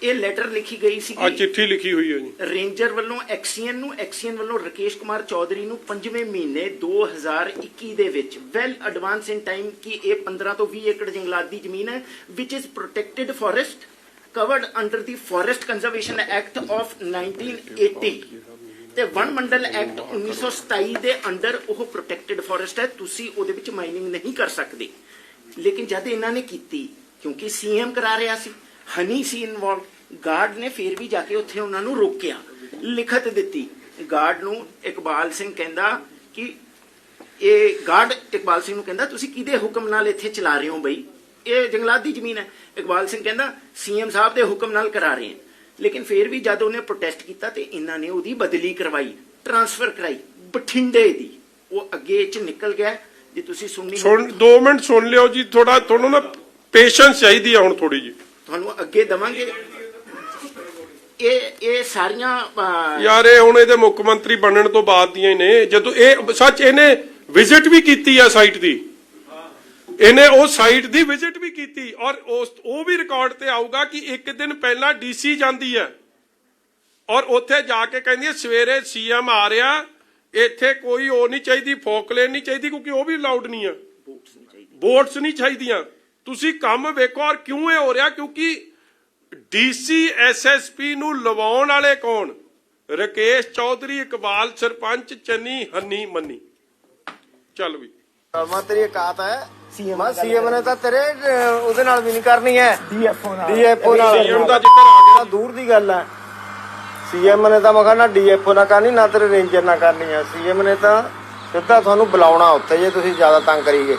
ਇਹ ਲੈਟਰ ਲਿਖੀ ਗਈ ਸੀ, ਆ ਚਿੱਠੀ ਲਿਖੀ ਹੋਈ ਹੈ ਜੀ ਰੇਂਜਰ ਵੱਲੋਂ ਐਕਸੀਐਨ ਨੂੰ, ਐਕਸੀਐਨ ਵੱਲੋਂ ਰਕੇਸ਼ ਕੁਮਾਰ ਚੌਧਰੀ ਨੂੰ 5ਵੇਂ ਮਹੀਨੇ 2021 ਦੇ ਵਿੱਚ ਵੈਲ ਐਡਵਾਂਸ ਇਨ ਟਾਈਮ ਕਿ ਇਹ 15 ਤੋਂ 20 ਏਕੜ ਜੰਗਲਾਤ ਦੀ ਜ਼ਮੀਨ ਹੈ, which is protected forest covered under the Forest Conservation Act of 1980 ਤੇ ਵਣ ਮੰਡਲ ਐਕਟ 1927 ਦੇ ਅੰਡਰ ਉਹ ਪ੍ਰੋਟੈਕਟਡ ਫੋਰੈਸਟ ਹੈ। ਤੁਸੀਂ ਉਹਦੇ ਵਿੱਚ ਮਾਈਨਿੰਗ ਨਹੀਂ ਕਰ ਸਕਦੇ। ਲੇਕਿਨ ਜਦ ਇਹਨਾਂ ਨੇ ਕੀਤੀ, ਕਿਉਂਕਿ ਸੀਐਮ ਕਰਾ ਰਿਹਾ ਸੀ, ਹਨੀ ਸੀ ਇਨਵੋਲਵ, ਗਾਰਡ ਨੇ ਫੇਰ ਵੀ ਜਾ ਕੇ ਉੱਥੇ ਉਹਨਾਂ ਨੂੰ ਰੋਕਿਆ, ਲਿਖਤ ਦਿੱਤੀ ਗਾਰਡ ਨੂੰ। ਇਕਬਾਲ ਸਿੰਘ ਕਹਿੰਦਾ ਕਿ ਇਹ ਗਾਰਡ ਇਕਬਾਲ ਸਿੰਘ ਨੂੰ ਕਹਿੰਦਾ ਤੁਸੀਂ ਕਿਹਦੇ ਹੁਕਮ ਨਾਲ ਇੱਥੇ ਚਲਾ ਰਹੇ ਹੋ ਬਈ, ਇਹ ਜੰਗਲਾਤ ਦੀ ਜ਼ਮੀਨ ਹੈ। ਇਕਬਾਲ ਸਿੰਘ ਕਹਿੰਦਾ ਸੀਐਮ ਸਾਹਿਬ ਦੇ ਹੁਕਮ ਨਾਲ ਕਰਾ ਰਹੇ ਹਾਂ। ਲੇਕਿਨ ਫਿਰ ਵੀ ਜਦ ਉਹਨੇ ਪ੍ਰੋਟੈਸਟ ਕੀਤਾ ਤੇ ਇਹਨਾਂ ਨੇ ਉਹਦੀ ਬਦਲੀ ਕਰਵਾਈ, ਟ੍ਰਾਂਸਫਰ ਕਰਾਈ ਬਠਿੰਡੇ ਦੀ। ਉਹ ਅੱਗੇ ਚ ਨਿਕਲ ਗਿਆ। ਜੇ ਤੁਸੀਂ ਸੁਣਨੀ 2 ਮਿੰਟ ਸੁਣ ਲਿਓ ਜੀ, ਥੋੜਾ ਤੁਹਾਨੂੰ ਨਾ ਪੇਸ਼ੈਂਸ ਚਾਹੀਦੀ ਹੈ ਹੁਣ ਥੋੜੀ ਜੀ। ਤੁਹਾਨੂੰ ਅੱਗੇ ਦਵਾਂਗੇ। ਇਹ ਸਾਰੀਆਂ ਯਾਰ ਇਹ ਹੁਣ ਇਹਦੇ ਮੁੱਖ ਮੰਤਰੀ ਬਣਨ ਤੋਂ ਬਾਅਦ ਦੀਆਂ ਹੀ ਨੇ। ਜਦੋਂ ਇਹ ਸੱਚ ਇਹਨੇ ਵਿਜ਼ਿਟ ਵੀ ਕੀਤੀ ਆ ਸਾਈਟ ਦੀ, ਇਹਨੇ ਉਹ ਸਾਈਟ ਦੀ ਵਿਜ਼ਿਟ ਵੀ ਕੀਤੀ। ਔਰ ਉਹ ਵੀ ਰਿਕਾਰਡ ਤੇ ਆਊਗਾ ਕਿ ਇੱਕ ਦਿਨ ਪਹਿਲਾਂ ਡੀਸੀ ਜਾਂਦੀ ਹੈ ਔਰ ਉੱਥੇ ਜਾ ਕੇ ਕਹਿੰਦੀ ਹੈ ਸਵੇਰੇ ਸੀਐਮ ਆ ਰਿਹਾ, ਇੱਥੇ ਕੋਈ ਉਹ ਨਹੀਂ ਚਾਹੀਦੀ, ਫੋਕਲੇਨ ਨਹੀਂ ਚਾਹੀਦੀ, ਕਿਉਂਕਿ ਉਹ ਵੀ ਅਲਾਉਡ ਨਹੀਂ ਆ, ਬੋਟਸ ਨਹੀਂ ਚਾਹੀਦੀਆਂ। ਤੁਸੀਂ ਕੰਮ ਵੇਖੋ। ਔਰ ਕਿਉਂ ਇਹ ਹੋ ਰਿਹਾ? ਕਿਉਂਕਿ ਡੀਸੀ ਐਸਐਸਪੀ ਨੂੰ ਲਵਾਉਣ ਵਾਲੇ ਕੌਣ? ਰਕੇਸ਼ ਚੌਧਰੀ, ਇਕਬਾਲ ਸਰਪੰਚ, ਚੰਨੀ, ਹੰਨੀ, ਮੰਨੀ। ਚੱਲ ਵੀ ਮੈਂ ਤੇਰੀ ਔਕਾਤ ਹੈ ਸੀਐਮ ਨੇ ਤਾਂ ਤੇਰੇ ਉਹਦੇ ਨਾਲ ਵੀ ਨਹੀਂ ਕਰਨੀ ਹੈ, ਡੀਐਫਓ ਨਾਲ। ਸੀਐਮ ਦਾ ਜ਼ਿਕਰ ਆ ਗਿਆ, ਦੂਰ ਦੀ ਗੱਲ ਹੈ। ਸੀਐਮ ਨੇ ਤਾਂ ਮੈਂ ਕਹਿੰਦਾ ਡੀਐਫਓ ਨਾਲ ਕਰਨੀ, ਨਾ ਤੇਰੇ ਰੇਂਜਰ ਨਾਲ ਕਰਨੀ ਹੈ। ਸੀਐਮ ਨੇ ਤਾਂ ਸਿੱਧਾ ਤੁਹਾਨੂੰ ਬੁਲਾਉਣਾ ਉੱਥੇ ਜੇ ਤੁਸੀਂ ਜ਼ਿਆਦਾ ਤੰਗ ਕਰੀਏ।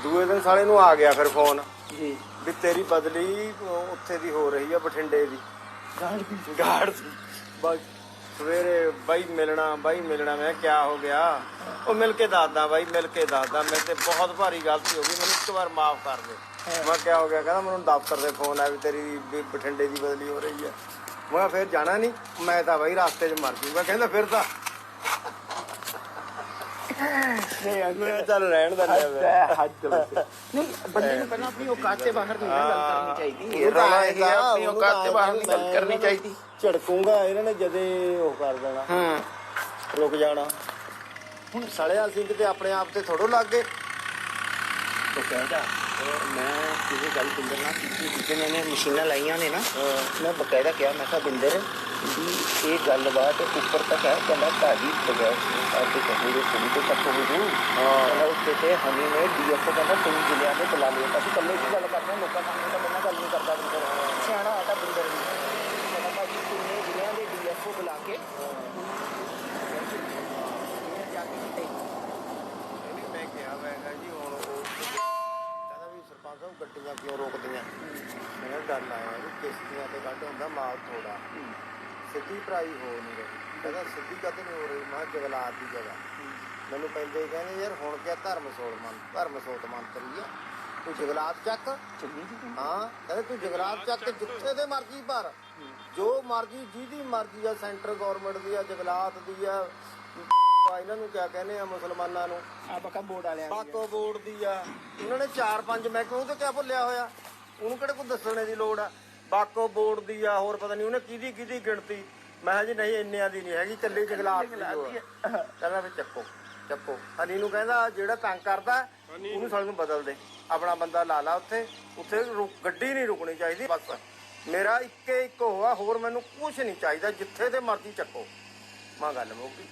ਦੂਏ ਦਿਨ ਸਾਲੇ ਨੂੰ ਆ ਗਿਆ ਫਿਰ ਫੋਨ ਵੀ ਤੇਰੀ ਬਦਲੀ ਉੱਥੇ ਦੀ ਹੋ ਰਹੀ ਹੈ, ਬਠਿੰਡੇ ਦੀ। ਗਾਰਡ ਸਵੇਰੇ ਬਾਈ ਮਿਲਣਾ ਮੈਂ ਕਿਹਾ ਹੋ ਗਿਆ? ਉਹ ਮਿਲ ਕੇ ਦੱਸਦਾ ਬਾਈ, ਮਿਲ ਕੇ ਦੱਸਦਾ, ਮੇਰੇ ਤੇ ਬਹੁਤ ਭਾਰੀ ਗਲਤੀ ਹੋ ਗਈ, ਮੈਨੂੰ ਇੱਕ ਵਾਰ ਮਾਫ ਕਰ ਦੇ। ਮੈਂ ਕਿਹਾ ਹੋ ਗਿਆ? ਕਹਿੰਦਾ ਮੈਨੂੰ ਦਫ਼ਤਰ ਦੇ ਫੋਨ ਆ ਵੀ ਤੇਰੀ ਬਠਿੰਡੇ ਦੀ ਬਦਲੀ ਹੋ ਰਹੀ ਹੈ। ਮੈਂ ਕਿਹਾ ਫਿਰ ਜਾਣਾ ਨਹੀਂ, ਮੈਂ ਤਾਂ ਬਈ ਰਸਤੇ 'ਚ ਮਰ ਜੂਗਾ। ਕਹਿੰਦਾ ਫਿਰ ਤਾਂ ਮੈਂ ਚੱਲ ਰਹਿਣ ਦਿੰਦੇ ਨਹੀਂ ਬੰਦੇ ਨੂੰ ਪਹਿਲਾਂ ਆਪਣੀ ਔਕਾਤ ਤੇ ਬਾਹਰ ਨਹੀਂ ਗੱਲ ਕਰਨੀ ਚਾਹੀਦੀ। ਇਹ ਰੌਲਾ ਇਹ ਆ, ਆਪਣੀ ਔਕਾਤ ਤੇ ਬਾਹਰ ਨਹੀਂ ਗੱਲ ਕਰਨੀ ਚਾਹੀਦੀ। ਝੜਕੂਗਾ ਇਹਨਾਂ ਨੇ ਜਦੇ ਉਹ ਕਰ ਦੇਣਾ, ਰੁਕ ਜਾਣਾ। ਹੁਣ ਸੜਿਆ ਸਿੰਘ ਤੇ ਆਪਣੇ ਆਪ ਤੇ ਥੋੜੋ ਲੱਗ ਗਏ। तो कहता मैं किसी गल बिंदर ना की जिसे मैंने मशीना लाइया ने ना मैं बकायदा क्या मैं कहा बिंदर भी ये गलबात ऊपर तक है कहना ताजी बगैर आपके कबूले सुनी तो तक हो जू उसके से हमी ने डीएफओ कहना तुम जिले में बुला लिया ताकि कल की गल करते हैं लोगों सामने तो मैं गल नहीं करता बिंदर सियाना आता बिंदर भी कहना भाजी तुमने जिले के डीएफओ बुला के जाके ਮੈਂ ਕਿਹਾ ਮੈਂ ਕਿਹਾ ਜੀ ਹੁਣ ਉਹ ਕਹਿੰਦਾ ਵੀ ਸਰਪੰਚ ਸਾਹਿਬ ਗੱਡੀਆਂ ਕਿਉਂ ਰੋਕਦੀਆਂ। ਮੈਂ ਕਿਹਾ ਗੱਲ ਆਇਆ ਵੀ ਕਿਸ਼ਤੀਆਂ ਤੇ ਕੱਢ ਹੁੰਦਾ ਮਾਲ ਥੋੜਾ, ਸਿੱਧੀ ਭਰਾਈ ਹੋ ਨਹੀਂ ਰਹੀ। ਕਹਿੰਦਾ ਸਿੱਧੀ ਕਦੇ ਨਹੀਂ ਹੋ ਰਹੀ। ਮੈਂ ਕਿਹਾ ਜਗਲਾਤ ਦੀ ਜਗ੍ਹਾ ਮੈਨੂੰ ਪਹਿਲੇ ਹੀ ਕਹਿੰਦੇ ਯਾਰ ਹੁਣ ਕਿਆ ਧਰਮ ਸੋਤ ਮੰਤਰੀ ਆ, ਤੂੰ ਜਗਲਾਤ ਚੱਕ। ਹਾਂ ਕਹਿੰਦੇ ਤੂੰ ਜਗਲਾਤ ਚੱਕ, ਜਿੱਥੇ ਦੇ ਮਰਜ਼ੀ ਭਰ, ਜੋ ਮਰਜ਼ੀ ਜਿਹਦੀ ਮਰਜ਼ੀ ਆ, ਸੈਂਟਰ ਗੌਰਮੈਂਟ ਦੀ ਆ, ਜਗਲਾਤ ਦੀ ਆ, ਇਹਨਾਂ ਨੂੰ ਕਿਆ ਕਹਿੰਦੇ ਆ ਮੁਸਲਮਾਨਾਂ ਨੂੰ बका बोर्ड वाले ਬਾਕੋ ਬੋਰਡ ਦੀ ਆ। ਉਹਨਾਂ ਨੇ 4-5 ਮਹਿਕਮੇ ਤੇ ਕਿਆ ਭੁੱਲਿਆ ਹੋਇਆ, ਉਹਨੂੰ ਕਿਹੜੇ ਕੋਈ ਦੱਸਣੇ ਦੀ ਲੋੜ ਆ। ਬਾਕੋ ਬੋਰਡ ਦੀ ਆ, ਹੋਰ ਪਤਾ ਨਹੀਂ ਉਹਨੇ ਕਿਹਦੀ ਗਿਣਤੀ। ਮੈਂ ਕਿਹਾ ਜੀ ਨਹੀਂ ਇੰਨਿਆਂ ਦੀ ਨਹੀਂ ਹੈਗੀ, ਕੱਲੀ ਜਗਲਾਤ ਦੀ ਆ। ਕਹਿੰਦਾ ਵੀ ਚੱਕੋ ਹਨੀ ਨੂੰ ਕਹਿੰਦਾ ਜਿਹੜਾ ਤੰਗ ਕਰਦਾ ਉਹਨੂੰ ਸਾਨੂੰ ਬਦਲ ਦੇ, ਆਪਣਾ ਬੰਦਾ ਲਾ ਲਾ ਉੱਥੇ ਗੱਡੀ ਨਹੀਂ ਰੁਕਣੀ ਚਾਹੀਦੀ। ਬਸ ਮੇਰਾ ਇੱਕ ਹੋਆ, ਹੋਰ ਮੈਨੂੰ ਕੁਛ ਨਹੀਂ ਚਾਹੀਦਾ, ਜਿੱਥੇ ਤੇ ਮਰਜ਼ੀ ਚੱਕੋ। ਮਾਂ ਗੱਲ ਮੁੱਕੀ,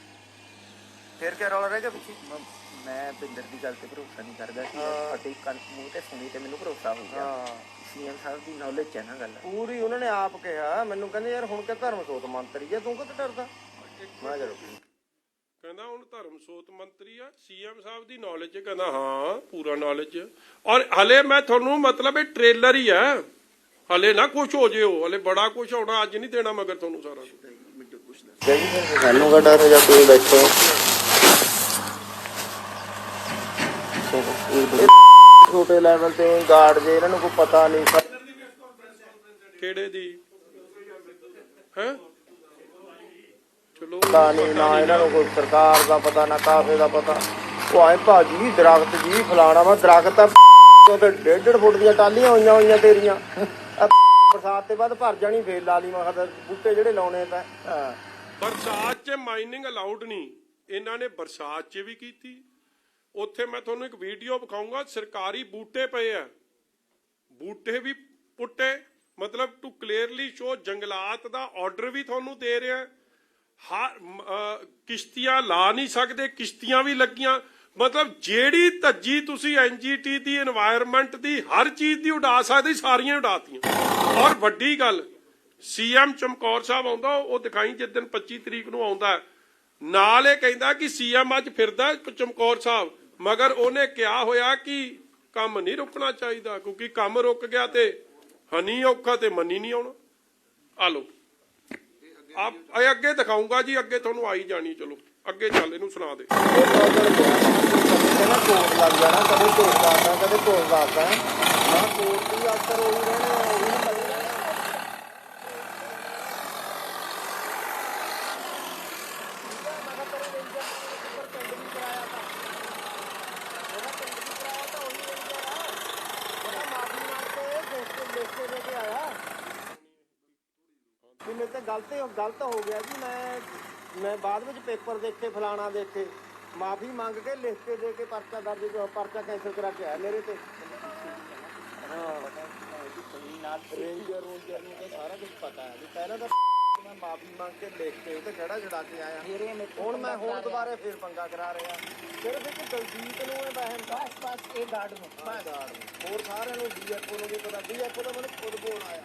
ਫਿਰ ਕਿਆ ਰੌਲਾ ਰਹਿ ਗਿਆ ਪਿੱਛੇ। मैं बिंदर की गल से भरोसा नहीं करता कि फतेह कन मूँह ते सुनी ते मैनू भरोसा हो गया। सीएम साहब की नॉलेज है ना गल ਪੂਰੀ ਉਹਨਾਂ ਨੇ ਆਪ ਕਿਹਾ ਮੈਨੂੰ, ਕਹਿੰਦੇ ਯਾਰ ਹੁਣ ਕਿ ਧਰਮ ਸੋਤ ਮੰਤਰੀ ਆ, ਤੂੰ ਕਿੱਥੇ ਡਰਦਾ। ਮੈਂ ਚਲੋ ਕਹਿੰਦਾ ਹੁਣ ਧਰਮ ਸੋਤ ਮੰਤਰੀ ਆ, ਸੀਐਮ ਸਾਹਿਬ ਦੀ ਨੌਲੇਜ। ਕਹਿੰਦਾ ਹਾਂ ਪੂਰਾ ਨੌਲੇਜ। ਔਰ ਹਲੇ ਮੈਂ ਤੁਹਾਨੂੰ ਮਤਲਬ ਇਹ ਟ੍ਰੇਲਰ ਹੀ ਹੈ, ਹਲੇ ਨਾ ਕੁਛ ਹੋ ਜਿਓ, ਹਲੇ ਬੜਾ ਕੁਛ ਹੋਣਾ। ਅੱਜ ਨਹੀਂ ਦੇਣਾ ਮਗਰ ਤੁਹਾਨੂੰ ਸਾਰਾ ਕੁਛ। ਸਾਨੂੰ ਕਾ ਡਰ ਜਾਂ ਕੋਈ ਬੈਠੇ ਛੋਟੇ ਲੈਵਲ ਤੇ ਗਾਰਡ ਜੇ, ਇਹਨਾਂ ਨੂੰ ਕੋਈ ਪਤਾ ਨਹੀਂ ਕਿਹੜੇ ਦੀ ਹੈ। ਚਲੋ ਪਤਾ ਨਹੀਂ, ਨਾ ਇਹਨਾਂ ਨੂੰ ਕੋਈ ਸਰਕਾਰ ਦਾ ਪਤਾ, ਨਾ ਕਾਫੇ ਦਾ ਪਤਾ। ਉਹ ਆਏ ਭਾਜੀ ਦਰਖਤ ਜੀ ਫਲਾਣਾ ਵਾ ਦਰਖਤ ਆ ਤੇ 1.5 ਫੁੱਟ ਦੀਆਂ ਟਾਲੀਆਂ ਹੋਈਆਂ ਤੇਰੀਆਂ, ਬਰਸਾਤ ਤੇ ਬਾਅਦ ਭਰ ਜਾਣੀ, ਫੇਰ ਲਾ ਲਈ। ਮੈਂ ਕਿਹਾ ਬੂਟੇ ਜਿਹੜੇ ਲਾਉਣੇ ਤਾਂ ਬਰਸਾਤ 'ਚ ਮਾਈਨਿੰਗ ਅਲਾਉਡ ਨਹੀਂ, ਇਹਨਾਂ ਨੇ ਬਰਸਾਤ 'ਚ ਵੀ ਕੀਤੀ। ਉੱਥੇ ਮੈਂ ਤੁਹਾਨੂੰ ਇੱਕ ਵੀਡੀਓ ਵਿਖਾਊਂਗਾ, ਸਰਕਾਰੀ ਬੂਟੇ ਪਏ ਆ, ਬੂਟੇ ਵੀ ਪੁੱਟੇ। ਮਤਲਬ ਟੂ ਕਲੀਅਰਲੀ ਸ਼ੋ ਜੰਗਲਾਤ ਦਾ ਆਰਡਰ ਵੀ ਤੁਹਾਨੂੰ ਦੇ ਰਿਹਾ। ਕਿਸ਼ਤੀਆਂ ਲਾ ਨਹੀਂ ਸਕਦੇ, ਕਿਸ਼ਤੀਆਂ ਵੀ ਲੱਗੀਆਂ। ਮਤਲਬ ਜਿਹੜੀ ਧੱਜੀ ਤੁਸੀਂ ਐਨਜੀਟੀ ਦੀ, এনवायरमेंट ਦੀ, ਹਰ ਚੀਜ਼ ਦੀ ਉਡਾ ਸਕਦੇ, ਸਾਰੀਆਂ ਉਡਾਤੀਆਂ। ਔਰ ਵੱਡੀ ਗੱਲ, ਸੀਐਮ ਚਮਕੌਰ ਸਾਹਿਬ ਆਉਂਦਾ, ਉਹ ਦਿਖਾਈ ਜਿਸ ਦਿਨ 25 ਤਰੀਕ ਨੂੰ ਆਉਂਦਾ, ਨਾਲ ਇਹ ਕਹਿੰਦਾ ਕਿ ਸੀਐਮ ਅੱਜ ਫਿਰਦਾ ਚਮਕੌਰ ਸਾਹਿਬ, ਮਗਰ ਉਹਨੇ ਕਿਹਾ ਹੋਇਆ ਕਿ ਕੰਮ ਨਹੀਂ ਰੁਕਣਾ ਚਾਹੀਦਾ, ਕਿਉਂਕਿ ਕੰਮ ਰੁਕ ਗਿਆ ਤੇ ਹਨੀ ਔਖਾ ਤੇ ਮੰਨੀ ਨਹੀਂ ਆਉਣਾ। ਆ ਲੋ ਆਪ ਅੱਗੇ ਦਿਖਾਊਂਗਾ ਜੀ, ਅੱਗੇ ਤੁਹਾਨੂੰ ਆਈ ਜਾਣੀ। ਚਲੋ ਅੱਗੇ ਚੱਲ, ਇਹਨੂੰ ਸੁਣਾ ਦੇ। ਕਹਿੰਦਾ ਕੋਟ ਲੱਗ ਜਾਣਾ, ਕਦੇ ਕੋਟ ਦੱਸਦਾ, ਕਦੇ ਕੋਟ ਦੱਸਦਾ। ਮੈਂ ਕੋਟ ਦੀ ਅਕਸਰ ਉਹੀ ਰਹਿਣਾ, ਉਹੀ ਲੱਗ ਜਾਣਾ। ਮੇਰੇ ਤੇ ਗਲਤ ਹੋ ਗਿਆ ਜੀ। ਮੈਂ ਬਾਅਦ ਵਿੱਚ ਪੇਪਰ ਦੇਖੇ, ਫਲਾਣਾ ਦੇਖੇ, ਮਾਫੀ ਮੰਗ ਕੇ ਲਿਖ ਕੇ ਦੇ ਕੇ ਪਰਚਾ ਦਰਜ, ਪਰਚਾ ਕੈਂਸਲ ਕਰਾ ਕੇ ਆਇਆ ਮੇਰੇ ਤੇ। ਰੇਂਜਰ ਨੂੰ ਤਾਂ ਸਾਰਾ ਕੁਝ ਪਤਾ ਹੈ ਵੀ ਪਹਿਲਾਂ ਤਾਂ ਮੈਂ ਮਾਫੀ ਮੰਗ ਕੇ ਲਿਖ ਕੇ ਤੇ ਖੜਾ ਛੁਡਾ ਕੇ ਆਇਆ। ਹੁਣ ਮੈਂ ਦੁਬਾਰੇ ਫਿਰ ਪੰਗਾ ਕਰਾ ਰਿਹਾ। ਸਿਰਫ ਇੱਕ ਦਲਜੀਤ ਨੂੰ ਇਹ ਬਹਿਮ ਬਸ ਇਹ ਗਾਰਡ ਨੂੰ ਹੋਰ ਸਾਰਿਆਂ ਨੂੰ ਡੀਐਫਓ ਨੂੰ ਵੀ ਪਤਾ। ਡੀਐਫਓ ਦਾ ਮੈਨੂੰ ਖੁਦ ਫੋਨ ਆਇਆ,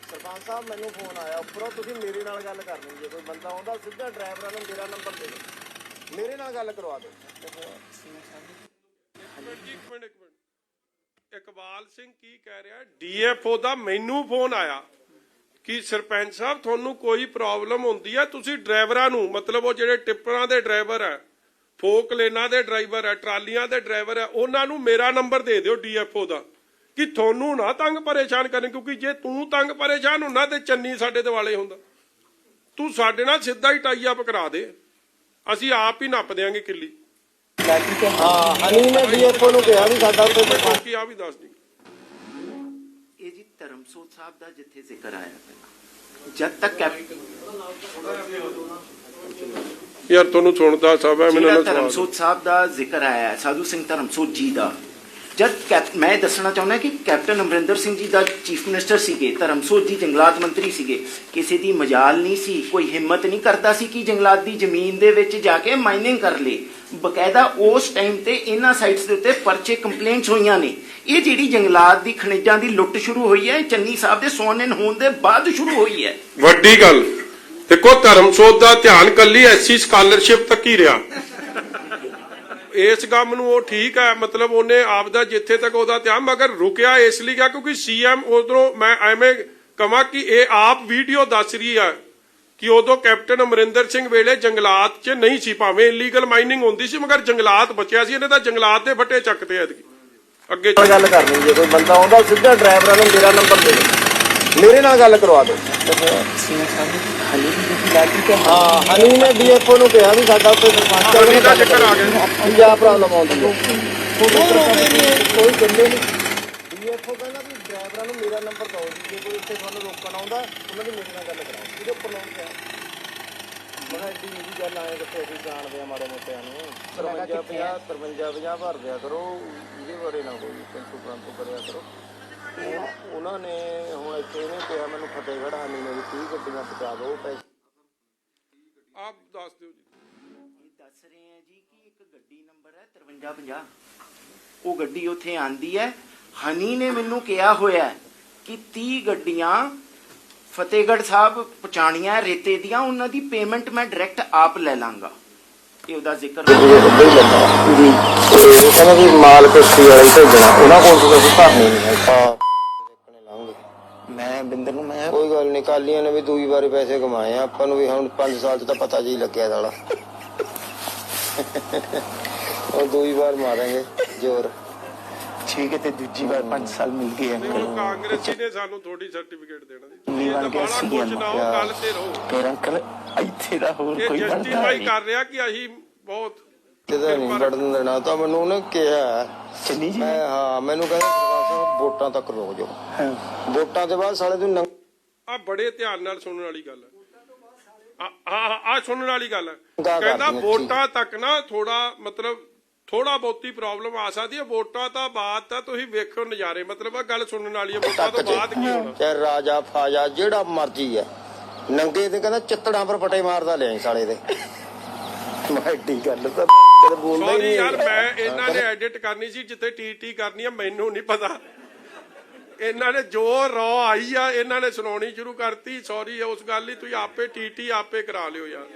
ਸਰਪੰਚ ਸਾਹਿਬ ਮੈਨੂੰ ਫੋਨ ਆਇਆ ਉੱਪਰੋਂ, ਤੁਸੀਂ ਮੇਰੇ ਨਾਲ ਗੱਲ ਕਰਨੀ। ਜੇ ਕੋਈ ਬੰਦਾ ਆਉਂਦਾ ਸਿੱਧਾ ਡਰਾਈਵਰਾਂ ਨੂੰ ਮੇਰਾ ਨੰਬਰ ਦੇ ਦਿਓ, ਮੇਰੇ ਨਾਲ ਗੱਲ ਕਰਵਾ ਦਿਓ। ਇੱਕ ਮਿੰਟ ਇਕਬਾਲ ਸਿੰਘ ਕੀ ਕਹਿ ਰਿਹਾ, ਡੀਐਫਓ ਦਾ ਮੈਨੂੰ ਫੋਨ ਆਇਆ ਕਿ ਸਰਪੰਚ ਸਾਹਿਬ ਤੁਹਾਨੂੰ ਕੋਈ ਪ੍ਰੋਬਲਮ ਹੁੰਦੀ ਹੈ, ਤੁਸੀਂ ਡਰਾਈਵਰਾਂ ਨੂੰ, ਮਤਲਬ ਉਹ ਜਿਹੜੇ ਟਿੱਪਰਾਂ ਦੇ ਡਰਾਈਵਰ ਹੈ, ਫੋਕ ਲੇਨਾਂ ਦੇ ਡਰਾਈਵਰ ਹੈ, ਟਰਾਲੀਆਂ ਦੇ ਡਰਾਈਵਰ ਹੈ, ਉਹਨਾਂ ਨੂੰ ਮੇਰਾ ਨੰਬਰ ਦੇ ਦਿਓ ਡੀਐਫਓ ਦਾ, ਕਿ ਤੁਹਾਨੂੰ ਨਾ ਤੰਗ ਪਰੇਸ਼ਾਨ ਕਰਨ, ਕਿਉਂਕਿ ਜੇ ਤੂੰ ਤੰਗ ਪਰੇਸ਼ਾਨ ਹੁੰਨਾ ਤੇ ਚੰਨੀ ਸਾਡੇ ਦਿਵਾਲੇ ਹੁੰਦਾ। ਤੂੰ ਸਾਡੇ ਨਾਲ ਸਿੱਧਾ ਹੀ ਟਾਈ ਅਪ ਕਰਾ ਦੇ, ਅਸੀਂ ਆਪ ਹੀ ਨੱਪ ਦਿਆਂਗੇ ਕਿੱਲੀ। ਹਾਂ ਹਨੀ ਨੇ ਡੀਐਫਓ ਨੂੰ ਕਿਹਾ ਵੀ ਸਾਡਾ ਉੱਥੇ ਕੀ ਆ ਵੀ ਦੱਸ ਦੀ। ਇਹ ਜੀ ਧਰਮਸੋਤ ਸਾਹਿਬ ਦਾ ਜਿੱਥੇ ਜ਼ਿਕਰ ਆਇਆ ਪਹਿਲਾਂ, ਜਦ ਤੱਕ ਯਾਰ ਤੁਹਾਨੂੰ ਸੁਣਦਾ ਸਭ ਹੈ, ਮੈਨੂੰ ਨਾ ਸੁਣਾ। ਧਰਮਸੋਤ ਸਾਹਿਬ ਦਾ ਜ਼ਿਕਰ ਆਇਆ ਸਾਧੂ ਸਿੰਘ ਧਰਮਸੋਤ ਜੀ ਦਾ, ਜਦ ਮੈਂ ਦੱਸਣਾ ਚਾਹੁੰਦਾ ਕਿ ਕੈਪਟਨ ਅਮਰਿੰਦਰ ਸਿੰਘ ਜੀ ਦਾ ਚੀਫ ਮਿਨਿਸਟਰ ਸੀਗੇ, ਧਰਮਸੋਤ ਜੀ ਜੰਗਲਾਤ ਮੰਤਰੀ ਸੀਗੇ, ਕਿਸੇ ਦੀ ਮਜਾਲ ਨਹੀਂ ਸੀ, ਕੋਈ ਹਿੰਮਤ ਨਹੀਂ ਕਰਦਾ ਸੀ ਕਿ ਜੰਗਲਾਤ ਦੀ ਜ਼ਮੀਨ ਦੇ ਵਿੱਚ ਜਾ ਕੇ ਮਾਈਨਿੰਗ ਕਰ ਲੇ। ਬਕਾਇਦਾ ਉਸ ਟਾਈਮ ਤੇ ਇਹਨਾਂ ਸਾਈਟਸ ਦੇ ਉੱਤੇ ਪਰਚੇ ਕੰਪਲੇਂਟਸ ਹੋਈਆਂ ਨੇ। ਇਹ ਜਿਹੜੀ ਜੰਗਲਾਤ ਦੀ ਖਣਿਜਾਂ ਦੀ ਲੁੱਟ ਸ਼ੁਰੂ ਹੋਈ ਹੈ, ਚੰਨੀ ਸਾਹਿਬ ਦੇ ਸੌਨ ਇਨ ਹੋਣ ਦੇ ਬਾਅਦ ਸ਼ੁਰੂ ਹੋਈ ਹੈ। ਵੱਡੀ ਗੱਲ ਦੇਖੋ, ਧਰਮਸੋਤ ਦਾ ਧਿਆਨ ਕੱਲੀ ਐਸਸੀ ਸਕਾਲਰਸ਼ਿਪ ਤੱਕ ਹੀ ਰਿਹਾ। ਇਸ ਕੰਮ ਨੂੰ ਉਹ ਠੀਕ ਹੈ, ਮਤਲਬ ਉਹਨੇ ਆਪਦਾ ਜਿੱਥੇ ਤੱਕ ਉਹਦਾ ਧਿਆਨ, ਮਗਰ ਰੁਕਿਆ ਇਸ ਲਈ ਗਿਆ ਕਿਉਂਕਿ ਸੀਐਮ ਉਧਰੋਂ, ਮੈਂ ਐਵੇਂ ਕਹਾਂ ਕਿ ਇਹ ਆਪ ਵੀਡੀਓ ਦੱਸ ਰਹੀ ਹੈ ਕਿ ਉਦੋਂ ਕੈਪਟਨ ਅਮਰਿੰਦਰ ਸਿੰਘ ਵੇਲੇ ਜੰਗਲਾਤ 'ਚ ਨਹੀਂ ਸੀ, ਭਾਵੇਂ ਇਲੀਗਲ ਮਾਈਨਿੰਗ ਹੁੰਦੀ ਸੀ ਮਗਰ ਜੰਗਲਾਤ ਬਚਿਆ ਸੀ। ਇਹਨੇ ਤਾਂ ਜੰਗਲਾਤ ਦੇ ਫੱਟੇ ਚੱਕਤੇ ਐਤਕੀ। ਅੱਗੇ ਗੱਲ ਕਰਨੀ, ਜੇ ਕੋਈ ਬੰਦਾ ਆਉਂਦਾ ਸਿੱਧਾ ਡਰਾਈਵਰਾਂ ਨੂੰ ਮੇਰਾ ਨੰਬਰ ਦੇ ਦਿਓ, ਮੇਰੇ ਨਾਲ ਗੱਲ ਕਰਵਾ ਦਿਓ। ਹਾਂ ਹਨੀ ਨੇ ਡੀਐਫਓ ਨੂੰ ਕਿਹਾ ਵੀ ਸਾਡਾ ਉੱਥੇ ਸਰਪੰਚ ਦਾ ਚੱਕਰ ਆ ਗਿਆ। ਕਿਆ ਪ੍ਰੋਬਲਮ ਆਉਂਦੀ ਹੈ, ਕੋਈ ਚੱਲੇ ਨਹੀਂ। ਡੀਐਫਓ ਕਹਿੰਦਾ ਵੀ ਡਰਾਈਵਰਾਂ ਨੂੰ ਮੇਰਾ ਨੰਬਰ ਦਿਓ, ਜੇ ਕੋਈ ਇੱਥੇ ਤੁਹਾਨੂੰ ਰੋਕਣ ਆਉਂਦਾ ਉਹਨਾਂ ਦੀ ਮੇਰੇ ਨਾਲ ਗੱਲ ਕਰਾਓ। ਇਹਦੇ ਉੱਪਰ ਲਾਉਣ ਕਿਹਾ ਮੈਂ ਕਿਹਾ ਐਡੀ ਨਿੱਜੀ ਗੱਲ ਆਏ ਕਿੱਥੇ ਅਸੀਂ ਜਾਣਦੇ ਆ ਮਾੜੇ ਮੋਟਿਆਂ ਨੂੰ। 53 ਭਰ ਦਿਆ ਕਰੋ, ਇਹਦੇ ਬਾਰੇ ਨਾ ਕੋਈ ਟੈਂਸ਼ਨ ਪ੍ਰੰਤੂ ਕਰਿਆ ਕਰੋ। ਉਹਨਾਂ ਨੇ ਹੁਣ ਇੱਥੇ ਇਹਨੇ ਕਿਹਾ ਮੈਨੂੰ ਫਤਿਹਗੜ੍ਹ ਹਨੀ ਨੇ ਵੀ 30 ਗੱਡੀਆਂ ਪਹੁੰਚਾ ਦਿਓ ਪੈਸੇ। ਆਪ ਦੱਸ ਦਿਓ ਜੀ। ਇਹ ਦੱਸ ਰਹੇ ਆ ਜੀ ਕਿ ਇੱਕ ਗੱਡੀ ਨੰਬਰ ਹੈ 5350, ਉਹ ਗੱਡੀ ਉੱਥੇ ਆਂਦੀ ਹੈ। ਹਨੀ ਨੇ ਮੈਨੂੰ ਕਿਹਾ ਹੋਇਆ ਕਿ 30 ਗੱਡੀਆਂ ਫਤਿਹਗੜ੍ਹ ਸਾਹਿਬ ਪਹੁੰਚਾਣੀਆਂ ਰੇਤੇ ਦੀਆਂ, ਉਹਨਾਂ ਦੀ ਪੇਮੈਂਟ ਮੈਂ ਡਾਇਰੈਕਟ ਆਪ ਲੈ ਲਾਂਗਾ। ਇਹ ਉਹਦਾ ਜ਼ਿਕਰ ਕਹਿੰਦਾ ਵੀ ਮਾਲ ਕਿਸ਼ਤੀ ਵਾਲੀ ਭੇਜਣਾ, ਉਹਨਾਂ ਕੋਲ ਤੁਸੀਂ ਭਰਨੀ ਨਹੀਂ ਹੈ। ਮੈਂ ਬਿੰਦਰ ਨੂੰ ਮੈਂ ਕੋਈ ਗੱਲ ਨਹੀਂ, ਕਾਲੀਆਂ ਨੇ ਵੀ ਦੂਈ ਵਾਰੀ ਪੈਸੇ ਕਮਾਏ ਆ, ਆਪਾਂ ਨੂੰ ਵੀ ਹੁਣ 5 ਸਾਲ ਚ ਤਾਂ ਪਤਾ ਜੀ ਲੱਗਿਆ ਸਾਲਾ। ਉਹ ਦੂਈ ਵਾਰ ਮਾਰਾਂਗੇ ਜ਼ੋਰ, ਠੀਕ ਹੈ। ਤੇ ਦੂਜੀ ਵਾਰ 5 ਸਾਲ ਮਿਲ ਗਏ ਅੰਕਲ। ਕਾਂਗਰਸੀ ਨੇ ਸਾਨੂੰ ਥੋੜੀ ਸਰਟੀਫਿਕੇਟ ਦੇਣਾ ਜੀ। ਨੀ ਬਣ ਕੇ ਬਾਲਾ ਕੁਝ ਨਾ ਹੋ, ਗੱਲ ਤੇ ਰਹੋ। ਫਿਰ ਅੰਕਲ ਇੱਥੇ ਦਾ ਹੋਰ ਇਹ ਕੋਈ ਬਣਦਾ ਜਸਟੀਫਾਈ ਨਹੀਂ। ਕਰ ਰਿਹਾ ਕਿ ਅਸੀਂ ਬਹੁਤ ਕਿਤੇ ਨਹੀਂ ਵੜਨ ਦੇਣਾ। ਤਾਂ ਮੈਨੂੰ ਉਹਨੇ ਕਿਹਾ ਚੰਨੀ ਜੀ ਮੈਂ, ਹਾਂ ਮੈਨੂੰ ਕਹਿੰਦਾ ਸਰਪੰਚ ਸਾਹਿਬ ਵੋਟਾਂ ਤੱਕ ਰੋਕ ਜਾਓ, ਵੋਟਾਂ ਦੇ ਬਾਅਦ ਸਾਲੇ ਤੂੰ ਆ ਬੜੇ ਧਿਆਨ ਨਾਲ ਸੁਣਨ ਵਾਲੀ ਗੱਲ ਹੈ। ਆ ਸੁਣਨ ਵਾਲੀ ਗੱਲ ਹੈ। ਕਹਿੰਦਾ ਵੋਟਾਂ ਤੱਕ ਨਾ ਥੋੜਾ ਬਹੁਤੀ ਪ੍ਰੋਬਲਮ ਆ ਸਕਦੀ ਹੈ, ਵੋਟਾਂ ਤੋਂ ਬਾਅਦ ਤਾਂ ਤੁਸੀਂ ਵੇਖੋ ਨਜ਼ਾਰੇ। ਮਤਲਬ ਆ ਗੱਲ ਸੁਣਨ ਵਾਲੀ ਹੈ, ਵੋਟਾਂ ਤੋਂ ਬਾਅਦ ਕੀ ਹੋਣਾ। ਚਾਹੇ ਰਾਜਾ ਫਾਜਾ ਜਿਹੜਾ ਮਰਜੀ ਹੈ, ਨੰਗੇ ਤੇ ਕਹਿੰਦਾ ਚਿੱਤੜਾਂ ਪਰ ਪਟੇ ਮਾਰਦਾ ਲਿਆਈ ਸਾਲੇ ਦੇ। ਮੈਂ ਐਡੀ ਗੱਲ ਤਾਂ ਬੋਲਦਾ ਹੀ ਸੌਰੀ ਨਹੀਂ ਯਾਰ, ਮੈਂ ਇਹਨਾਂ ਨੇ ਐਡਿਟ ਕਰਨੀ ਸੀ ਜਿੱਥੇ ਟੀ ਕਰਨੀ ਆ, ਮੈਨੂੰ ਨਹੀਂ ਪਤਾ। ਇਹਨਾਂ ਨੇ ਜੋ ਰੌ ਆਈ ਆ ਇਹਨਾਂ ਨੇ ਸੁਣਾਉਣੀ ਸ਼ੁਰੂ ਕਰਤੀ। ਸੌਰੀ ਉਸ ਗੱਲ ਲਈ, ਤੁਸੀਂ ਆਪੇ ਟੀ ਆਪੇ ਕਰਾ ਲਿਓ ਯਾਰ।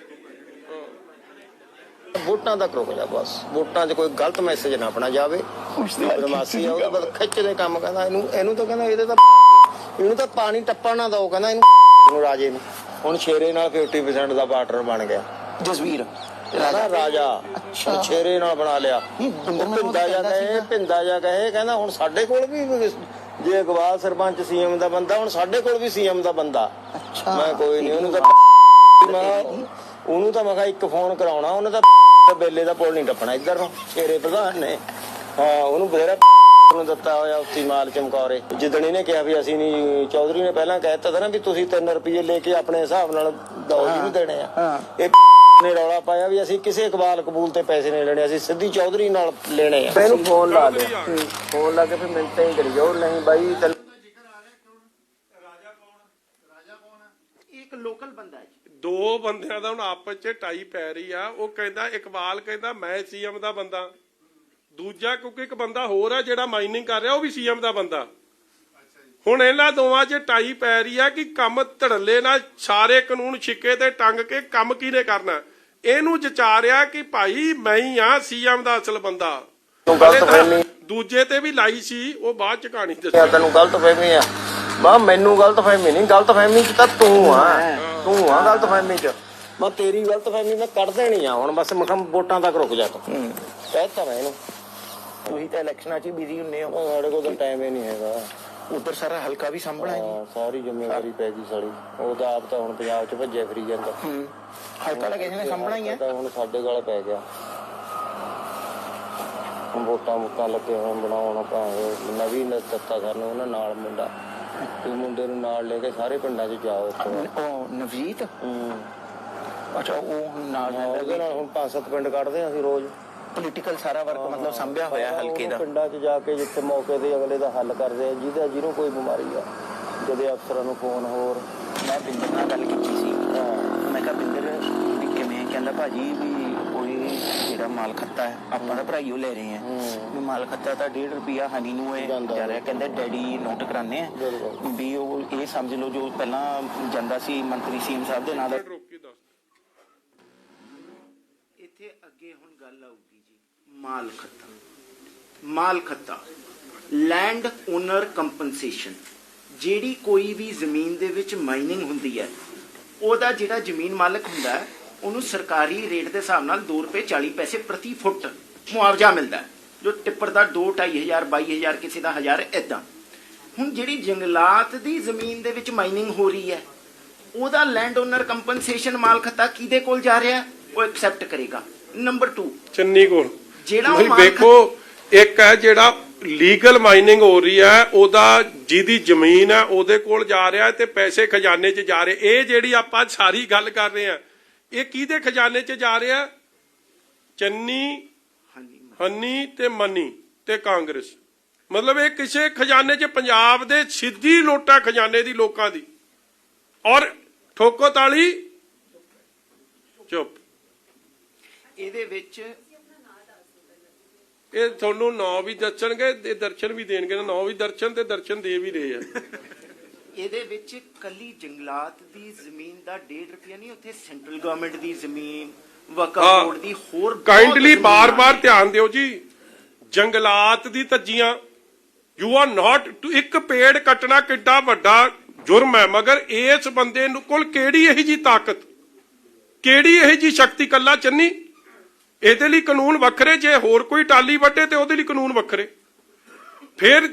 ਵੋਟਾਂ ਤੱਕ ਰੁਕ ਜਾ ਬਸ, ਵੋਟਾਂ 'ਚ ਕੋਈ ਗਲਤ ਮੈਸੇਜ ਨਾ ਆਪਣਾ ਜਾਵੇ। ਬਦਮਾਸ਼ੀ ਆ ਉਹਦੇ ਬਾਅਦ ਖਿੱਚਦੇ ਕੰਮ। ਕਹਿੰਦਾ ਇਹਨੂੰ ਤਾਂ ਕਹਿੰਦਾ ਇਹਨੂੰ ਤਾਂ ਪਾਣੀ ਟੱਪਾ ਨਾ ਦਿਓ, ਕਹਿੰਦਾ ਇਹਨੂੰ ਰਾਜੇ ਨੂੰ। ਹੁਣ ਸ਼ੇਰੇ ਨਾਲ 50% ਦਾ ਪਾਰਟਨਰ ਬਣ ਗਿਆ ਜਸਵੀਰ ਰਾਜਾ, ਸ਼ੇਰੇ ਨਾਲ ਬਣਾ ਲਿਆ। ਭਿੰਦਾ ਜਾ ਕਹੇ ਕਹਿੰਦਾ ਹੁਣ ਸਾਡੇ ਕੋਲ ਵੀ ਜੇ ਇਕਬਾਲ ਸਰਪੰਚ ਸੀਐਮ ਦਾ ਬੰਦਾ, ਹੁਣ ਸਾਡੇ ਕੋਲ ਵੀ ਸੀਐਮ ਦਾ ਬੰਦਾ। ਮੈਂ ਕੋਈ ਨਹੀਂ, ਉਹਨੂੰ ਤਾਂ ਮੈਂ ਕਿਹਾ ਇੱਕ ਫੋਨ ਕਰਾਉਣਾ, ਉਹਨੇ ਤਾਂ ਬੇਲੇ ਦਾ ਪੁੱਲ ਨਹੀਂ ਟੱਪਣਾ ਇੱਧਰ ਨੂੰ। ਸ਼ੇਰੇ ਪ੍ਰਧਾਨ ਨੇ ਹਾਂ ਉਹਨੂੰ ਬਥੇਰਾ ਨੂੰ ਦਿੱਤਾ ਹੋਇਆ ਉੱਤੀ ਮਾਲ ਚਮਕੌਰੇ। ਜਿੱਦਣ ਇਹਨੇ ਕਿਹਾ ਵੀ ਅਸੀਂ ਨਹੀਂ, ਚੌਧਰੀ ਨੇ ਪਹਿਲਾਂ ਕਹਿ ਦਿੱਤਾ ਨਾ ਵੀ ਤੁਸੀਂ 3 ਰੁਪਏ ਲੈ ਕੇ ਆਪਣੇ ਹਿਸਾਬ ਨਾਲ ਦੋ ਜੀ ਨੂੰ ਦੇਣੇ ਆ। ਇਹ ਨੇ ਰੌਲਾ ਪਾਇਆ ਵੀ ਅਸੀਂ ਕਿਸੇ ਇਕਬਾਲ ਕਬੂਲ ਤੇ ਪੈਸੇ ਨਹੀਂ ਲੈਣੇ, ਅਸੀਂ ਸਿੱਧੀ ਚੌਧਰੀ ਨਾਲ ਲੈਣੇ ਆ। ਇਹਨੂੰ ਫੋਨ ਲਾ ਲਿਆ, ਫੋਨ ਲਾ ਕੇ ਫਿਰ ਮਿੰਟਾਂ ਹੀ ਕਰੀ ਜਾਓ। ਨਹੀਂ ਬਾਈ ਇੱਕ ਲੋਕਲ ਬੰਦਾ ਹੈ। ਦੋ ਬੰਦਿਆਂ ਦਾ ਹੁਣ ਆਪਸ 'ਚ ਟਾਈ ਪੈ ਰਹੀ ਆ। ਉਹ ਕਹਿੰਦਾ ਇਕਬਾਲ ਕਹਿੰਦਾ ਮੈਂ ਸੀਐਮ ਦਾ ਬੰਦਾ, ਦੂਜਾ ਕਿਉਂਕਿ ਇੱਕ ਬੰਦਾ ਹੋਰ ਆ ਜਿਹੜਾ ਮਾਈਨਿੰਗ ਕਰ ਰਿਹਾ ਉਹ ਵੀ ਸੀਐਮ ਦਾ ਬੰਦਾ। ਹੁਣ ਇਹਨਾਂ ਦੋਵਾਂ 'ਚ ਟਾਈ ਪੈ ਰਹੀ ਆ ਕਿ ਕੰਮ ਧੜੱਲੇ ਨਾਲ ਸਾਰੇ ਕਾਨੂੰਨ ਛਿੱਕੇ ਤੇ ਟੰਗ ਕੇ ਕੰਮ ਕਿਹਨੇ ਕਰਨਾ। ਇਹਨੂੰ ਜਚਾਰਿਆ ਕਿ ਭਾਈ ਮੈਂ ਹੀ ਆ ਸੀਐਮ ਦਾ ਅਸਲ ਬੰਦਾ। ਦੂਜੇ ਤੇ ਵੀ ਲਾਈ ਸੀ, ਉਹ ਬਾਅਦ 'ਚ ਕਹਾਣੀ ਦੱਸਿਆ। ਤੈਨੂੰ ਗਲਤ ਫਹਿਮੀ ਆ, ਮੈਨੂੰ ਗਲਤ ਫਹਿਮੀ ਨਹੀਂ, ਗਲਤ ਫਹਿਮੀ 'ਚ ਤਾਂ ਤੂੰ ਆ ਗਲਤ ਫਹਿਮੀ 'ਚ। ਮੈਂ ਤੇਰੀ ਗਲਤ ਫਹਿਮੀ ਮੈਂ ਕੱਢ ਦੇਣੀ ਆ ਹੁਣ। ਬਸ ਮੈਂ ਵੋਟਾਂ ਤੱਕ ਰੁਕ ਜਾ ਤੂੰ, ਕਹਿਤਾ ਮੈਂ ਇਹਨੂੰ। ਤੁਸੀਂ ਤਾਂ ਇਲੈਕਸ਼ਨਾਂ 'ਚ ਬਿਜ਼ੀ ਹੁੰਦੇ ਹੋ। ਸਾਡੇ ਕੋਲ ਤਾਂ ਟਾਈਮ ਹੀ ਨਹੀਂ ਹੈਗਾ। ਉਧਰ ਸਾਰਾ ਹਲਕਾ ਵੀ ਸੰਭਣਾ ਹੈ ਸਾਰੀ ਜ਼ਿੰਮੇਵਾਰੀ ਪੈ ਗਈ ਸਾਲੀ। ਉਹ ਤਾਂ ਆਪ ਤਾਂ ਹੁਣ ਪੰਜਾਬ 'ਚ ਭੱਜਿਆ ਫਿਰੀ ਜਾਂਦਾ। ਹਲਕਾ ਤਾਂ ਕਿਸੇ ਨੇ ਸੰਭਣਾ ਹੀ ਹੈ। ਤਾਂ ਹੁਣ ਸਾਡੇ ਗਲ ਪੈ ਗਿਆ। ਵੋਟਾਂ ਮੁੱਕਾਂ ਲੱਗੇ ਹੋਣ ਬਣਾਉਣ ਭਾਵੇਂ ਨਵੀਂ ਤੱਤਾ ਕਰਨ ਉਹਨਾਂ ਨਾਲ ਮੁੰਡਾ ਤੇ ਮੁੰਡੇ ਨੂੰ ਨਾਲ ਲੈ ਕੇ ਸਾਰੇ ਪਿੰਡਾਂ 'ਚ ਜਾਓ। ਉਹ ਨਵਜੀਤ ਅੱਛਾ ਉਹ ਨਾਲ ਉਹਦੇ ਨਾਲ ਹੁਣ 5-7 ਪਿੰਡ ਕੱਢਦੇ ਆ ਅਸੀਂ ਰੋਜ਼। ਪੋਲੀਟੀਕਲ ਸਾਰਾ ਵਰਕ ਮਤਲਬ ਸੰਭਿਆ ਹੋਇਆ ਹਲਕੇ ਦਾ। ਪਿੰਡਾਂ 'ਚ ਜਾ ਕੇ ਜਿੱਥੇ ਮੌਕੇ ਤੇ ਅਗਲੇ ਦਾ ਹੱਲ ਕਰਦੇ ਆ ਜਿਹਨੂੰ ਕੋਈ ਬਿਮਾਰੀ ਆ ਜਦੇ ਅਫਸਰਾਂ ਨੂੰ ਫੋਨ ਹੋਰ। ਮੈਂ ਬਿੰਦਰ ਨਾਲ ਗੱਲ ਕੀਤੀ ਸੀ। ਮੈਂ ਕਿਹਾ ਬਿੰਦਰ ਵੀ ਕਿਵੇਂ? ਕਹਿੰਦਾ ਭਾਜੀ ਵੀ ਕੋਈ ਜਿਹੜਾ ਮਾਲ ਖੱਤਾ ਹੈ ਆਪਾਂ ਦਾ ਭਰਾਈਓ ਲੈ ਰਹੇ ਹਾਂ ਵੀ ਮਾਲ ਖੱਤਾ ਤਾਂ 1.5 ਰੁਪਿਆ ਹਨੀ ਨੂੰ ਇਹ ਜਾ ਰਿਹਾ। ਕਹਿੰਦਾ ਡੈਡੀ ਨੋਟ ਕਰਾਨੇ ਆ ਵੀ ਉਹ ਇਹ ਸਮਝ ਲਓ ਜੋ ਪਹਿਲਾਂ ਜਾਂਦਾ ਸੀ ਮੰਤਰੀ ਸੀਐਮ ਸਾਹਿਬ ਦੇ ਨਾਂ ਦਾ। ਇੱਥੇ ਅੱਗੇ ਹੁਣ ਗੱਲ ਆਊਗੀ ਜੀ ਮਾਲ ਖੱਤਾ ਲੈਂਡ ਓਨਰ ਕੰਪਨਸੇਸ਼ਨ। ਜਿਹੜੀ ਕੋਈ ਵੀ ਜ਼ਮੀਨ ਦੇ ਵਿੱਚ ਮਾਈਨਿੰਗ ਹੁੰਦੀ ਹੈ ਉਹਦਾ ਜਿਹੜਾ ਜ਼ਮੀਨ ਮਾਲਕ ਹੁੰਦਾ ਹੈ ਉਹਨੂੰ ਸਰਕਾਰੀ ਰੇਟ ਦੇ ਹਿਸਾਬ ਨਾਲ 2 ਰੁਪਏ 40 ਪੈਸੇ ਪ੍ਰਤੀ ਫੁੱਟ ਮੁਆਵਜ਼ਾ ਮਿਲਦਾ ਹੈ। ਜੋ ਟਿੱਪਰ ਦਾ 2-2.5 22,000 ਕਿਸੇ ਦਾ 1000 ਏਦਾਂ। ਹੁਣ ਜਿਹੜੀ ਜੰਗਲਾਤ ਦੀ ਜ਼ਮੀਨ ਦੇ ਵਿੱਚ ਮਾਈਨਿੰਗ ਹੋ ਰਹੀ ਹੈ ਉਹਦਾ ਲੈਂਡ ਓਨਰ ਕੰਪਨਸੇਸ਼ਨ ਮਾਲ ਖੱਤਾ ਕਿਹਦੇ ਕੋਲ ਜਾ ਰਿਹਾ? ਉਹ ਐਕਸੈਪਟ ਕਰੇਗਾ। ਨੰਬਰ 2 ਚੰਨੀ ਕੋਲ ਜਿਹੜਾ ਤੁਸੀਂ ਵੇਖੋ ਇੱਕ ਹੈ ਜਿਹੜਾ ਲੀਗਲ ਮਾਈਨਿੰਗ ਹੋ ਰਹੀ ਹੈ ਉਹਦਾ ਜਿਹਦੀ ਜ਼ਮੀਨ ਹੈ ਉਹਦੇ ਕੋਲ ਜਾ ਰਿਹਾ ਤੇ ਪੈਸੇ ਖਜ਼ਾਨੇ 'ਚ ਜਾ ਰਹੇ। ਇਹ ਜਿਹੜੀ ਆਪਾਂ ਸਾਰੀ ਗੱਲ ਕਰ ਰਹੇ ਆ ਇਹ ਕਿਹਦੇ ਖਜ਼ਾਨੇ 'ਚ ਜਾ ਰਿਹਾ? ਚੰਨੀ ਹਨੀ ਤੇ ਮਨੀ ਤੇ ਕਾਂਗਰਸ। ਮਤਲਬ ਇਹ ਕਿਸੇ ਖਜ਼ਾਨੇ 'ਚ ਪੰਜਾਬ ਦੇ ਸਿੱਧੀ ਲੋਟਾ ਖਜ਼ਾਨੇ ਦੀ ਲੋਕਾਂ ਦੀ। ਔਰ ਠੋਕੋ ਤਾਲੀ ਚੁੱਪ। ਇਹਦੇ ਵਿੱਚ ਇਹ ਤੁਹਾਨੂੰ ਨਾਂ ਵੀ ਦੱਸਣਗੇ ਤੇ ਦਰਸ਼ਨ ਵੀ ਦੇਣਗੇ। ਨਾਂ ਵੀ ਦਰਸ਼ਨ ਤੇ ਦਰਸ਼ਨ ਦੇ ਵੀ ਰਹੇ ਆ। ਇਹਦੇ ਵਿੱਚ ਕੱਲੀ ਜੰਗਲਾਤ ਦੀ ਜ਼ਮੀਨ ਦਾ 1.5 ਰੁਪਿਆ ਨਹੀਂ, ਉੱਥੇ ਸੈਂਟਰਲ ਗਵਰਨਮੈਂਟ ਦੀ ਜ਼ਮੀਨ ਵਕਫ ਬੋਰਡ ਦੀ ਹੋਰ ਕਾਈਂਡਲੀ ਬਾਰ-ਬਾਰ ਧਿਆਨ ਦਿਓ ਜੀ। ਜੰਗਲਾਤ ਦੀ ਧੱਜੀਆਂ ਯੂ ਆਰ ਨਾਟ ਟੂ। ਇੱਕ ਪੇੜ ਕੱਟਣਾ ਕਿੱਡਾ ਵੱਡਾ ਜੁਰਮ ਹੈ ਮਗਰ ਇਸ ਬੰਦੇ ਨੂੰ ਕੋਲ ਕਿਹੜੀ ਇਹੀ ਜੀ ਤਾਕਤ ਕਿਹੜੀ ਇਹੀ ਜੀ ਸ਼ਕਤੀ? ਕੱਲਾ ਚੰਨੀ ਇਹਦੇ ਲਈ ਕਾਨੂੰਨ ਵੱਖਰੇ। ਜੇ ਹੋਰ ਕੋਈ ਟਾਲੀ ਵੱਟੇ ਤੇ ਉਹਦੇ ਲਈ ਕਾਨੂੰਨ ਵੱਖਰੇ। ਫਿਰ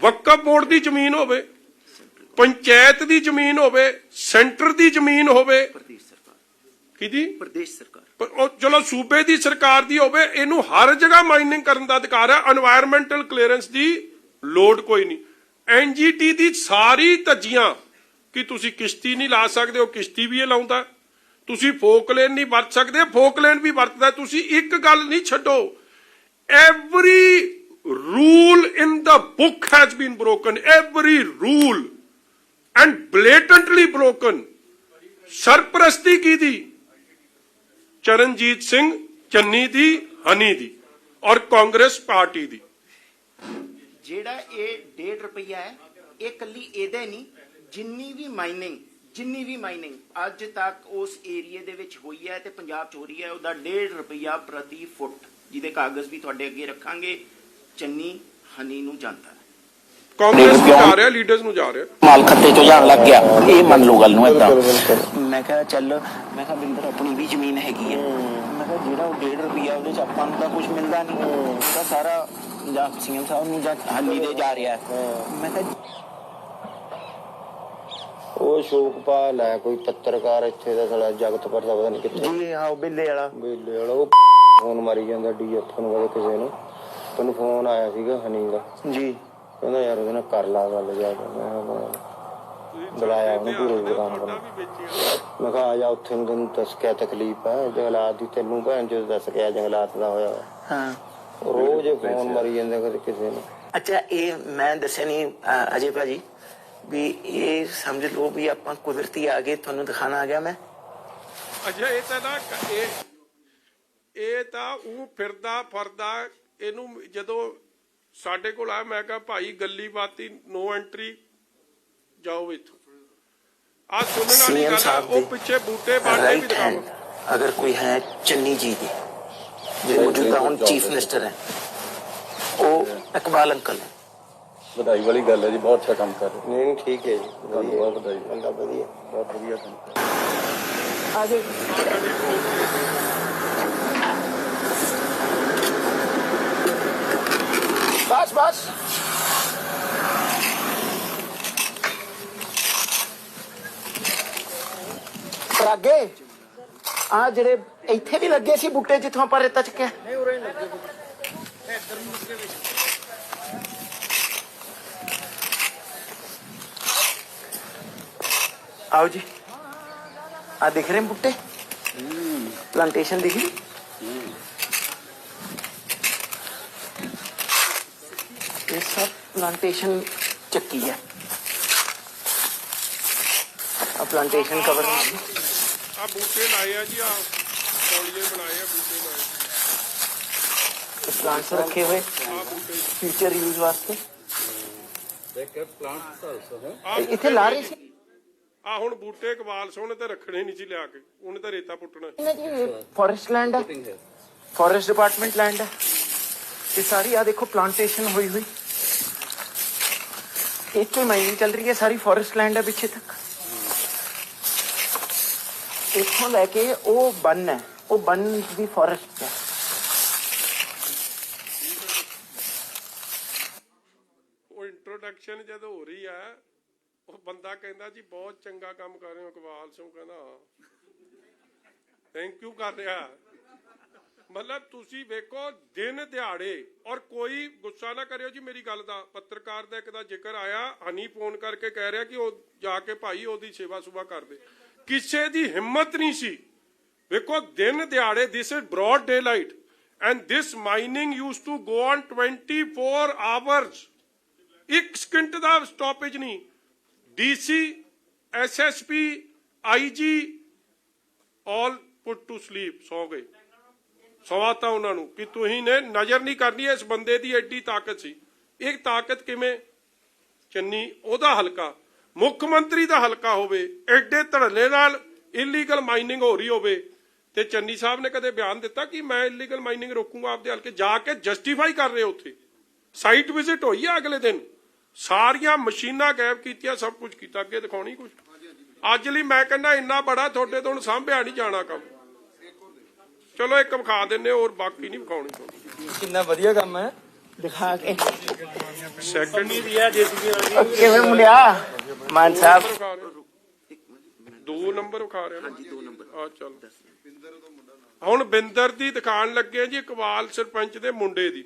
ਵਕਫ ਬੋਰਡ ਦੀ ਜ਼ਮੀਨ ਹੋਵੇ, ਪੰਚਾਇਤ ਦੀ ਜ਼ਮੀਨ ਹੋਵੇ, ਸੈਂਟਰ ਦੀ ਜ਼ਮੀਨ ਹੋਵੇ, ਕਿਹਦੀ ਪ੍ਰਦੇਸ਼ ਸਰਕਾਰ ਉਹ ਚਲੋ ਸੂਬੇ ਦੀ ਸਰਕਾਰ ਦੀ ਹੋਵੇ, ਇਹਨੂੰ ਹਰ ਜਗ੍ਹਾ ਮਾਈਨਿੰਗ ਕਰਨ ਦਾ ਅਧਿਕਾਰ ਹੈ। এনवायरमेंटल ਕਲੀਅਰੈਂਸ ਦੀ ਲੋੜ ਕੋਈ ਨਹੀਂ। ਐਨਜੀਟੀ ਦੀ ਸਾਰੀ ਧੱਜੀਆਂ ਕਿ ਤੁਸੀਂ ਕਿਸ਼ਤੀ ਨਹੀਂ ਲਾ ਸਕਦੇ, ਉਹ ਕਿਸ਼ਤੀ ਵੀ ਇਹ ਲਾਉਂਦਾ। ਤੁਸੀਂ ਫੋਕਲੇਨ ਨਹੀਂ ਵਰਤ ਸਕਦੇ, ਫੋਕਲੇਨ ਵੀ ਵਰਤਦਾ। ਤੁਸੀਂ ਇੱਕ ਗੱਲ ਨਹੀਂ ਛੱਡੋ, every rule in the book has been broken, every rule and blatantly broken. ਸਰਪ੍ਰਸਤੀ ਕਿਹਦੀ? ਚਰਨਜੀਤ ਸਿੰਘ ਚੰਨੀ ਦੀ, ਹਨੀ ਦੀ ਔਰ ਕਾਂਗਰਸ ਪਾਰਟੀ ਦੀ। ਜਿਹੜਾ ਇਹ 1.5 ਰੁਪਿਆ ਹੈ ਇਹ ਕੱਲੀ ਇਹਦੇ ਨਹੀਂ, ਜਿੰਨੀ ਵੀ ਮਾਈਨਿੰਗ ਅੱਜ ਤੱਕ ਉਸ ਏਰੀਏ ਦੇ ਵਿੱਚ ਹੋਈ ਹੈ ਤੇ ਪੰਜਾਬ 'ਚ ਹੋ ਰਹੀ ਹੈ ਉਹਦਾ 1.5 ਰੁਪਿਆ ਪ੍ਰਤੀ ਫੁੱਟ, ਜਿਹਦੇ ਕਾਗਜ਼ ਵੀ ਤੁਹਾਡੇ ਅੱਗੇ ਰੱਖਾਂਗੇ, ਚੰਨੀ ਹਨੀ ਨੂੰ ਜਾਂਦਾ ਹੈ। ਕਾਂਗਰਸ ਨੂੰ ਜਾ ਰਿਹਾ, ਲੀਡਰਸ ਨੂੰ ਜਾ ਰਿਹਾ। ਮਾਲ ਖੱਤੇ ਚੋਂ ਜਾਣ ਲੱਗ ਗਿਆ। ਇਹ ਮੰਨ ਲਓ ਗੱਲ ਨੂੰ ਏਦਾਂ। ਮੈਂ ਕਿਹਾ ਚੱਲ, ਮੈਂ ਕਿਹਾ ਬਿੰਦਰ ਆਪਣੀ ਵੀ ਜ਼ਮੀਨ ਹੈਗੀ ਹੈ। ਮੈਂ ਕਿਹਾ ਜਿਹੜਾ ਉਹ 1.5 ਰੁਪਿਆ ਉਹਦੇ 'ਚ ਆਪਾਂ ਨੂੰ ਤਾਂ ਕੁਝ ਮਿਲਦਾ ਨਹੀਂ, ਉਹਦਾ ਸਾਰਾ ਜਾਂ ਸੀਐਮ ਸਾਹਿਬ ਨੂੰ ਜਾਂ ਹਨੀ ਦੇ ਜਾ ਰਿਹਾ ਹੈ। ਮੈਂ ਕਿਹਾ ਉਹ ਸ਼ੋਕਪਾਲ ਹੈ ਕੋਈ ਪੱਤਰਕਾਰ ਇੱਥੇ ਦਾ ਸਾਲਾ ਜਗਤਪੁਰ ਦਾ ਪਤਾ ਨਹੀਂ ਕਿੱਥੇ ਜੀ ਹਾਂ ਉਹ ਬਿੱਲੇ ਵਾਲਾ ਉਹ ਫੋਨ ਮਾਰੀ ਜਾਂਦਾ ਡੀਐਫ ਨੂੰ ਕਦੇ ਕਿਸੇ ਨੂੰ। ਤੈਨੂੰ ਫੋਨ ਆਇਆ ਸੀਗਾ ਹਨੀ ਦਾ ਜੀ, ਕਹਿੰਦਾ ਯਾਰ ਉਹਦੇ ਨਾਲ ਕਰ ਲਾ ਗੱਲ ਜਾ ਕੇ। ਬੁਲਾਇਆ ਉਹਨੂੰ ਪੂਰੇ ਦੁਕਾਨ ਕੋਲ। ਮੈਂ ਕਿਹਾ ਆ ਜਾ ਉੱਥੇ ਨੂੰ ਤੈਨੂੰ ਦੱਸ ਕਿਆ ਤਕਲੀਫ ਹੈ ਜੰਗਲਾਤ ਦੀ, ਤੈਨੂੰ ਭੈਣ ਜਦੋਂ ਦੱਸ ਕਿਆ ਜੰਗਲਾਤ ਦਾ ਹੋਇਆ। ਹਾਂ ਰੋਜ਼ ਫੋਨ ਮਾਰੀ ਜਾਂਦਾ ਕਦੇ ਕਿਸੇ ਨੂੰ। ਅੱਛਾ ਇਹ ਮੈਂ ਦੱਸਿਆ ਨਹੀਂ ਅਜੇ ਭਾਜੀ ਵੀ ਇਹ ਸਮਝ ਲਓ ਵੀ ਆਪਾਂ ਕੁਦਰਤੀ ਆ ਗਏ, ਤੁਹਾਨੂੰ ਦਿਖਾਣਾ ਆ ਗਿਆ ਮੈਂ। ਅੱਛਾ ਇਹ ਤਾਂ ਨਾ ਇਹ ਤਾਂ ਉਹ ਫਿਰਦਾ ਇਹਨੂੰ ਜਦੋਂ ਸਾਡੇ ਕੋਲ ਆਇਆ ਮੈਂ ਕਿਹਾ ਭਾਈ ਗੱਲੀ ਬਾਤੀ ਨੋ ਐਂਟਰੀ ਜਾਓ ਇੱਥੋਂ। ਆ ਸੁਣਨ ਵਾਲੀ ਗੱਲ ਆ, ਉਹ ਪਿੱਛੇ ਬੂਟੇ ਬਾਟੇ ਵੀ ਦਿਖਾਓ। ਅਗਰ ਕੋਈ ਹੈ ਚੰਨੀ ਜੀ ਦੀ जो मौजूदा हम चीफ मिनिस्टर हैं, वो इकबाल अंकल है। ਵਧਾਈ ਵਾਲੀ ਗੱਲ ਹੈ ਜੀ, ਬਹੁਤ ਅੱਛਾ ਕੰਮ ਕਰ ਰਹੇ। ਨਹੀਂ ਠੀਕ ਹੈ ਜੀ, ਬਹੁਤ ਵਧਾਈ, ਬੰਦਾ ਵਧੀਆ, ਬਹੁਤ ਵਧੀਆ ਕੰਮ। आ जाओ। ਬਸ ਪਰ ਅੱਗੇ ਆ ਜਿਹੜੇ ਇੱਥੇ ਵੀ ਲੱਗੇ ਸੀ ਬੂਟੇ ਜਿੱਥੋਂ ਆਪਾਂ ਰੇਤਾ ਚੱਕਿਆ ਨਹੀਂ ਉਰੇ ਨਹੀਂ ਲੱਗੇ ਇੱਧਰ ਨੂੰ ਅੱਗੇ ਵਿੱਚ आओ जी आ दिख रहे हैं बूटे प्लांटेशन दिख रही ये सब प्लांटेशन चक्की है अब प्लांटेशन कवर ਆ ਬੂਟੇ ਲਾਏ ਆ ਜੀ ਆ ਪੌੜੀਏ ਬਣਾਏ ਆ ਬੂਟੇ ਲਾਏ प्लांट्स रखे हुए ਆ ਬੂਟੇ फ्यूचर यूज वास्ते ਆ इतने ला रहे थे ਆ ਹੁਣ ਬੂਟੇ ਕਵਾਲ ਸੋਹਣੇ ਤੇ ਰੱਖਣੇ ਨਹੀਂ ਸੀ ਲਿਆ ਕੇ ਉਹਨੇ ਤਾਂ ਰੇਤਾ ਪੁੱਟਣਾ फॉरेस्ट लैंड है फॉरेस्ट डिपार्टमेंट लैंड है ये सारी आ देखो प्लांटेशन हुई हुई एक तो माइनिंग चल रही है सारी फॉरेस्ट लैंड है पीछे तक इतों लैके वो बन है वो बन भी फॉरेस्ट है ਉਹ ਇੰਟਰੋਡਕਸ਼ਨ ਜਦੋਂ ਹੋ ਰਹੀ ਆ ਉਹ ਬੰਦਾ ਕਹਿੰਦਾ ਜੀ ਬਹੁਤ ਚੰਗਾ ਕੰਮ ਕਰ ਰਹੇ ਹੋ ਇਕਬਾਲ ਸਿੰਘ ਕਹਿੰਦਾ ਥੈਂਕ ਯੂ ਕਰ ਰਿਹਾ ਮਤਲਬ ਤੁਸੀਂ ਵੇਖੋ ਦਿਨ ਦਿਹਾੜੇ ਔਰ ਕੋਈ ਗੁੱਸਾ ਨਾ ਕਰਿਓ ਜੀ ਮੇਰੀ ਗੱਲ ਦਾ ਪੱਤਰਕਾਰ ਦਾ ਇੱਕ ਦਾ ਜ਼ਿਕਰ ਆਇਆ ਹਨੀ ਫੋਨ ਕਰਕੇ ਕਹਿ ਰਿਹਾ ਕਿ ਉਹ ਜਾ ਕੇ ਭਾਈ ਉਹਦੀ ਸੇਵਾ ਸੁਭਾ ਕਰਦੇ ਕਿਸੇ ਦੀ ਹਿੰਮਤ ਨਹੀਂ ਸੀ ਵੇਖੋ ਦਿਨ ਦਿਹਾੜੇ this is broad daylight and this mining use to go on 24 hours ਇੱਕ ਸਕਿੰਟ ਦਾ ਸਟਾਪੇਜ ਨਹੀਂ DC, SSP, IG, all put to sleep, ਸੌ ਗਏ ਸਵਾਤਾ ਉਹਨਾਂ ਨੂੰ ਕਿ ਤੁਸੀਂ ਨੇ ਨਜ਼ਰ ਨਹੀਂ ਕਰਨੀ ਇਸ ਬੰਦੇ ਦੀ ਐਡੀ ਤਾਕਤ ਸੀ ਇਹ ਤਾਕਤ ਕਿਵੇਂ ਚੰਨੀ ਉਹਦਾ ਹਲਕਾ ਮੁੱਖ ਮੰਤਰੀ ਦਾ ਹਲਕਾ ਹੋਵੇ ਐਡੇ ਧੜੱਲੇ ਨਾਲ ਇਲੀਗਲ ਮਾਈਨਿੰਗ ਹੋ ਰਹੀ ਹੋਵੇ ਤੇ ਚੰਨੀ ਸਾਹਿਬ ਨੇ ਕਦੇ ਬਿਆਨ ਦਿੱਤਾ ਕਿ ਮੈਂ ਇਲੀਗਲ ਮਾਈਨਿੰਗ ਰੋਕੂੰਗਾ ਆਪਦੇ ਹਲਕੇ ਜਾ ਕੇ ਜਸਟੀਫਾਈ ਕਰ ਰਹੇ ਉੱਥੇ ਸਾਈਟ ਵਿਜ਼ਿਟ ਹੋਈ ਆ ਅਗਲੇ ਦਿਨ ਸਾਰੀਆਂ ਮਸ਼ੀਨਾਂ ਗਾਇਬ ਕੀਤੀਆਂ ਸਭ ਕੁਝ ਕੀਤਾ ਅੱਗੇ ਦਿਖਾਉਣੀ ਕੁਝ ਅੱਜ ਲਈ ਮੈਂ ਕਹਿੰਦਾ ਇੰਨਾ ਬੜਾ ਤੁਹਾਡੇ ਤੋਂ ਹੁਣ ਸਾਂਭਿਆ ਨਹੀਂ ਜਾਣਾ ਕੰਮ ਚਲੋ ਇੱਕ ਵਿਖਾ ਦਿੰਨੇ ਹੋਰ ਬਾਕੀ ਨਹੀਂ ਵਿਖਾਉਣੀ ਕਿੰਨਾ ਵਧੀਆ ਕੰਮ ਹੈ दिखा के ਸੈਕੰਡ किवें मुंडिया मान साहब ਦੋ ਨੰਬਰ ਵਿਖਾ ਰਿਹਾ ਹਾਂਜੀ 2 ਨੰਬਰ ਆ ਚੱਲ ਹੁਣ ਬਿੰਦਰ ਦੀ ਦਿਖਾਣ ਲੱਗੇ ਜੀ ਇਕਬਾਲ ਸਰਪੰਚ ਦੇ ਮੁੰਡੇ ਦੀ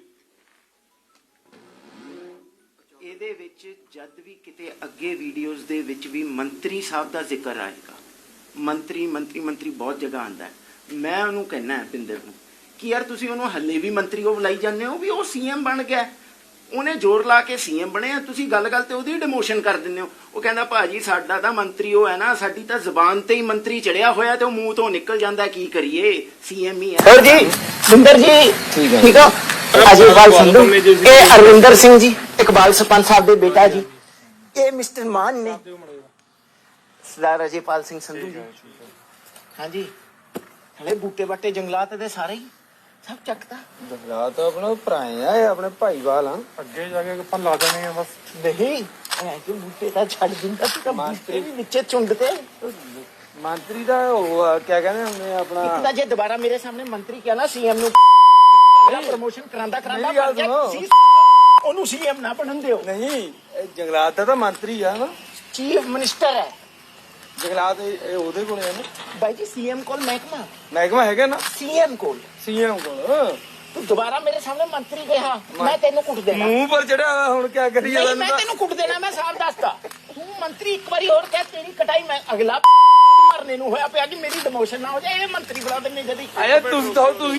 ਇਹਦੇ ਵਿੱਚ ਜਦ ਵੀ ਕਿਤੇ ਅੱਗੇ ਵੀਡੀਓਜ਼ ਦੇ ਵਿੱਚ ਵੀ ਮੰਤਰੀ ਸਾਹਿਬ ਦਾ ਜ਼ਿਕਰ ਆਏਗਾ ਮੰਤਰੀ ਬਹੁਤ ਜਗ੍ਹਾ ਆਂਦਾ ਮੈਂ ਉਹਨੂੰ ਕਹਿਣਾ ਹੈ ਪਿੰਦਰ ਨੂੰ ਕਿ ਯਾਰ ਤੁਸੀਂ ਉਹਨੂੰ ਹੱਲੇ ਵੀ ਮੰਤਰੀ ਉਹ ਬੁਲਾਈ ਜਾਂਦੇ ਹੋ ਵੀ ਉਹ ਸੀਐਮ ਬਣ ਗਿਆ ਉਹਨੇ ਜ਼ੋਰ ਲਾ ਕੇ ਸੀਐਮ ਬਣਿਆ ਤੁਸੀਂ ਗੱਲ ਤੇ ਉਹਦੀ ਡਿਮੋਸ਼ਨ ਕਰ ਦਿੰਦੇ ਹੋ ਉਹ ਕਹਿੰਦਾ ਭਾਜੀ ਸਾਡਾ ਤਾਂ ਮੰਤਰੀ ਉਹ ਹੈ ਨਾ ਸਾਡੀ ਤਾਂ ਜ਼ੁਬਾਨ ਤੇ ਹੀ ਮੰਤਰੀ ਚੜਿਆ ਹੋਇਆ ਤੇ ਉਹ ਮੂੰਹ ਤੋਂ ਨਿਕਲ ਜਾਂਦਾ ਕੀ ਕਰੀਏ ਸੀਐਮ ਹੀ ਹੈ ਜੀ ਬਿੰਦਰ ਜੀ ਠੀਕ ਆ ਅਜੀਵਾਲ ਸੰਧੂ ਇਹ ਅਰਵਿੰਦਰ ਸਿੰਘ ਜੀ ਇਕਬਾਲ ਸਰਪੰਚ ਸਾਹਿਬ ਦੇ ਬੇਟਾ ਜੀ ਇਹ ਮਿਸਟਰ ਮਾਨ ਨੇ ਸਰਦਾਰ ਅਜੀਵਾਲ ਸਿੰਘ ਸੰਧੂ ਜੀ ਹਾਂਜੀ ਹਲੇ ਬੂਟੇ ਬਾਟੇ ਜੰਗਲਾਤ ਦੇ ਸਾਰੇ ਹੀ ਸਭ ਚੱਕਦਾ ਜੰਗਲਾਤ ਆਪਣਾ ਭਰਾਏ ਆ ਇਹ ਆਪਣੇ ਭਾਈਵਾਲ ਆ ਅੱਗੇ ਜਾ ਕੇ ਆਪਾਂ ਲਾ ਦੇਣੇ ਆ ਬਸ ਨਹੀਂ ਐ ਕਿ ਬੂਟੇ ਤਾਂ ਛੱਡ ਦਿੰਦਾ ਸੀ ਤਾਂ ਬੂਟੇ ਵੀ ਵਿੱਚੇ ਚੁੰਡਦੇ ਮੰਤਰੀ ਦਾ ਉਹ ਕਿਆ ਕਹਿੰਦੇ ਹੁੰਦੇ ਆ ਆਪਣਾ ਇੱਕ ਤਾਂ ਜੇ ਦੁਬਾਰਾ ਮੇਰੇ ਸਾਹਮਣੇ ਮੰਤਰੀ ਕਿਹਾ ਨਾ ਸੀਐਮ ਨੂੰ ਪ੍ਰਮੋਸ਼ਨ ਕਰਾਂਦਾ ਮੇਰੀ ਗੱਲ ਸੁਣੋ। ਉਹਨੂੰ ਸੀਐਮ ਨਾ ਬਣਨ ਦਿਓ ਨਹੀਂ ਇਹ ਜੰਗਲਾਤ ਦਾ ਤਾਂ ਮੰਤਰੀ ਆ ਨਾ ਚੀਫ ਮਿਨਿਸਟਰ ਹੈ ਜੰਗਲਾਤ ਇਹ ਉਹਦੇ ਕੋਲ ਹੈ ਨਾ ਬਾਈ ਜੀ ਸੀਐਮ ਕੋਲ ਮਹਿਕਮਾ ਹੈਗਾ ਨਾ ਸੀਐਮ ਕੋਲ ਸੀਐਮ ਕੋਲ ਤੂੰ ਦੁਬਾਰਾ ਮੇਰੇ ਸਾਹਮਣੇ ਮੰਤਰੀ ਕਿਹਾ ਮੈਂ ਤੈਨੂੰ ਕੁੱਟ ਦੇਣਾ ਮੂੰਹ ਪਰ ਚੜਿਆ ਹੁਣ ਕਿਆ ਕਰੀਏ ਨਹੀਂ ਮੈਂ ਤੈਨੂੰ ਕੁੱਟ ਦੇਣਾ ਮੈਂ ਸਾਫ਼ ਦੱਸਦਾ ਤੂੰ ਮੰਤਰੀ ਇੱਕ ਵਾਰੀ ਹੋਰ ਕਹਿ ਤੇਰੀ ਕਟਾਈ ਮੈਂ ਅਗਲਾ ਮਰਨੇ ਨੂੰ ਹੋਇਆ ਪਿਆ ਕਿ ਮੇਰੀ ਡਿਮੋਸ਼ਨ ਨਾ ਹੋ ਜਾਏ ਇਹ ਮੰਤਰੀ ਬਣਾ ਦਿੰਨੇ ਜਦੀ ਆਇਆ ਤੁਸੀਂ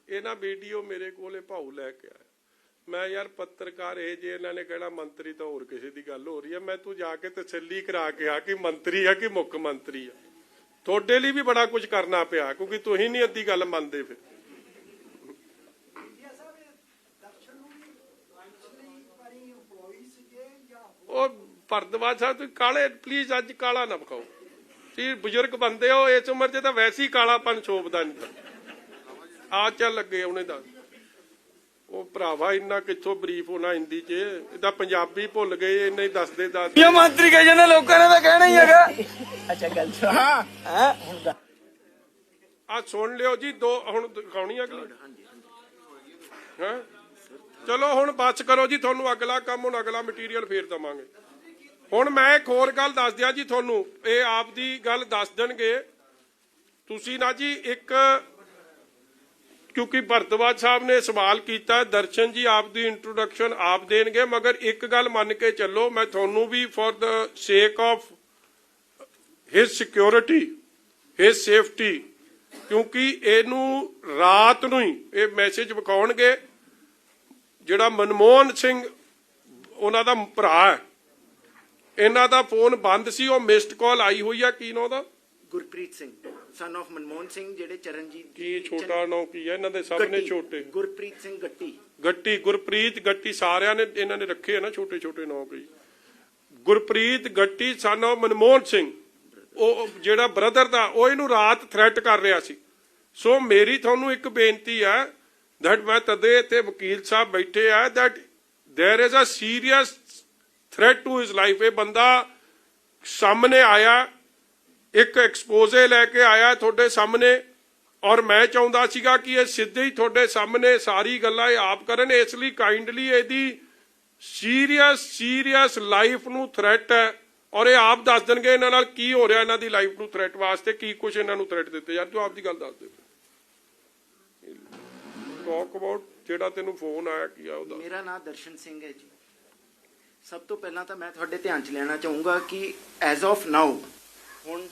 ਇਹ ਨਾ ਵੀਡੀਓ ਮੇਰੇ ਕੋਲੇ ਭਾਊ ਲੈ ਕੇ ਆਇਆ ਮੈਂ ਯਾਰ ਪੱਤਰਕਾਰ ਇਹ ਜੇ ਇਹਨਾਂ ਨੇ ਕਹਿਣਾ ਮੰਤਰੀ ਤਾਂ ਹੋਰ ਕਿਸੇ ਦੀ ਗੱਲ ਹੋ ਰਹੀ ਹੈ ਮੈਂ ਤੂੰ ਜਾ ਕੇ ਤਸੱਲੀ ਕਰਾ ਕੇ ਆ ਕਿ ਮੰਤਰੀ ਆ ਕਿ ਮੁੱਖ ਮੰਤਰੀ ਆ ਤੁਹਾਡੇ ਲਈ ਵੀ ਬੜਾ ਕੁਝ ਕਰਨਾ ਪਿਆ ਕਿਉਂਕਿ ਤੁਸੀਂ ਨਹੀਂ ਅੱਧੀ ਗੱਲ ਮੰਨਦੇ ਫਿਰ ਉਹ ਭਰਦਵਾਜ ਸਾਹਿਬ ਤੁਸੀਂ ਕਾਲੇ ਪਲੀਜ਼ ਅੱਜ ਕਾਲਾ ਨਾ ਵਿਖਾਓ ਤੁਸੀਂ ਬਜ਼ੁਰਗ ਬੰਦੇ ਹੋ ਇਸ ਉਮਰ 'ਚ ਤਾਂ ਵੈਸੇ ਹੀ ਕਾਲਾਪਨ ਸ਼ੋਭਦਾ ਨਹੀਂ ਆ ਚੱਲ ਲੱਗੇ ਉਹਨੇ ਦਾ ਉਹ ਭਰਾਵਾ ਇੰਨਾ ਕਿੱਥੋਂ ਬਰੀਫ ਹੋਣਾ ਹਿੰਦੀ 'ਚ ਇਹਦਾ ਪੰਜਾਬੀ ਭੁੱਲ ਗਏ ਇੰਨੇ ਹੀ ਦੱਸਦੇ ਇਹ ਮੰਤਰੀ ਕਹੇ ਜਾਂਦੇ ਲੋਕਾਂ ਨੇ ਤਾਂ ਕਹਿਣਾ ਹੀ ਹੈਗਾ ਅੱਛਾ ਗੱਲ ਹਾਂ ਆ ਸੁਣ ਲਿਓ ਜੀ ਦੋ ਹੁਣ ਦਿਖਾਉਣੀ ਅਗਲੀ ਹਾਂ ਚਲੋ ਹੁਣ ਬਸ ਕਰੋ ਜੀ, ਤੁਹਾਨੂੰ ਅਗਲਾ ਕੰਮ, ਹੁਣ ਅਗਲਾ ਮਟੀਰੀਅਲ ਫੇਰ ਦਵਾਂਗੇ। ਹੁਣ ਮੈਂ ਇੱਕ ਹੋਰ ਗੱਲ ਦੱਸ ਦਿਆਂ ਜੀ ਤੁਹਾਨੂੰ, ਇਹ ਆਪ ਦੀ ਗੱਲ ਦੱਸ ਦੇਣਗੇ ਤੁਸੀਂ ਨਾ ਜੀ। ਇੱਕ ਕਿਉਂਕਿ ਭਰਤਵਾਜ ਸਾਹਿਬ ਨੇ ਸਵਾਲ ਕੀਤਾ, ਦਰਸ਼ਨ ਜੀ ਆਪ ਦੀ ਇੰਟਰੋਡਕਸ਼ਨ ਆਪ ਦੇਣਗੇ, ਮਗਰ ਇੱਕ ਗੱਲ ਮੰਨ ਕੇ ਚੱਲੋ, ਮੈਂ ਤੁਹਾਨੂੰ ਵੀ for the sake of his security, his safety, ਕਿਉਂਕਿ ਇਹਨੂੰ ਰਾਤ ਨੂੰ ਹੀ ਇਹ ਮੈਸੇਜ ਵਿਖਾਉਣਗੇ। ਜਿਹੜਾ ਮਨਮੋਹਨ ਸਿੰਘ ਉਹਨਾਂ ਦਾ ਭਰਾ ਹੈ, ਇਹਨਾਂ ਦਾ ਫੋਨ ਬੰਦ ਸੀ, ਉਹ ਮਿਸਡ ਕਾਲ ਆਈ ਹੋਈ ਆ। ਕੀ ਨਾਂ ਦਾ? ਗੁਰਪ੍ਰੀਤ ਸਿੰਘ ਸਨ ਆਫ ਮਨਮੋਹਨ ਸਿੰਘ, ਜਿਹੜੇ ਚਰਨਜੀਤ ਕੀ ਛੋਟਾ ਨਾਂ ਕੀ ਹੈ ਇਹਨਾਂ ਦੇ? ਸਭ ਨੇ ਛੋਟੇ। ਗੁਰਪ੍ਰੀਤ ਸਿੰਘ ਗੱਟੀ। ਗੱਟੀ, ਗੁਰਪ੍ਰੀਤ ਗੱਟੀ, ਸਾਰਿਆਂ ਨੇ ਇਹਨਾਂ ਨੇ ਰੱਖੇ ਆ ਨਾ ਛੋਟੇ ਛੋਟੇ ਨਾਂ ਕਈ। ਗੁਰਪ੍ਰੀਤ ਗੱਟੀ ਸਨ ਆਫ ਮਨਮੋਹਨ ਸਿੰਘ, ਉਹ ਜਿਹੜਾ ਬ੍ਰਦਰ ਦਾ, ਉਹ ਇਹਨੂੰ ਰਾਤ ਥ੍ਰੈਟ ਕਰ ਰਿਹਾ ਸੀ। ਸੋ ਮੇਰੀ ਤੁਹਾਨੂੰ ਇੱਕ ਬੇਨਤੀ ਹੈ that ਮੈਂ ਤਦੇ ਇੱਥੇ ਵਕੀਲ ਸਾਹਿਬ ਬੈਠੇ ਆ, that there is a serious threat to his life। ਇਹ ਬੰਦਾ ਸਾਹਮਣੇ ਆਇਆ, ਇੱਕ ਐਕਸਪੋਜ਼ੇ ਲੈ ਕੇ ਆਇਆ ਤੁਹਾਡੇ ਸਾਹਮਣੇ, ਔਰ ਮੈਂ ਚਾਹੁੰਦਾ ਸੀਗਾ ਕਿ ਇਹ ਸਿੱਧੇ ਹੀ ਤੁਹਾਡੇ ਸਾਹਮਣੇ ਸਾਰੀ ਗੱਲਾਂ ਇਹ ਆਪ ਕਰਨ। ਇਸ ਲਈ ਕਾਈਂਡਲੀ ਇਹਦੀ ਸੀਰੀਅਸ ਲਾਈਫ ਨੂੰ ਥ੍ਰੈਟ ਹੈ, ਔਰ ਇਹ ਆਪ ਦੱਸ ਦੇਣਗੇ ਇਹਨਾਂ ਨਾਲ ਕੀ ਹੋ ਰਿਹਾ, ਇਹਨਾਂ ਦੀ ਲਾਈਫ ਨੂੰ ਥ੍ਰੈਟ ਵਾਸਤੇ ਕੀ ਕੁਝ ਇਹਨਾਂ ਨੂੰ ਥ੍ਰੈਟ ਦਿੱਤੇ। ਯਾਰ ਤੂੰ ਆਪ ਦੀ ਗੱਲ ਦੱਸ ਦੇ। ਟਾਕ ਅਬਾਊਟ ਜਿਹੜਾ ਤੈਨੂੰ ਫੋਨ ਆਇਆ ਕੀ ਆ ਉਹਦਾ। ਮੇਰਾ ਨਾਮ ਦਰਸ਼ਨ ਸਿੰਘ ਹੈ ਜੀ। ਸਭ ਤੋਂ ਪਹਿਲਾਂ ਤਾਂ ਮੈਂ ਤੁਹਾਡੇ ਧਿਆਨ 'ਚ ਲੈਣਾ ਚਾਹੂੰਗਾ ਕਿ ਐਜ਼ ਆਫ ਨਾਓ ਹੁਣ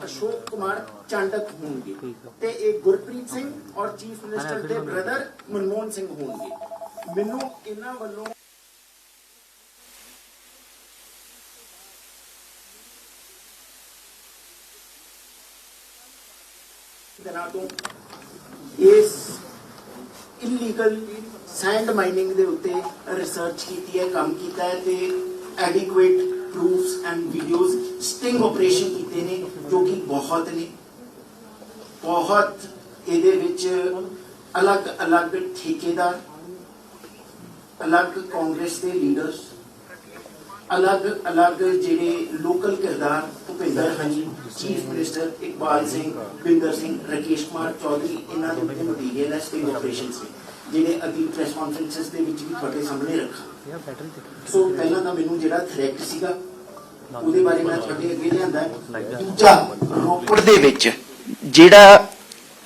अशोक कुमार चांडक होंगे ते एक गुरप्रीत सिंह और चीफ मिनिस्टर के ब्रदर मनमोहन सिंह होंगे। मैनू इन्हां वल्लों तो इस इलीगल सैंड माइनिंग दे उत्ते रिसर्च की है, काम किया है ते adequate proofs and videos sting operation कीते ने, जो कि बहुत ने बहुत ਇਹਦੇ ਵਿੱਚ अलग ठेकेदार, अलग कांग्रेस के लीडर्स, अलग ਜਿਹੜੇ लोकल किरदार, ਭੁਪਿੰਦਰ ਹਨੀ, चीफ मिनिस्टर इकबाल सिंह, बिंदर सिंह, राकेश कुमार चौधरी, इन्हां ਦੇ ਉੱਤੇ मटीरियल है स्टिंग ऑपरेशंस ने, ਜਿਹੜੇ ਅਗਲੀ ਪ੍ਰੈਸ ਕਾਨਫਰੰਸਿਸ ਦੇ ਵਿੱਚ ਵੀ ਤੁਹਾਡੇ ਸਾਹਮਣੇ ਰੱਖਾਂ। ਸੋ ਪਹਿਲਾਂ ਤਾਂ ਮੈਨੂੰ ਜਿਹੜਾ ਥ੍ਰੈਟ ਸੀਗਾ ਉਹਦੇ ਬਾਰੇ ਮੈਂ ਤੁਹਾਡੇ ਅੱਗੇ ਲਿਆਂਦਾ। ਦੂਜਾ, ਰੋਪੜ ਦੇ ਵਿੱਚ ਜਿਹੜਾ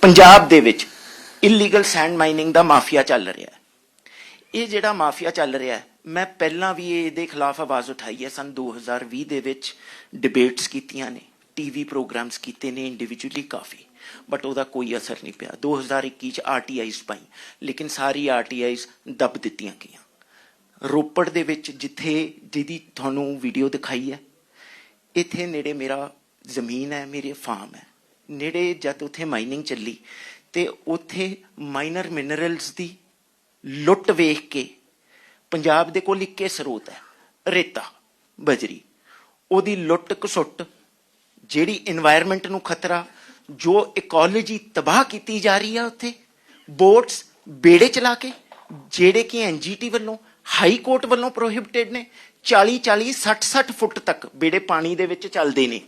ਪੰਜਾਬ ਦੇ ਵਿੱਚ ਇਲੀਗਲ ਸੈਂਡ ਮਾਈਨਿੰਗ ਦਾ ਮਾਫੀਆ ਚੱਲ ਰਿਹਾ ਹੈ, ਇਹ ਜਿਹੜਾ ਮਾਫੀਆ ਚੱਲ ਰਿਹਾ ਹੈ, ਮੈਂ ਪਹਿਲਾਂ ਵੀ ਇਹਦੇ ਖਿਲਾਫ ਆਵਾਜ਼ ਉਠਾਈ ਹੈ। ਸਨ 2020 ਦੇ ਵਿੱਚ ਡਿਬੇਟਸ ਕੀਤੀਆਂ ਨੇ, ਟੀਵੀ ਪ੍ਰੋਗਰਾਮਸ ਕੀਤੇ ਨੇ ਇੰਡੀਵਿਜੂਅਲੀ ਕਾਫੀ, ਬਟ ਉਹਦਾ ਕੋਈ ਅਸਰ ਨਹੀਂ ਪਿਆ। 2021 ਚ RTIs ਪਾਈ, ਲੇਕਿਨ ਸਾਰੀ RTIs ਦੱਬ ਦਿੱਤੀਆਂ ਗਈਆਂ। ਰੋਪੜ ਦੇ ਵਿੱਚ ਜਿੱਥੇ ਜਿਹਦੀ ਤੁਹਾਨੂੰ ਵੀਡੀਓ ਦਿਖਾਈ ਹੈ, ਇੱਥੇ ਨੇੜੇ ਮੇਰਾ ਜ਼ਮੀਨ ਹੈ, ਮੇਰੀ ਫਾਰਮ ਹੈ ਨੇੜੇ। ਜਦ ਉੱਥੇ ਮਾਈਨਿੰਗ ਚੱਲੀ ਤੇ ਉੱਥੇ ਮਾਈਨਰ ਮਿਨਰਲਸ ਦੀ ਲੁੱਟ ਵੇਖ ਕੇ, ਪੰਜਾਬ ਦੇ ਕੋਲ ਇੱਕੇ ਸਰੋਤ ਹੈ ਰੇਤਾ ਬਜਰੀ, ਉਹਦੀ ਲੁੱਟ ਘਸੁੱਟ, ਜਿਹੜੀ ਇਨਵਾਇਰਨਮੈਂਟ ਨੂੰ ਖਤਰਾ, ਜੋ ਇਕੋਲੋਜੀ ਤਬਾਹ ਕੀਤੀ ਜਾ ਰਹੀ ਹੈ ਉੱਥੇ, ਬੋਟਸ ਬੇੜੇ ਚਲਾ ਕੇ, ਜਿਹੜੇ ਕਿ NGT ਵੱਲੋਂ, ਹਾਈ ਕੋਰਟ ਵੱਲੋਂ ਪ੍ਰੋਹਿਬਿਟਡ ਨੇ। 40-40, 60-60 ਫੁੱਟ ਤੱਕ ਬੇੜੇ ਪਾਣੀ ਦੇ ਵਿੱਚ ਚੱਲਦੇ ਨੇ,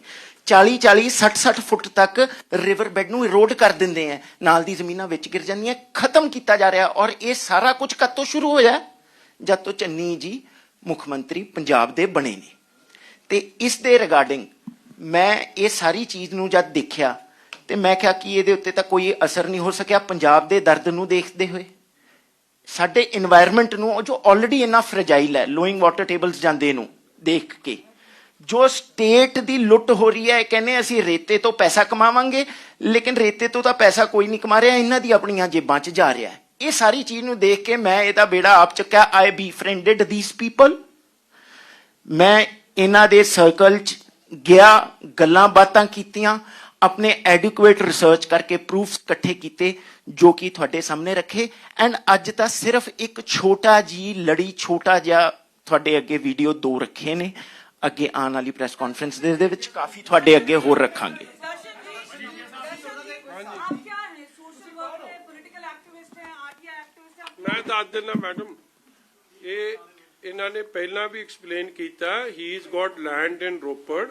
40-40, 60-60 ਫੁੱਟ ਤੱਕ ਰਿਵਰ ਬੈਡ ਨੂੰ ਇਰੋਡ ਕਰ ਦਿੰਦੇ ਆ, ਨਾਲ ਦੀ ਜ਼ਮੀਨਾਂ ਵਿੱਚ ਗਿਰ ਜਾਂਦੀਆਂ, ਖਤਮ ਕੀਤਾ ਜਾ ਰਿਹਾ। ਔਰ ਇਹ ਸਾਰਾ ਕੁਝ ਕਦ ਤੋਂ ਸ਼ੁਰੂ ਹੋਇਆ? ਜਦ ਤੋਂ ਚੰਨੀ ਜੀ ਮੁੱਖ ਮੰਤਰੀ ਪੰਜਾਬ ਦੇ ਬਣੇ ਨੇ। ਤੇ ਇਸ ਦੇ ਰਿਗਾਰਡਿੰਗ ਮੈਂ ਇਹ ਸਾਰੀ ਚੀਜ਼ ਨੂੰ ਜਦ ਦੇਖਿਆ ਤੇ ਮੈਂ ਕਿਹਾ ਕਿ ਇਹਦੇ ਉੱਤੇ ਤਾਂ ਕੋਈ ਅਸਰ ਨਹੀਂ ਹੋ ਸਕਿਆ ਪੰਜਾਬ ਦੇ ਦਰਦ ਨੂੰ ਦੇਖਦੇ ਹੋਏ, ਸਾਡੇ ਇਨਵਾਇਰਨਮੈਂਟ ਨੂੰ ਜੋ ਆਲਰੇਡੀ ਇੰਨਾ ਫਰਜਾਈਲ ਹੈ, ਲੋਇੰਗ ਵਾਟਰ ਟੇਬਲਸ ਜਾਂਦੇ ਨੂੰ ਦੇਖ ਕੇ, ਜੋ ਸਟੇਟ ਦੀ ਲੁੱਟ ਹੋ ਰਹੀ ਹੈ। ਕਹਿੰਦੇ ਅਸੀਂ ਰੇਤੇ ਤੋਂ ਪੈਸਾ ਕਮਾਵਾਂਗੇ, ਲੇਕਿਨ ਰੇਤੇ ਤੋਂ ਤਾਂ ਪੈਸਾ ਕੋਈ ਨਹੀਂ ਕਮਾ ਰਿਹਾ, ਇਹਨਾਂ ਦੀ ਆਪਣੀਆਂ ਜੇਬਾਂ 'ਚ ਜਾ ਰਿਹਾ ਹੈ। ਇਹ ਸਾਰੀ ਚੀਜ਼ ਨੂੰ ਦੇਖ ਕੇ ਮੈਂ ਇਹਦਾ ਬੇੜਾ ਆਪ ਚੱਕਿਆ। ਆਈ ਬੀਫ੍ਰੈਂਡਡ ਥੀਸ ਪੀਪਲ। ਮੈਂ ਇਹਨਾਂ ਦੇ ਸਰਕਲ 'ਚ ਗਿਆ, ਗੱਲਾਂ ਬਾਤਾਂ ਕੀਤੀਆਂ, ਆਪਣੇ ਐਡਿਕੁਏਟ ਰਿਸਰਚ ਕਰਕੇ ਪ੍ਰੂਫਸ ਇਕੱਠੇ ਕੀਤੇ, ਜੋ ਕਿ ਤੁਹਾਡੇ ਸਾਹਮਣੇ ਰੱਖੇ। ਐਂਡ ਅੱਜ ਤਾਂ ਸਿਰਫ ਇੱਕ ਛੋਟਾ ਜੀ ਲੜੀ, ਛੋਟਾ ਜਿਹਾ ਤੁਹਾਡੇ ਅੱਗੇ ਵੀਡੀਓ 2 ਰੱਖੇ ਨੇ। ਅੱਗੇ ਆਉਣ ਵਾਲੀ ਪ੍ਰੈਸ ਕਾਨਫਰੰਸ ਦੇ ਵਿੱਚ ਕਾਫੀ ਤੁਹਾਡੇ ਅੱਗੇ ਹੋਰ ਰੱਖਾਂਗੇ। आप क्या है? सोशल वर्क है, पॉलिटिकल एक्टिविस्ट है, आरटीआई एक्टिविस्ट है? मैं ਦੱਸ ਦਿੰਦਾ ਮੈਡਮ, ਇਹ ਇਹਨਾਂ ਨੇ ਪਹਿਲਾਂ ਵੀ ਐਕਸਪਲੇਨ ਕੀਤਾ, ਹੀ is got land in Ropar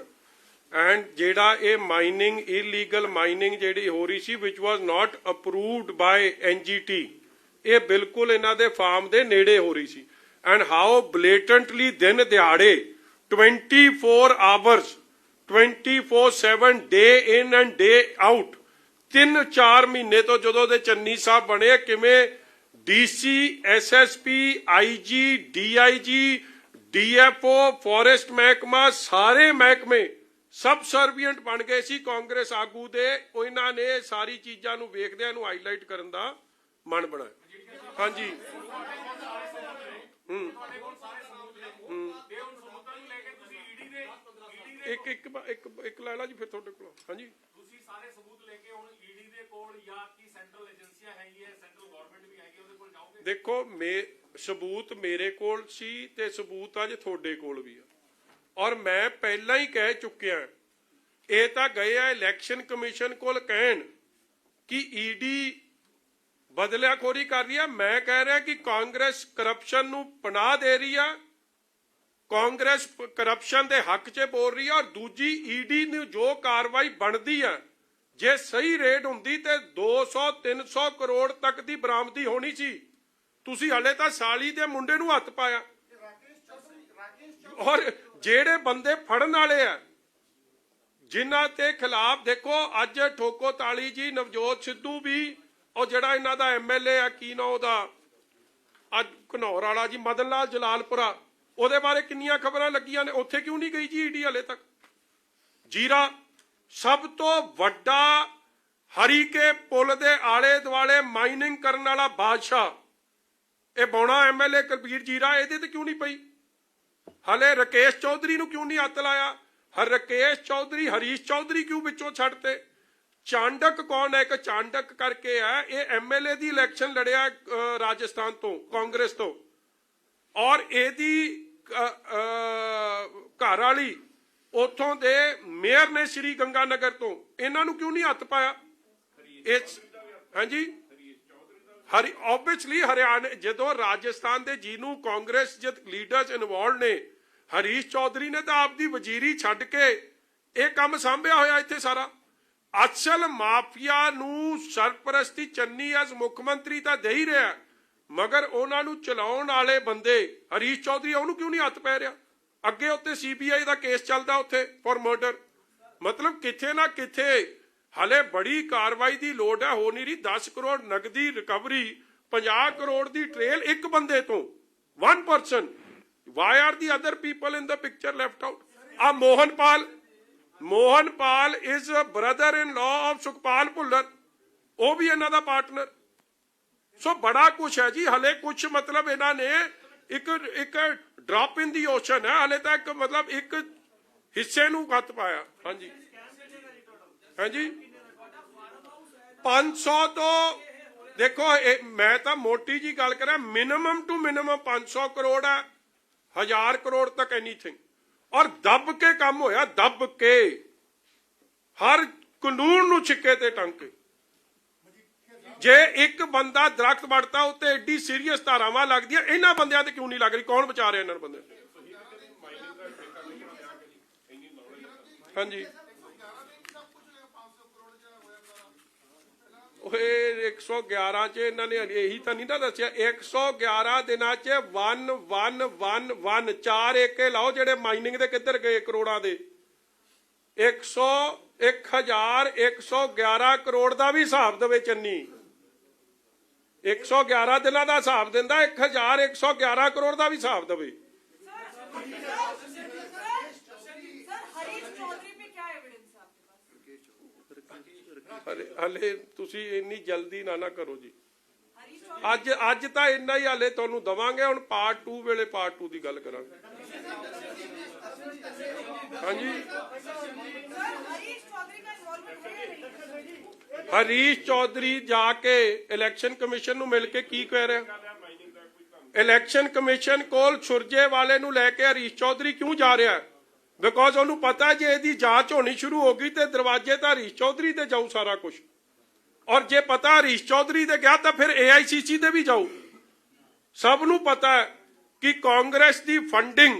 and ਜਿਹੜਾ ਇਹ ਮਾਈਨਿੰਗ ਇਲੀਗਲ ਮਾਈਨਿੰਗ ਜਿਹੜੀ ਹੋ ਰਹੀ ਸੀ ਵਿਚ ਵਾਸ ਨਾਟ ਅਪਰੂਵਡ ਬਾय ਐਨਜੀਟੀ, ਇਹ ਬਿਲਕੁਲ ਇਹਨਾਂ ਦੇ ਫਾਰਮ ਦੇ ਨੇੜੇ ਹੋ ਰਹੀ ਸੀ ਐਂਡ ਹਾਊ ਬਲੇਟੈਂਟਲੀ ਦਿਨ ਦਿਹਾੜੇ 24 hours 24/7 day in and day out 3-4 ਮਹੀਨੇ ਤੋਂ ਜਦੋਂ ਦੇ ਚੰਨੀ ਸਾਹਿਬ ਬਣੇ ਕਿਵੇਂ DC SSP IG DIG DFO forest ਮਹਿਕਮਾ ਸਾਰੇ ਮਹਿਕਮੇ ਸਬ ਸਰਵੀਐਂਟ ਬਣ ਗਏ ਸੀ ਕਾਂਗਰਸ ਆਗੂ ਦੇ, ਉਹਨਾਂ ਨੇ ਸਾਰੀ ਚੀਜ਼ਾਂ ਨੂੰ ਵੇਖਦਿਆਂ ਨੂੰ ਹਾਈਲਾਈਟ ਕਰਨ ਦਾ ਮਨ ਬਣਾਇਆ। ਹਾਂਜੀ ਇੱਕ ਲੈ ਲਾ ਜੀ ਫਿਰ ਤੁਹਾਡੇ ਕੋਲ। ਹਾਂਜੀ ਤੁਸੀਂ ਸਾਰੇ ਸਬੂਤ ਲੈ ਕੇ ਹੁਣ ਈਡੀ ਦੇ ਕੋਲ ਜਾਂ ਕੀ ਸੈਂਟਰਲ ਏਜੰਸੀਆਂ ਹੈਗੀਆਂ, ਸੈਂਟਰਲ ਗਵਰਨਮੈਂਟ ਵੀ ਹੈਗੀ, ਉਹਦੇ ਕੋਲ ਜਾਓਗੇ? ਦੇਖੋ ਸਬੂਤ ਮੇਰੇ ਕੋਲ ਸੀ ਤੇ ਸਬੂਤ ਅੱਜ ਤੁਹਾਡੇ ਕੋਲ ਵੀ ਆ ਔਰ ਮੈਂ ਪਹਿਲਾਂ ਹੀ ਕਹਿ ਚੁੱਕਿਆ, ਇਹ ਤਾਂ ਗਏ ਆ ਇਲੈਕਸ਼ਨ ਕਮਿਸ਼ਨ ਕੋਲ ਕਹਿਣ ਕਿ ਈਡੀ ਬਦਲਿਆਖੋਰੀ ਕਰ ਰਹੀ ਆ। ਮੈਂ ਕਹਿ ਰਿਹਾ ਕਿ ਕਾਂਗਰਸ ਕਰਪਸ਼ਨ ਨੂੰ ਪਨਾਹ ਦੇ ਰਹੀ ਆ, ਕਾਂਗਰਸ ਕਰਪਸ਼ਨ ਦੇ ਹੱਕ 'ਚ ਬੋਲ ਰਹੀ ਆ ਔਰ ਦੂਜੀ ਈਡੀ ਨੂੰ ਜੋ ਕਾਰਵਾਈ ਬਣਦੀ ਆ, ਜੇ ਸਹੀ ਰੇਟ ਹੁੰਦੀ ਤੇ 200-300 ਕਰੋੜ ਤੱਕ ਦੀ ਬਰਾਮਦੀ ਹੋਣੀ ਸੀ। ਤੁਸੀਂ ਹਲੇ ਤਾਂ ਸਾਲੀ ਦੇ ਮੁੰਡੇ ਨੂੰ ਹੱਥ ਪਾਇਆ ਔਰ ਜਿਹੜੇ ਬੰਦੇ ਫੜਨ ਵਾਲੇ ਆ ਜਿਨ੍ਹਾਂ ਤੇ ਖਿਲਾਫ ਦੇਖੋ ਅੱਜ ਠੋਕੋ ਤਾਲੀ ਜੀ ਨਵਜੋਤ ਸਿੱਧੂ ਵੀ, ਉਹ ਜਿਹੜਾ ਇਹਨਾਂ ਦਾ ਐਮਐਲਏ ਆ ਕੀ ਨਾ ਉਹਦਾ ਅੱਜ ਘਨੌਰ ਵਾਲਾ ਜੀ ਮਦਨ ਲਾਲ ਜਲਾਲਪੁਰਾ, ਉਹਦੇ ਬਾਰੇ ਕਿੰਨੀਆਂ ਖਬਰਾਂ ਲੱਗੀਆਂ ਨੇ, ਉੱਥੇ ਕਿਉਂ ਨਹੀਂ ਗਈ ਜੀ ਈਡੀ ਹਲੇ ਤੱਕ। ਜੀਰਾ ਸਭ ਤੋਂ ਵੱਡਾ ਹਰੀਕੇ ਪੁਲ ਦੇ ਆਲੇ ਦੁਆਲੇ ਮਾਈਨਿੰਗ ਕਰਨ ਵਾਲਾ ਬਾਦਸ਼ਾਹ, ਇਹ ਬੌਣਾ ਐਮਐਲਏ ਕੁਲਬੀਰ ਜੀਰਾ, ਇਹਦੇ ਤੇ ਕਿਉਂ ਨਹੀਂ ਪਈ? ਹਲੇ ਰਕੇਸ਼ ਚੌਧਰੀ ਨੂੰ ਕਿਉਂ ਨਹੀਂ ਹੱਥ ਲਾਇਆ? ਰਕੇਸ਼ ਚੌਧਰੀ ਹਰੀਸ਼ ਚੌਧਰੀ ਕਿਉਂ ਵਿੱਚੋਂ ਛੱਡਤੇ? ਚਾਂਡਕ ਕੌਣ ਹੈ? ਇੱਕ ਚਾਂਡਕ ਕਰਕੇ ਹੈ, ਇਹ ਐਮਐਲਏ ਦੀ ਇਲੈਕਸ਼ਨ ਲੜਿਆ ਰਾਜਸਥਾਨ ਤੋਂ ਕਾਂਗਰਸ ਤੋਂ ਔਰ ਇਹਦੀ ਘਰ ਵਾਲੀ ਉਥੋਂ ਦੇ ਮੇਅਰ ਨੇ ਸ਼੍ਰੀ ਗੰਗਾਨਗਰ ਤੋਂ, ਇਹਨਾਂ ਨੂੰ ਕਿਉਂ ਨਹੀਂ ਹੱਥ ਪਾਇਆ? ਹਾਂਜੀ ਆਬਵੀਅਸਲੀ ਹਰਿਆਣਾ ਜਦੋਂ ਰਾਜਸਥਾਨ ਦੇ ਜਿਹਨੂੰ ਕਾਂਗਰਸ ਜਦ ਲੀਡਰਸ ਇਨਵੋਲਵ ਨੇ, ਹਰੀਸ਼ ਚੌਧਰੀ ਨੇ ਤਾਂ ਆਪਦੀ ਵਜ਼ੀਰੀ ਛੱਡ ਕੇ ਇਹ ਕੰਮ ਸਾਂਭਿਆ ਹੋਇਆ ਇੱਥੇ ਸਾਰਾ। ਅਸਲ ਮਾਫੀਆ ਨੂੰ ਸਰਪ੍ਰਸਤੀ ਚੰਨੀ ਐਸ ਮੁੱਖ ਮੰਤਰੀ ਤਾਂ ਦੇ ਹੀ ਰਿਹਾ, ਮਗਰ ਉਹਨਾਂ ਨੂੰ ਚਲਾਉਣ ਵਾਲੇ ਬੰਦੇ ਹਰੀਸ਼ ਚੌਧਰੀ, ਉਹਨੂੰ ਕਿਉਂ ਨਹੀਂ ਹੱਥ ਪੈ ਰਿਹਾ? ਅੱਗੇ ਉੱਤੇ ਸੀਬੀਆਈ ਦਾ ਕੇਸ ਚੱਲਦਾ ਉੱਥੇ ਫॉर ਮਰਡਰ। ਮਤਲਬ ਕਿੱਥੇ ਨਾ ਕਿੱਥੇ ਹਲੇ ਬੜੀ ਕਾਰਵਾਈ ਦੀ ਲੋੜ ਹੈ। ਹੋ ਨਹੀਂ ਰਹੀ 10 ਕਰੋੜ ਨਗਦੀ ਰਿਕਵਰੀ, 50 ਕਰੋੜ ਦੀ ਟ੍ਰੇਲ ਇੱਕ ਬੰਦੇ ਤੋਂ, 1 person। Why are the other people in the picture left out? Uh Mohanpal is brother in law of Sukhpal Bhullar, ਉਹ ਵੀ ਇਹਨਾਂ ਦਾ ਪਾਰਟਨਰ। ਸੋ ਬੜਾ ਕੁਛ ਹੈ ਜੀ ਹਲੇ, ਕੁਛ ਮਤਲਬ ਇਹਨਾਂ ਨੇ ਇੱਕ ਡ੍ਰੌਪ ਇਨ ਦੀ ਓਸ਼ਨ ਹੈ ਹਲੇ ਤੱਕ, ਮਤਲਬ ਇੱਕ ਹਿੱਸੇ ਨੂੰ ਹੱਥ ਪਾਇਆ। ਹਾਂਜੀ ਹਾਂਜੀ 500 ਤੋਂ ਦੇਖੋ ਮੈਂ ਤਾਂ ਮੋਟੀ ਜੀ ਗੱਲ ਕਰਾਂ, ਮਿਨੀਮਮ ਟੂ ਮਿਨੀਮਮ 500 ਕਰੋੜ ਹੈ, 1000 ਕਰੋੜ ਤੱਕ ਐਨੀਥਿੰਗ। ਔਰ ਦੱਬ ਕੇ ਕੰਮ ਹੋਇਆ, ਦੱਬ ਕੇ ਹਰ ਕਾਨੂੰਨ ਨੂੰ ਛਿੱਕੇ ਤੇ ਟੰਗ ਕੇ। ਜੇ ਇੱਕ ਬੰਦਾ ਦਰਖਤ ਵੱਢਦਾ ਉੱਤੇ ਐਡੀ ਸੀਰੀਅਸ ਧਾਰਾਵਾਂ ਲੱਗਦੀਆਂ, ਇਹਨਾਂ ਬੰਦਿਆਂ ਤੇ ਕਿਉਂ ਨਹੀਂ ਲੱਗ ਰਹੀ? ਕੌਣ ਬਚਾ ਰਿਹਾ ਇਹਨਾਂ ਬੰਦੇ? ਹਾਂਜੀ ਇਹ 111 ਚ ਇਹਨਾਂ ਨੇ ਇਹੀ ਤਾਂ ਨਹੀਂ ਨਾ ਦੱਸਿਆ, 111 ਦਿਨਾਂ ਚ 1 4 ਏਕੇ ਲਾਓ ਜਿਹੜੇ ਮਾਈਨਿੰਗ ਦੇ ਕਿੱਧਰ ਗਏ ਕਰੋੜਾਂ ਦੇ। 1111 ਕਰੋੜ ਦਾ ਵੀ ਹਿਸਾਬ ਦੇਵੇ ਚੰਨੀ, 111 ਦਿਨਾਂ ਦਾ ਹਿਸਾਬ ਦਿੰਦਾ, 1111 ਕਰੋੜ ਦਾ ਵੀ ਹਿਸਾਬ ਦੇਵੇ। ਹਲੇ ਤੁਸੀਂ ਇੰਨੀ ਜਲਦੀ ਨਾ ਕਰੋ ਜੀ। ਅੱਜ ਤਾਂ ਇੰਨਾ ਹੀ ਹਲੇ ਤੁਹਾਨੂੰ ਦਵਾਂਗੇ, ਹੁਣ ਪਾਰਟ 2 ਵੇਲੇ ਪਾਰਟ 2 ਦੀ ਗੱਲ ਕਰਾਂਗੇ। ਹਾਂਜੀ ਹਰੀਸ਼ ਚੌਧਰੀ ਜਾ ਕੇ ਇਲੈਕਸ਼ਨ ਕਮਿਸ਼ਨ ਨੂੰ ਮਿਲ ਕੇ ਕੀ ਕਹਿ ਰਿਹਾ? ਇਲੈਕਸ਼ਨ ਕਮਿਸ਼ਨ ਕੋਲ ਸੁਰਜੇਵਾਲੇ ਨੂੰ ਲੈ ਕੇ ਹਰੀਸ਼ ਚੌਧਰੀ ਕਿਉਂ ਜਾ ਰਿਹਾ? ਬਿਕੋਜ਼ ਉਹਨੂੰ ਪਤਾ ਜੇ ਇਹਦੀ ਜਾਂਚ ਹੋਣੀ ਸ਼ੁਰੂ ਹੋ ਗਈ ਤੇ ਦਰਵਾਜ਼ੇ ਤਾਂ ਹਰੀਸ਼ ਚੌਧਰੀ ਤੇ ਜਾਊ ਸਾਰਾ ਕੁਝ। ਔਰ ਜੇ ਪਤਾ ਹਰੀਸ਼ ਚੌਧਰੀ ਦੇ ਗਿਆ ਤਾਂ ਫਿਰ AICC ਦੇ ਵੀ ਜਾਊ। ਸਭ ਨੂੰ ਪਤਾ ਹੈ ਕਿ ਕਾਂਗਰਸ ਦੀ ਫੰਡਿੰਗ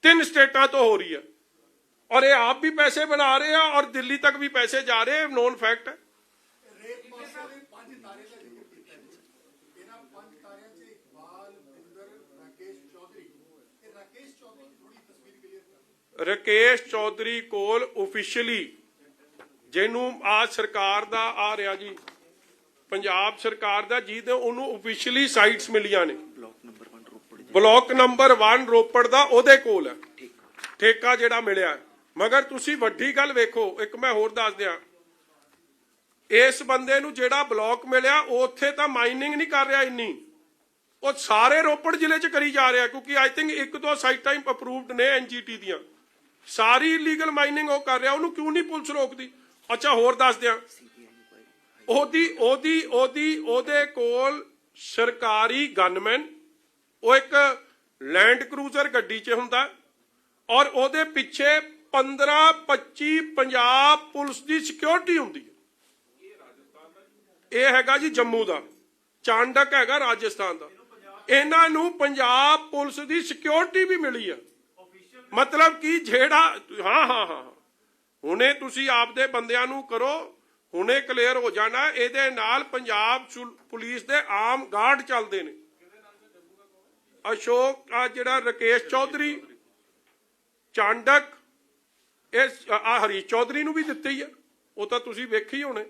3 ਸਟੇਟਾਂ ਤੋਂ ਹੋ ਰਹੀ ਹੈ ਔਰ ਇਹ ਆਪ ਵੀ ਪੈਸੇ ਬਣਾ ਰਹੇ ਆ ਔਰ ਦਿੱਲੀ ਤੱਕ ਵੀ ਪੈਸੇ ਜਾ ਰਹੇ, ਨੋਨ ਫੈਕਟ ਹੈ। ਰਾਕੇਸ਼ ਚੌਧਰੀ ਕੋਲ ਆਫੀਸ਼ੀਅਲੀ ਜਿਹਨੂੰ ਆ ਸਰਕਾਰ ਦਾ ਆ ਰਿਹਾ ਜੀ, ਪੰਜਾਬ ਸਰਕਾਰ ਦਾ, ਜਿਹਦੇ ਉਹਨੂੰ ਆਫੀਸ਼ੀਅਲੀ ਸਾਈਟਸ ਮਿਲੀਆਂ ਨੇ। ਬਲਾਕ ਨੰਬਰ 1 ਰੋਪੜ ਦਾ ਉਹਦੇ ਕੋਲ ਹੈ ਠੇਕਾ ਜਿਹੜਾ ਮਿਲਿਆ। ਮਗਰ ਤੁਸੀਂ ਵੱਡੀ ਗੱਲ ਵੇਖੋ, ਇੱਕ ਮੈਂ ਹੋਰ ਦੱਸ ਦਿਆਂ, ਇਸ ਬੰਦੇ ਨੂੰ ਜਿਹੜਾ ਬਲਾਕ ਮਿਲਿਆ ਉੱਥੇ ਤਾਂ ਮਾਈਨਿੰਗ ਨਹੀਂ ਕਰ ਰਿਹਾ ਇੰਨੀ, ਉਹ ਸਾਰੇ ਰੋਪੜ ਜ਼ਿਲ੍ਹੇ 'ਚ ਕਰੀ ਜਾ ਰਿਹਾ, ਕਿਉਂਕਿ ਆਈ ਥਿੰਕ 1-2 ਸਾਈਟਾਂ ਅਪਰੂਵਡ ਨੇ NGT ਦੀਆਂ, ਸਾਰੀ ਇਲੀਗਲ ਮਾਈਨਿੰਗ ਉਹ ਕਰ ਰਿਹਾ। ਉਹਨੂੰ ਕਿਉਂ ਨਹੀਂ ਪੁਲਿਸ ਰੋਕਦੀ? ਅੱਛਾ ਹੋਰ ਦੱਸ ਦਿਆਂ, ਉਹਦੇ ਕੋਲ ਸਰਕਾਰੀ ਗਨਮੈਨ, ਉਹ ਇੱਕ ਲੈਂਡ ਕਰੂਜ਼ਰ ਗੱਡੀ 'ਚ ਹੁੰਦਾ ਔਰ ਉਹਦੇ ਪਿੱਛੇ 15-25 ਪੰਜਾਬ ਪੁਲਿਸ ਦੀ ਸਿਕਿਉਰਿਟੀ ਹੁੰਦੀ ਹੈ। ਇਹ ਹੈਗਾ ਜੀ ਜੰਮੂ ਦਾ, ਚਾਂਡਕ ਹੈਗਾ ਰਾਜਸਥਾਨ ਦਾ। ਇਹਨਾਂ ਨੂੰ ਪੰਜਾਬ ਪੁਲਿਸ ਦੀ ਸਿਕਿਉਰਿਟੀ ਵੀ ਮਿਲੀ ਹੈ। ਮਤਲਬ ਕਿ ਜਿਹੜਾ ਹਾਂ ਹੁਣੇ ਤੁਸੀਂ ਆਪਦੇ ਬੰਦਿਆਂ ਨੂੰ ਕਰੋ, ਹੁਣੇ ਕਲੀਅਰ ਹੋ ਜਾਣਾ। ਇਹਦੇ ਨਾਲ ਪੰਜਾਬ ਪੁਲਿਸ ਦੇ ਆਮ ਗਾਰਡ ਚੱਲਦੇ ਨੇ। ਅਸ਼ੋਕ ਆ ਜਿਹੜਾ ਰਾਕੇਸ਼ ਚੌਧਰੀ, ਚਾਂਡਕ, ਇਹ ਆ ਹਰੀਸ਼ ਚੌਧਰੀ ਨੂੰ ਵੀ ਦਿੱਤੇ ਹੀ ਆ, ਉਹ ਤਾਂ ਤੁਸੀਂ ਵੇਖੇ ਹੀ ਹੋਣੇ।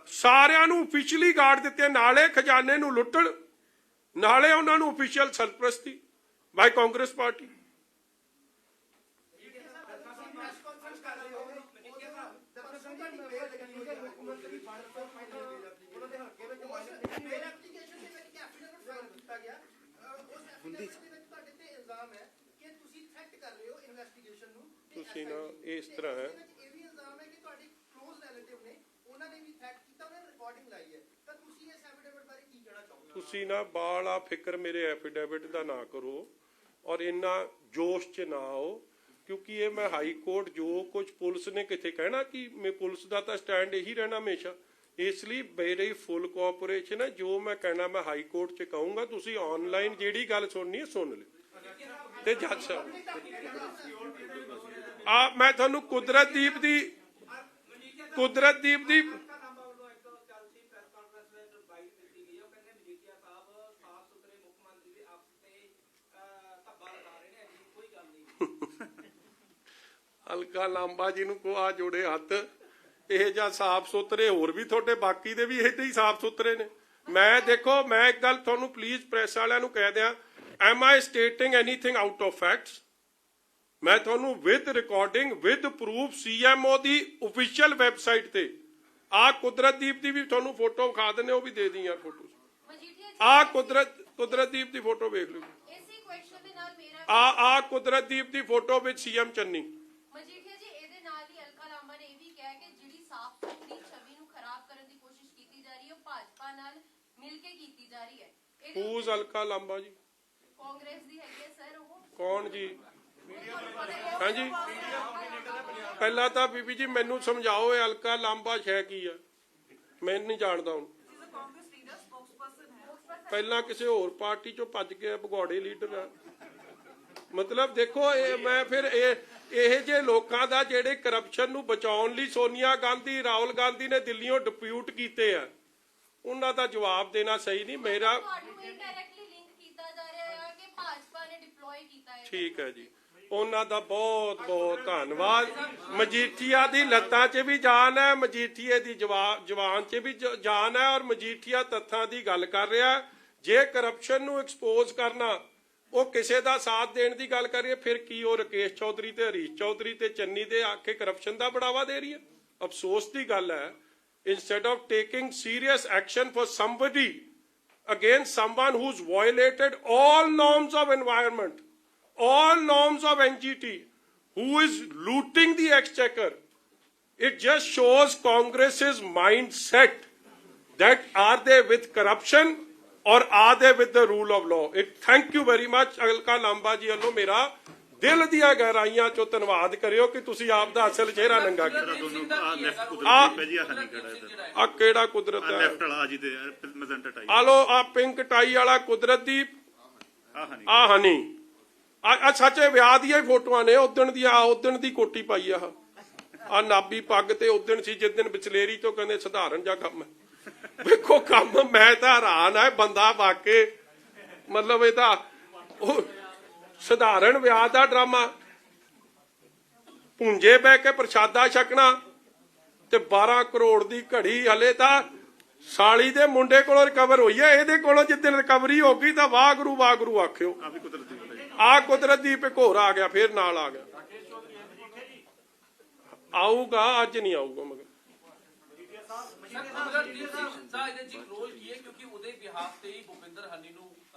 ਸਾਰਿਆਂ ਨੂੰ ਆਫੀਸ਼ੀਅਲੀ ਗਾਰਡ ਦਿੱਤੇ, ਨਾਲੇ ਖਜ਼ਾਨੇ ਨੂੰ ਲੁੱਟਣ, ਨਾਲੇ ਉਹਨਾਂ ਨੂੰ ਆਫੀਸ਼ੀਅਲ ਸਰਪ੍ਰਸਤੀ ਬਾਈ ਕਾਂਗਰਸ ਪਾਰਟੀ। ਤੁਸੀਂ ਨਾ ਇਸ ਤਰ੍ਹਾਂ ਹੈ, ਤੁਸੀਂ ਨਾ ਬਾਲਾ ਫਿਕਰ ਮੇਰੇ ਐਫੀਡੇਵਿਟ ਦਾ ਨਾ ਕਰੋ ਔਰ ਇੰਨਾ ਜੋਸ਼ 'ਚ ਨਾ ਆਓ, ਕਿਉਂਕਿ ਇਹ ਮੈਂ ਹਾਈ ਕੋਰਟ ਜੋ ਕੁਝ ਪੁਲਿਸ ਨੇ ਕਿਤੇ ਕਹਿਣਾ ਕਿ ਮੈਂ ਪੁਲਿਸ ਦਾ ਤਾਂ ਸਟੈਂਡ ਇਹੀ ਰਹਿਣਾ ਹਮੇਸ਼ਾ, ਇਸ ਲਈ ਮੇਰੀ ਫੁੱਲ ਕੋਆਪਰੇਸ਼ਨ ਹੈ। ਜੋ ਮੈਂ ਕਹਿਣਾ ਮੈਂ ਹਾਈ ਕੋਰਟ 'ਚ ਕਹੂੰਗਾ, ਤੁਸੀਂ ਆਨਲਾਈਨ ਜਿਹੜੀ ਗੱਲ ਸੁਣਨੀ ਹੈ ਸੁਣ ਲਿਓ। ਤੇ ਜੱਜ ਸਾਹਿਬ ਆ ਮੈਂ ਤੁਹਾਨੂੰ ਕੁਦਰਤਦੀਪ ਦੀ ਹਲਕਾ ਲਾਂਬਾ ਜੀ ਨੂੰ ਕੋ ਆ ਜੋੜੇ ਹੱਥ, ਇਹ ਜਾਂ ਸਾਫ ਸੁਥਰੇ ਹੋਰ ਵੀ ਤੁਹਾਡੇ ਬਾਕੀ ਦੇ ਵੀ ਇਹਦੇ ਹੀ ਸਾਫ ਸੁਥਰੇ ਨੇ। ਮੈਂ ਦੇਖੋ, ਮੈਂ ਇੱਕ ਗੱਲ ਤੁਹਾਨੂੰ ਪਲੀਜ਼ ਪ੍ਰੈਸ ਵਾਲਿਆਂ ਨੂੰ ਕਹਿ ਦਿਆਂ, am I stating anything out of facts? ਮੈਂ ਤੁਹਾਨੂੰ with recording with proof CMO the official website ਤੇ ਆ ਕੁਦਰਤਦੀਪ ਦੀ ਵੀ ਤੁਹਾਨੂੰ ਫੋਟੋ ਵਿਖਾ ਦਿੰਦੇ, ਉਹ ਵੀ ਦੇ ਦੀਆਂ ਫੋਟੋ। ਆ ਕੁਦਰਤਦੀਪ ਦੀ ਫੋਟੋ ਵੇਖ ਲਓ। ਆ ਕੁਦਰਤਦੀਪ ਦੀ ਫੋਟੋ ਵਿੱਚ CM ਚੰਨੀ। ਮਜੀਠੀਆ ਜੀ, ਇਹਦੇ ਨਾਲ ਹੀ ਅਲਕਾ ਲਾਂਬਾ ਨੇ ਇਹ ਵੀ ਕਿਹਾ ਕਿ ਜਿਹੜੀ ਸਾਫ਼ ਸੁਥਰੀ ਛਵੀ ਨੂੰ ਖਰਾਬ ਕਰਨ ਦੀ ਕੋਸ਼ਿਸ਼ ਕੀਤੀ ਜਾ ਰਹੀ ਹੈ, ਉਹ ਭਾਜਪਾ ਨਾਲ ਮਿਲ ਕੇ ਕੀਤੀ ਜਾ ਰਹੀ ਹੈ। ਹੂਜ਼ ਅਲਕਾ ਲਾਂਬਾ ਜੀ? ਕਾਂਗਰਸ ਦੀ ਹੈਗੀ ਹੈ ਸਰ ਉਹ। ਕੌਣ ਜੀ? ਹਾਂਜੀ, ਪਹਿਲਾਂ ਤਾਂ ਬੀਬੀ ਜੀ ਮੈਨੂੰ ਸਮਝਾਓ ਇਹ ਅਲਕਾ ਲਾਂਬਾ ਹੈ ਕੀ ਆ, ਮੈਂ ਨਹੀਂ ਜਾਣਦਾ ਹੁਣ। ਪਹਿਲਾਂ ਕਿਸੇ ਹੋਰ ਪਾਰਟੀ ਚੋਂ ਭੱਜ ਕੇ ਭਗੌੜੇ ਲੀਡਰ ਆ। ਮਤਲਬ ਦੇਖੋ, ਇਹ ਮੈਂ ਫਿਰ ਇਹ ਜੇ ਲੋਕਾਂ ਦਾ ਜਿਹੜੇ ਕਰਪਸ਼ਨ ਨੂੰ ਬਚਾਉਣ ਲਈ ਸੋਨੀਆ ਗਾਂਧੀ, ਰਾਹੁਲ ਗਾਂਧੀ ਨੇ ਦਿੱਲੀੋਂ ਡਿਪਿਊਟ ਕੀਤੇ ਆ, ਉਹਨਾਂ ਦਾ ਜਵਾਬ ਦੇਣਾ ਸਹੀ ਨਹੀਂ। ਮੇਰਾ ਠੀਕ ਹੈ ਜੀ, ਉਹਨਾਂ ਦਾ ਬਹੁਤ ਬਹੁਤ ਧੰਨਵਾਦ। ਮਜੀਠੀਆ ਦੀ ਲੱਤਾਂ 'ਚ ਵੀ ਜਾਨ ਹੈ, ਮਜੀਠੀਏ ਦੀ ਜਵਾਨ 'ਚ ਵੀ ਜਾਨ ਹੈ ਔਰ ਮਜੀਠੀਆ ਤੱਥਾਂ ਦੀ ਗੱਲ ਕਰ ਰਿਹਾ। ਜੇ ਕਰਪਸ਼ਨ ਨੂੰ ਐਕਸਪੋਜ਼ ਕਰਨਾ, ਉਹ ਕਿਸੇ ਦਾ ਸਾਥ ਦੇਣ ਦੀ ਗੱਲ ਕਰੀਏ, ਫਿਰ ਕੀ ਉਹ ਰਾਕੇਸ਼ ਚੌਧਰੀ ਤੇ ਹਰੀਸ਼ ਚੌਧਰੀ ਤੇ ਚੰਨੀ ਦੇ ਆਕੇ ਕਰਪਸ਼ਨ ਦਾ ਬੜਾਵਾ ਦੇ ਰਹੀ ਹੈ? ਅਫਸੋਸ ਦੀ ਗੱਲ ਹੈ, instead of taking serious action for somebody against someone who's violated all norms of environment, all norms of NGT, who is looting the exchequer, it just shows Congress's mindset that are they with corruption or are they with the rule of law? Thank you very much। Alka ਲਾਂਬਾ ਜੀ ਵੱਲੋਂ ਮੇਰਾ ਦਿਲ ਦੀਆਂ ਗਹਿਰਾਈਆਂ ਚੋਂ ਧੰਨਵਾਦ ਕਰਿਓ ਕਿ ਤੁਸੀਂ ਆਪ ਦਾ ਅਸਲ ਚਿਹਰਾ ਨੰਗਾ ਕੀਤਾ। ਆ ਕਿਹੜਾ ਕੁਦਰਤ ਹੈ? ਆ ਲੋ ਆ ਪਿੰਕ ਟਾਈ ਵਾਲਾ ਕੁਦਰਤਦੀਪ, ਆ ਹਨੀ, ਆ ਸੱਚੇ ਵਿਆਹ ਦੀਆਂ ਫੋਟੋਆਂ ਨੇ, ਉਦਣ ਦੀ ਕੋਟੀ ਪਾਈ ਆ ਨਾਬੀ ਪੱਗ ਤੇ ਉਦਣ ਸੀ ਜਿਸ ਦਿਨ ਵਿਚਲੇਰੀ ਤੋਂ ਕਹਿੰਦੇ ਸਧਾਰਨ ਜਿਹਾ ਕੰਮ ਹੈ। ਵੇਖੋ ਕੰਮ, ਮੈਂ ਤਾਂ ਹੈਰਾਨ ਆ, ਬੰਦਾ ਵਾਕੇ ਮਤਲਬ ਇਹ ਤਾਂ ਉਹ ਸਧਾਰਨ ਵਿਆਹ ਦਾ ਡਰਾਮਾ, ਪੁੰਜੇ ਬਹਿ ਕੇ ਪ੍ਰਸ਼ਾਦਾ ਛਕਣਾ ਤੇ 12 ਕਰੋੜ ਦੀ ਘੜੀ। ਹਲੇ ਤਾਂ ਸਾਲੀ ਦੇ ਮੁੰਡੇ ਕੋਲੋਂ ਰਿਕਵਰ ਹੋਈ ਹੈ, ਇਹਦੇ ਕੋਲੋਂ ਜਿੱਦਣ ਰਿਕਵਰੀ ਹੋ ਗਈ ਤਾਂ ਵਾਹਿਗੁਰੂ ਆਖਿਓ। ਆ ਕੁਦਰਤਦੀਪ ਇੱਕ ਹੋਰ ਆ ਗਿਆ, ਫੇਰ ਨਾਲ ਆ ਗਿਆ, ਆਊਗਾ ਅੱਜ ਨਹੀਂ ਆਊਗਾ ਮਗਰ। ਰੋਲ ਕੀ ਹੈ ਕਿਉਂਕਿ ਉਹਦੇ ਬਿਹਾਫ ਤੇ ਹੀ ਭੁਪਿੰਦਰ ਹਨੀ ਨੂੰ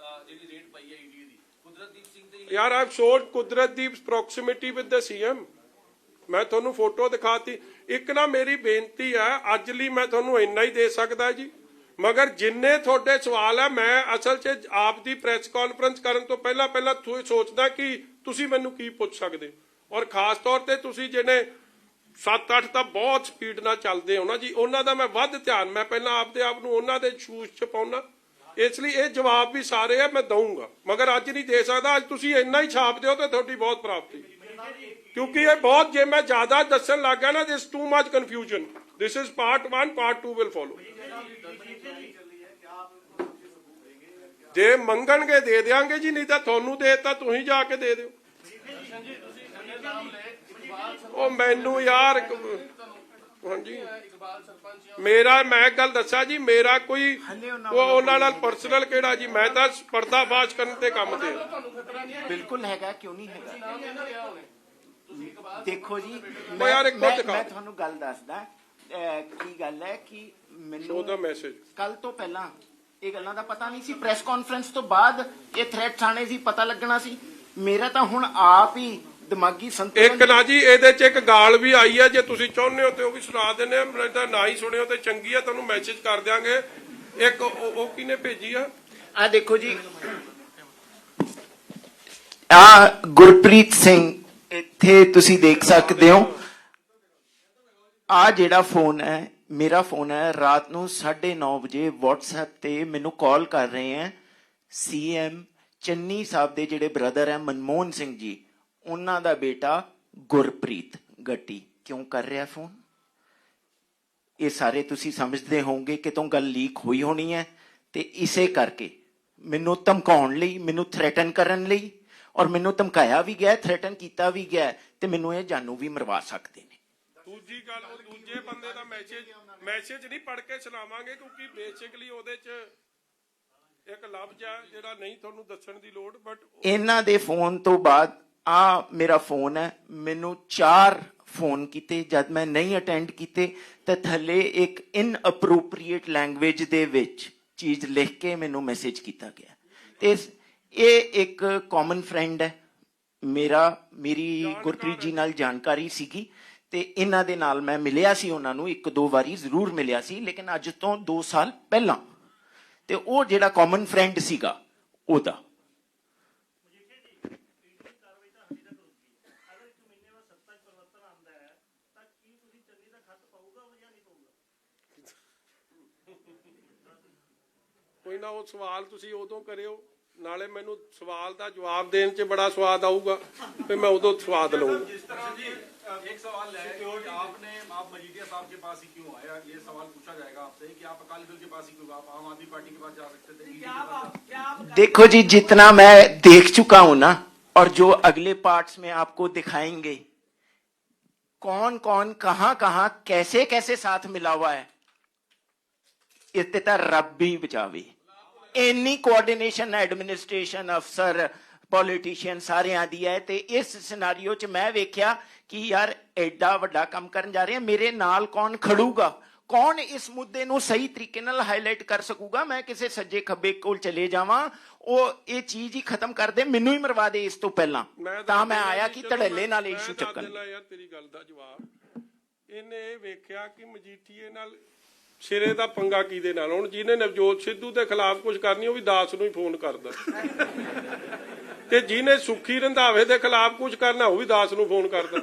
ਜਿਹੜੀ ਰੇਡ ਪਈ ਹੈ ਈਡੀ ਦੀ, ਕੁਦਰਤਦੀਪ ਸਿੰਘ ਤੇ ਯਾਰ ਆਈ showed ਕੁਦਰਤਦੀਪ proximity with the CM. ਮੈਂ ਤੁਹਾਨੂੰ ਫੋਟੋ ਦਿਖਾਤੀ। ਇੱਕ ਨਾ ਮੇਰੀ ਬੇਨਤੀ ਹੈ, ਅੱਜ ਲਈ ਮੈਂ ਤੁਹਾਨੂੰ ਇੰਨਾ ਹੀ ਦੇ ਸਕਦਾ ਜੀ, ਮਗਰ ਜਿੰਨੇ ਤੁਹਾਡੇ ਸਵਾਲ ਹੈ ਮੈਂ ਅਸਲ 'ਚ ਆਪ ਦੀ ਪ੍ਰੈਸ ਕਾਨਫਰੰਸ ਕਰਨ ਤੋਂ ਪਹਿਲਾਂ ਸੋਚਦਾ ਕਿ ਤੁਸੀਂ ਮੈਨੂੰ ਕੀ ਪੁੱਛ ਸਕਦੇ, ਔਰ ਖਾਸ ਤੌਰ ਤੇ ਤੁਸੀਂ ਜਿਹਨੇ 7-8 ਤਾਂ ਬਹੁਤ ਸਪੀਡ ਨਾਲ ਚੱਲਦੇ ਹੋ ਨਾ ਜੀ, ਉਹਨਾਂ ਦਾ ਮੈਂ ਵੱਧ ਧਿਆਨ, ਮੈਂ ਪਹਿਲਾਂ ਆਪਦੇ ਆਪ ਨੂੰ ਉਹਨਾਂ ਦੇ ਸ਼ੂਜ਼ 'ਚ ਪਾਉਣਾ, ਇਸ ਲਈ ਇਹ ਜਵਾਬ ਵੀ ਸਾਰੇ ਆ ਮੈਂ ਦਊਂਗਾ, ਮਗਰ ਅੱਜ ਨਹੀਂ ਦੇ ਸਕਦਾ। ਅੱਜ ਤੁਸੀਂ ਇੰਨਾ ਹੀ ਛਾਪ ਦਿਓ ਤੇ ਤੁਹਾਡੀ ਬਹੁਤ ਪ੍ਰਾਪਤੀ, ਕਿਉਂਕਿ ਇਹ ਬਹੁਤ, ਜੇ ਮੈਂ ਜ਼ਿਆਦਾ ਦੱਸਣ ਲੱਗ ਗਿਆ ਨਾ, this too much confusion. This is part 1, part 2 will follow. ਜੇ ਮੰਗਣਗੇ ਦੇ ਦਿਆਂਗੇ ਜੀ, ਨਹੀਂ ਤਾਂ ਤੁਹਾਨੂੰ ਦੇ ਦਿੱਤਾ, ਤੁਸੀਂ ਜਾ ਕੇ ਦੇ ਦਿਓ। ਉਹ ਮੈਨੂੰ ਯਾਰ ਹਾਂਜੀ ਮੇਰਾ, ਮੈਂ ਗੱਲ ਦੱਸਾਂ ਜੀ, ਮੇਰਾ ਕੋਈ ਉਹਨਾਂ ਨਾਲ ਪਰਸਨਲ ਕਿਹੜਾ ਜੀ, ਮੈਂ ਤਾਂ ਪਰਦਾਫਾਸ਼ ਕਰਨ ਤੇ ਕੰਮ ਤੇ। ਬਿਲਕੁਲ ਹੈਗਾ, ਕਿਉਂ ਨਹੀਂ ਹੈਗਾ। ਦੇਖੋ ਜੀ, ਮੈਂ ਤੁਹਾਨੂੰ ਗੱਲ ਦੱਸਦਾ ਕੀ ਗੱਲ ਹੈ ਕਿ ਮੈਨੂੰ ਉਹਦਾ ਮੈਸੇਜ ਕੱਲ ਤੋਂ ਪਹਿਲਾਂ ਇਹ ਗੱਲਾਂ ਦਾ ਪਤਾ ਨਹੀਂ ਸੀ, ਪ੍ਰੈਸ ਕਾਨਫਰੰਸ ਤੋਂ ਬਾਅਦ ਇਹ ਥ੍ਰੈਟਸ ਆਣੇ ਸੀ, ਪਤਾ ਲੱਗਣਾ ਸੀ। ਮੇਰਾ ਤਾਂ ਹੁਣ ਆਪ ਹੀ ਦਿਮਾਗੀ ਸੰਤੁਲਨ। ਇੱਕ ਨਾ ਜੀ ਇਹਦੇ 'ਚ ਇੱਕ ਗਾਲ ਵੀ ਆਈ ਹੈ, ਜੇ ਤੁਸੀਂ ਚਾਹੁੰਦੇ ਹੋ ਤੇ ਉਹ ਵੀ ਸੁਣਾ ਦਿੰਦੇ ਆ, ਮੈਂ ਤਾਂ ਨਾ ਹੀ ਸੁਣਿਓ ਤੇ ਚੰਗੀ ਆ, ਤੁਹਾਨੂੰ ਮੈਸੇਜ ਕਰ ਦਿਆਂਗੇ। ਇੱਕ ਉਹ ਕਿਹਨੇ ਭੇਜੀ ਆ? ਆ ਦੇਖੋ ਜੀ, ਆ ਗੁਰਪ੍ਰੀਤ ਸਿੰਘ, ਇੱਥੇ ਤੁਸੀਂ ਦੇਖ ਸਕਦੇ ਹੋ। ਆ ਜਿਹੜਾ ਫੋਨ ਹੈ, ਮੇਰਾ ਫੋਨ ਹੈ, ਰਾਤ ਨੂੰ 9:30 ਵਜੇ WhatsApp ਤੇ ਮੈਨੂੰ ਕਾਲ ਕਰ ਰਹੇ ਹੈ CM ਚੰਨੀ ਸਾਹਿਬ ਦੇ ਜਿਹੜੇ ਬ੍ਰਦਰ ਹੈ ਮਨਮੋਹਨ ਸਿੰਘ ਜੀ, ਉਹਨਾਂ ਦਾ ਬੇਟਾ ਗੁਰਪ੍ਰੀਤ ਗੱਟੀ। ਕਿਉਂ ਕਰ ਰਿਹਾ ਫੋਨ? ਇਹ ਸਾਰੇ ਤੁਸੀਂ ਸਮਝਦੇ ਹੋਵੋਗੇ ਕਿ ਤੋਂ ਗੱਲ ਲੀਕ ਹੋਈ ਹੋਣੀ ਹੈ, ਤੇ ਇਸੇ ਕਰਕੇ ਮੈਨੂੰ ਧਮਕਾਉਣ ਲਈ, ਮੈਨੂੰ ਥ੍ਰੈਟਨ ਕਰਨ ਲਈ, ਔਰ ਮੈਨੂੰ ਧਮਕਾਇਆ ਵੀ ਗਿਆ, ਥ੍ਰੈਟਨ ਕੀਤਾ ਵੀ ਗਿਆ, ਤੇ ਮੈਨੂੰ ਇਹ ਜਾਨੂ ਵੀ ਮਰਵਾ ਸਕਦੇ ਨੇ। ਦੂਜੀ ਗੱਲ, ਉਹ ਦੂਜੇ ਬੰਦੇ ਦਾ ਮੈਸੇਜ ਨਹੀਂ ਪੜ੍ਹ ਕੇ ਸੁਣਾਵਾਂਗੇ, ਕਿਉਂਕਿ ਬੇਸਿਕਲੀ ਉਹਦੇ 'ਚ ਇੱਕ ਲਫ਼ਜ਼ ਹੈ ਜਿਹੜਾ ਨਹੀਂ ਤੁਹਾਨੂੰ ਦੱਸਣ ਦੀ ਲੋੜ। ਬਟ ਇਹਨਾਂ ਦੇ ਫੋਨ ਤੋਂ ਬਾਅਦ ਆ ਮੇਰਾ ਫੋਨ ਹੈ, ਮੈਨੂੰ 4 ਫੋਨ ਕੀਤੇ, ਜਦ ਮੈਂ ਨਹੀਂ ਅਟੈਂਡ ਕੀਤੇ ਤਾਂ ਥੱਲੇ ਇੱਕ ਇਨਅਪਰੋਪਰੀਏਟ ਲੈਂਗੁਏਜ ਦੇ ਵਿੱਚ ਚੀਜ਼ ਲਿਖ ਕੇ ਮੈਨੂੰ ਮੈਸੇਜ ਕੀਤਾ ਗਿਆ। ਤੇ ਇਹ ਇੱਕ ਕਾਮਨ ਫਰੈਂਡ ਹੈ ਮੇਰੀ ਗੁਰਪ੍ਰੀਤ ਜੀ ਨਾਲ ਜਾਣਕਾਰੀ ਸੀਗੀ, ਤੇ ਇਹਨਾਂ ਦੇ ਨਾਲ ਮੈਂ ਮਿਲਿਆ ਸੀ, ਉਹਨਾਂ ਨੂੰ 1-2 ਵਾਰੀ ਜ਼ਰੂਰ ਮਿਲਿਆ ਸੀ, ਲੇਕਿਨ ਅੱਜ ਤੋਂ 2 ਸਾਲ ਪਹਿਲਾਂ। ਤੇ ਉਹ ਜਿਹੜਾ ਕਾਮਨ ਫਰੈਂਡ ਸੀਗਾ ਉਹਦਾ ਕੋਈ ਨਾ, ਉਹ ਸਵਾਲ ਤੁਸੀਂ ਉਦੋਂ ਕਰਿਓ, ਨਾਲੇ ਮੈਨੂੰ ਸਵਾਲ ਦਾ ਜਵਾਬ ਦੇਣ 'ਚ ਬੜਾ ਸਵਾਦ ਆਊਗਾ, ਫਿਰ ਮੈਂ ਉਦੋਂ ਸਵਾਦ ਲਊਂਗਾ। जिस तरह जी एक सवाल है कि आप मजीठिया साहब के पास ही क्यों आए? ये सवाल पूछा जाएगा आपसे कि आप अकाली दल के पास ही क्यों, आप आम आदमी पार्टी के पास जा सकते थे। देखो जी, जितना मैं देख चुका हूं ना, और जो अगले पार्ट्स में आपको दिखाएंगे, कौन कौन कहां कहां कैसे कैसे साथ मिला हुआ है, इतने तो रब भी बचावे। इन्नी कोऑर्डिनेशन एडमिनिस्ट्रेशन अफसर पॉलिटिशियन सारे दी है, ते इस सिनारियो च मैं वेख्या कि यार एडा वड्डा काम करन जा रहे हैं, मेरे नाल कौन खड़ूगा, कौन इस मुद्दे नूं सही तरीके नाल हाईलाइट कर सकूगा। मैं किसी सज्जे खब्बे कोल चले जावां, ਉਹ ਇਹ ਚੀਜ਼ ਹੀ ਖਤਮ ਕਰ ਦੇ, ਮੈਨੂੰ ਹੀ ਮਰਵਾ ਦੇ ਇਸ ਤੋਂ ਪਹਿਲਾਂ, ਤਾਂ ਮੈਂ ਆਇਆ ਕਿ ਧੜੱਲੇ ਨਾਲ ਇਸ਼ੂ ਚੱਕਣ। ਯਾਰ ਤੇਰੀ ਗੱਲ ਦਾ ਜਵਾਬ, ਇਹਨੇ ਵੇਖਿਆ ਕਿ ਮਜੀਠੀਏ ਨਾਲ ਸਿਰੇ ਦਾ ਪੰਗਾ ਕਿਹਦੇ ਨਾਲ? ਹੁਣ ਜਿਹਨੇ ਨਵਜੋਤ ਸਿੱਧੂ ਦੇ ਖਿਲਾਫ ਕੁਝ ਕਰਨੀ ਉਹ ਵੀ ਦਾਸ ਨੂੰ ਹੀ ਫੋਨ ਕਰਦਾ, ਤੇ ਜਿਹਨੇ ਸੁੱਖੀ ਰੰਧਾਵੇ ਦੇ ਖਿਲਾਫ ਕੁਝ ਕਰਨਾ ਉਹ ਵੀ ਦਾਸ ਨੂੰ ਫੋਨ ਕਰਦਾ,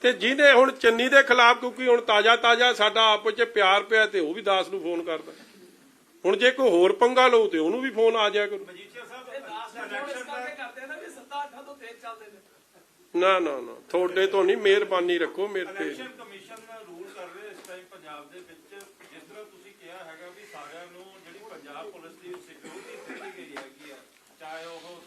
ਤੇ ਜਿਹਨੇ ਹੁਣ ਚੰਨੀ ਦੇ ਖਿਲਾਫ, ਕਿਉਂਕਿ ਹੁਣ ਤਾਜ਼ਾ ਸਾਡਾ ਆਪਸ 'ਚ ਪਿਆਰ ਪਿਆ, ਤੇ ਉਹ ਵੀ ਦਾਸ ਨੂੰ ਫੋਨ ਕਰਦਾ। ਹੁਣ ਜੇ ਕੋਈ ਹੋਰ ਪੰਗਾ ਲਊ ਤੇ ਉਹਨੂੰ ਵੀ ਫੋਨ ਆ ਜਾਇਆ ਕਰੂ। ਨਾ ਨਾ ਨਾ, ਤੁਹਾਡੇ ਤੋਂ ਨਹੀਂ, ਮਿਹਰਬਾਨੀ ਰੱਖੋ ਮੇਰੇ ਤੇ। ਇਲੈਕਸ਼ਨ ਕਮਿਸ਼ਨ ਰੂਲ ਕਰ ਰਹੇ ਇਸ ਟਾਈਮ ਪੰਜਾਬ ਦੇ ਵਿੱਚ, ਜਿਸ ਤਰ੍ਹਾਂ ਤੁਸੀਂ ਕਿਹਾ ਹੈਗਾ ਵੀ ਸਾਰਿਆਂ ਨੂੰ ਜਿਹੜੀ ਪੰਜਾਬ ਪੁਲਿਸ ਦੀ ਸਿਕਿਉਰਿਟੀ ਦਿੱਤੀ ਗਈ ਹੈਗੀ ਆ, ਚਾਹੇ ਉਹ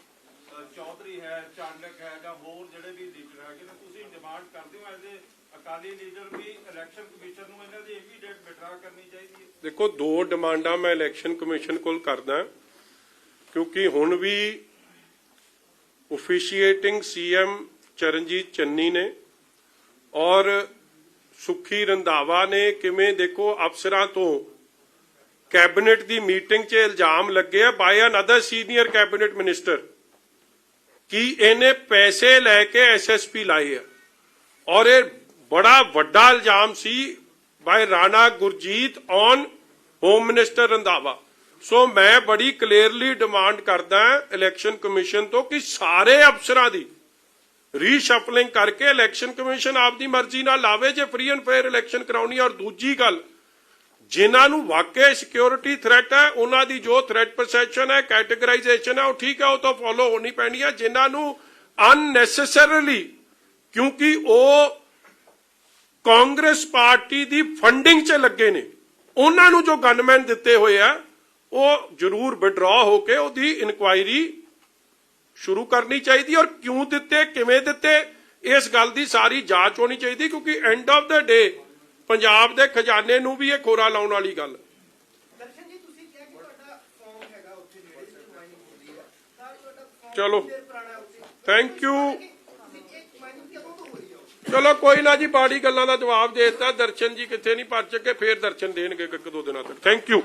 ਚੌਧਰੀ ਹੈ, ਚਾਂਡਕ ਹੈ, ਜਾਂ ਹੋਰ ਜਿਹੜੇ ਵੀ ਲੀਡਰ ਹੈਗੇ ਨੇ, ਤੁਸੀਂ ਡਿਮਾਂਡ ਕਰਦੇ ਹੋ ਐਜ਼ ਏ ਅਕਾਲੀ ਲੀਡਰ ਵੀ ਇਲੈਕਸ਼ਨ ਕਮਿਸ਼ਨ ਨੂੰ ਇਹਨਾਂ ਦੀ ਇਮੀਡੀਏਟ ਵਿਡਰਾ ਕਰਨੀ ਚਾਹੀਦੀ ਹੈ? ਦੇਖੋ, 2 ਡਿਮਾਂਡਾਂ ਮੈਂ ਇਲੈਕਸ਼ਨ ਕਮਿਸ਼ਨ ਕੋਲ ਕਰਦਾ, ਕਿਉਂਕਿ ਹੁਣ ਵੀ ਓਫੀਸ਼ੀਏਟਿੰਗ ਸੀਐਮ ਚਰਨਜੀਤ ਚੰਨੀ ਨੇ ਔਰ ਸੁੱਖੀ ਰੰਧਾਵਾ ਨੇ ਕਿਵੇਂ, ਦੇਖੋ, ਅਫਸਰਾਂ ਤੋਂ ਕੈਬਨਿਟ ਦੀ ਮੀਟਿੰਗ 'ਚ ਇਲਜ਼ਾਮ ਲੱਗੇ ਆ ਬਾਈ ਅਨਦਰ ਸੀਨੀਅਰ ਕੈਬਨਿਟ ਮਿਨਿਸਟਰ ਕਿ ਇਹਨੇ ਪੈਸੇ ਲੈ ਕੇ ਐਸਐਸਪੀ ਲਾਏ ਆ, ਔਰ ਇਹ ਬੜਾ ਵੱਡਾ ਇਲਜ਼ਾਮ ਸੀ by Rana Gurjit on home minister Randhawa. So ਮੈਂ ਬੜੀ ਕਲੀਅਰਲੀ ਡਿਮਾਂਡ ਕਰਦਾ ਇਲੈਕਸ਼ਨ ਕਮਿਸ਼ਨ ਤੋਂ ਕਿ ਸਾਰੇ ਅਫਸਰਾਂ ਦੀ ਰੀਸ਼ਫਲਿੰਗ ਕਰਕੇ ਇਲੈਕਸ਼ਨ ਕਮਿਸ਼ਨ ਆਪਦੀ ਮਰਜ਼ੀ ਨਾਲ ਲਾਵੇ ਜੇ ਫ੍ਰੀ ਐਂਡ ਫੇਅਰ ਇਲੈਕਸ਼ਨ ਕਰਾਉਣੀ। ਔਰ ਦੂਜੀ ਗੱਲ, ਜਿਨ੍ਹਾਂ ਨੂੰ ਵਾਕਈ ਸਿਕਿਉਰਿਟੀ ਥ੍ਰੈਟ ਹੈ ਉਹਨਾਂ ਦੀ ਜੋ ਥ੍ਰੈਟ ਪਰਸੈਪਸ਼ਨ ਹੈ, ਕੈਟੇਗਰਾਈਜੇਸ਼ਨ ਹੈ, ਉਹ ਠੀਕ ਹੈ, ਉਹ ਤਾਂ ਫੋਲੋ ਹੋਣੀ ਪੈਣੀ ਹੈ। ਜਿਨ੍ਹਾਂ ਨੂੰ ਅਨਨੈਸੈਸਰੀਲੀ, ਕਿਉਂਕਿ ਉਹ ਕਾਂਗਰਸ ਪਾਰਟੀ ਦੀ ਫੰਡਿੰਗ 'ਚ ਲੱਗੇ ਨੇ, ਉਹਨਾਂ ਨੂੰ ਜੋ ਗਨਮੈਨ ਦਿੱਤੇ ਹੋਏ ਆ ਉਹ ਜ਼ਰੂਰ ਵਿਡਰਾ ਹੋ ਕੇ ਉਹਦੀ ਇਨਕੁਆਇਰੀ ਸ਼ੁਰੂ ਕਰਨੀ ਚਾਹੀਦੀ। ਔਰ ਕਿਉਂ ਦਿੱਤੇ, ਕਿਵੇਂ ਦਿੱਤੇ, ਇਸ ਗੱਲ ਦੀ ਸਾਰੀ ਜਾਂਚ ਹੋਣੀ ਚਾਹੀਦੀ, ਕਿਉਂਕਿ ਐਂਡ ਆਫ ਦਾ ਡੇ ਪੰਜਾਬ ਦੇ ਖਜ਼ਾਨੇ ਨੂੰ ਵੀ ਇਹ ਖੋਰਾ ਲਾਉਣ ਵਾਲੀ ਗੱਲ। ਦਰਸ਼ਨ ਜੀ, ਤੁਸੀਂ ਕਿਹਾ ਕਿ ਤੁਹਾਡਾ ਫਾਰਮ ਹੈਗਾ ਉੱਥੇ ਨੇੜੇ ਜਿੱਥੇ ਮਾਈਨਿੰਗ ਹੁੰਦੀ ਹੈ, ਤਾਂ ਤੁਹਾਡਾ ਫਾਰਮ ਚਲੋ, ਪੁਰਾਣਾ ਉੱਥੇ, ਥੈਂਕ ਯੂ। ਇਹ ਮਾਈਨਿੰਗ ਕਦੋਂ ਤੋਂ ਹੋ ਰਹੀ ਹੈ? ਚਲੋ ਕੋਈ ਨਾ ਜੀ, ਬਾੜੀ ਗੱਲਾਂ ਦਾ ਜਵਾਬ ਦੇ ਦਿੱਤਾ। ਦਰਸ਼ਨ ਜੀ ਕਿੱਥੇ ਨਹੀਂ ਭੱਜ ਕੇ, ਫੇਰ ਦਰਸ਼ਨ ਦੇਣਗੇ 1-2 ਦਿਨਾਂ ਤੱਕ। Thank you.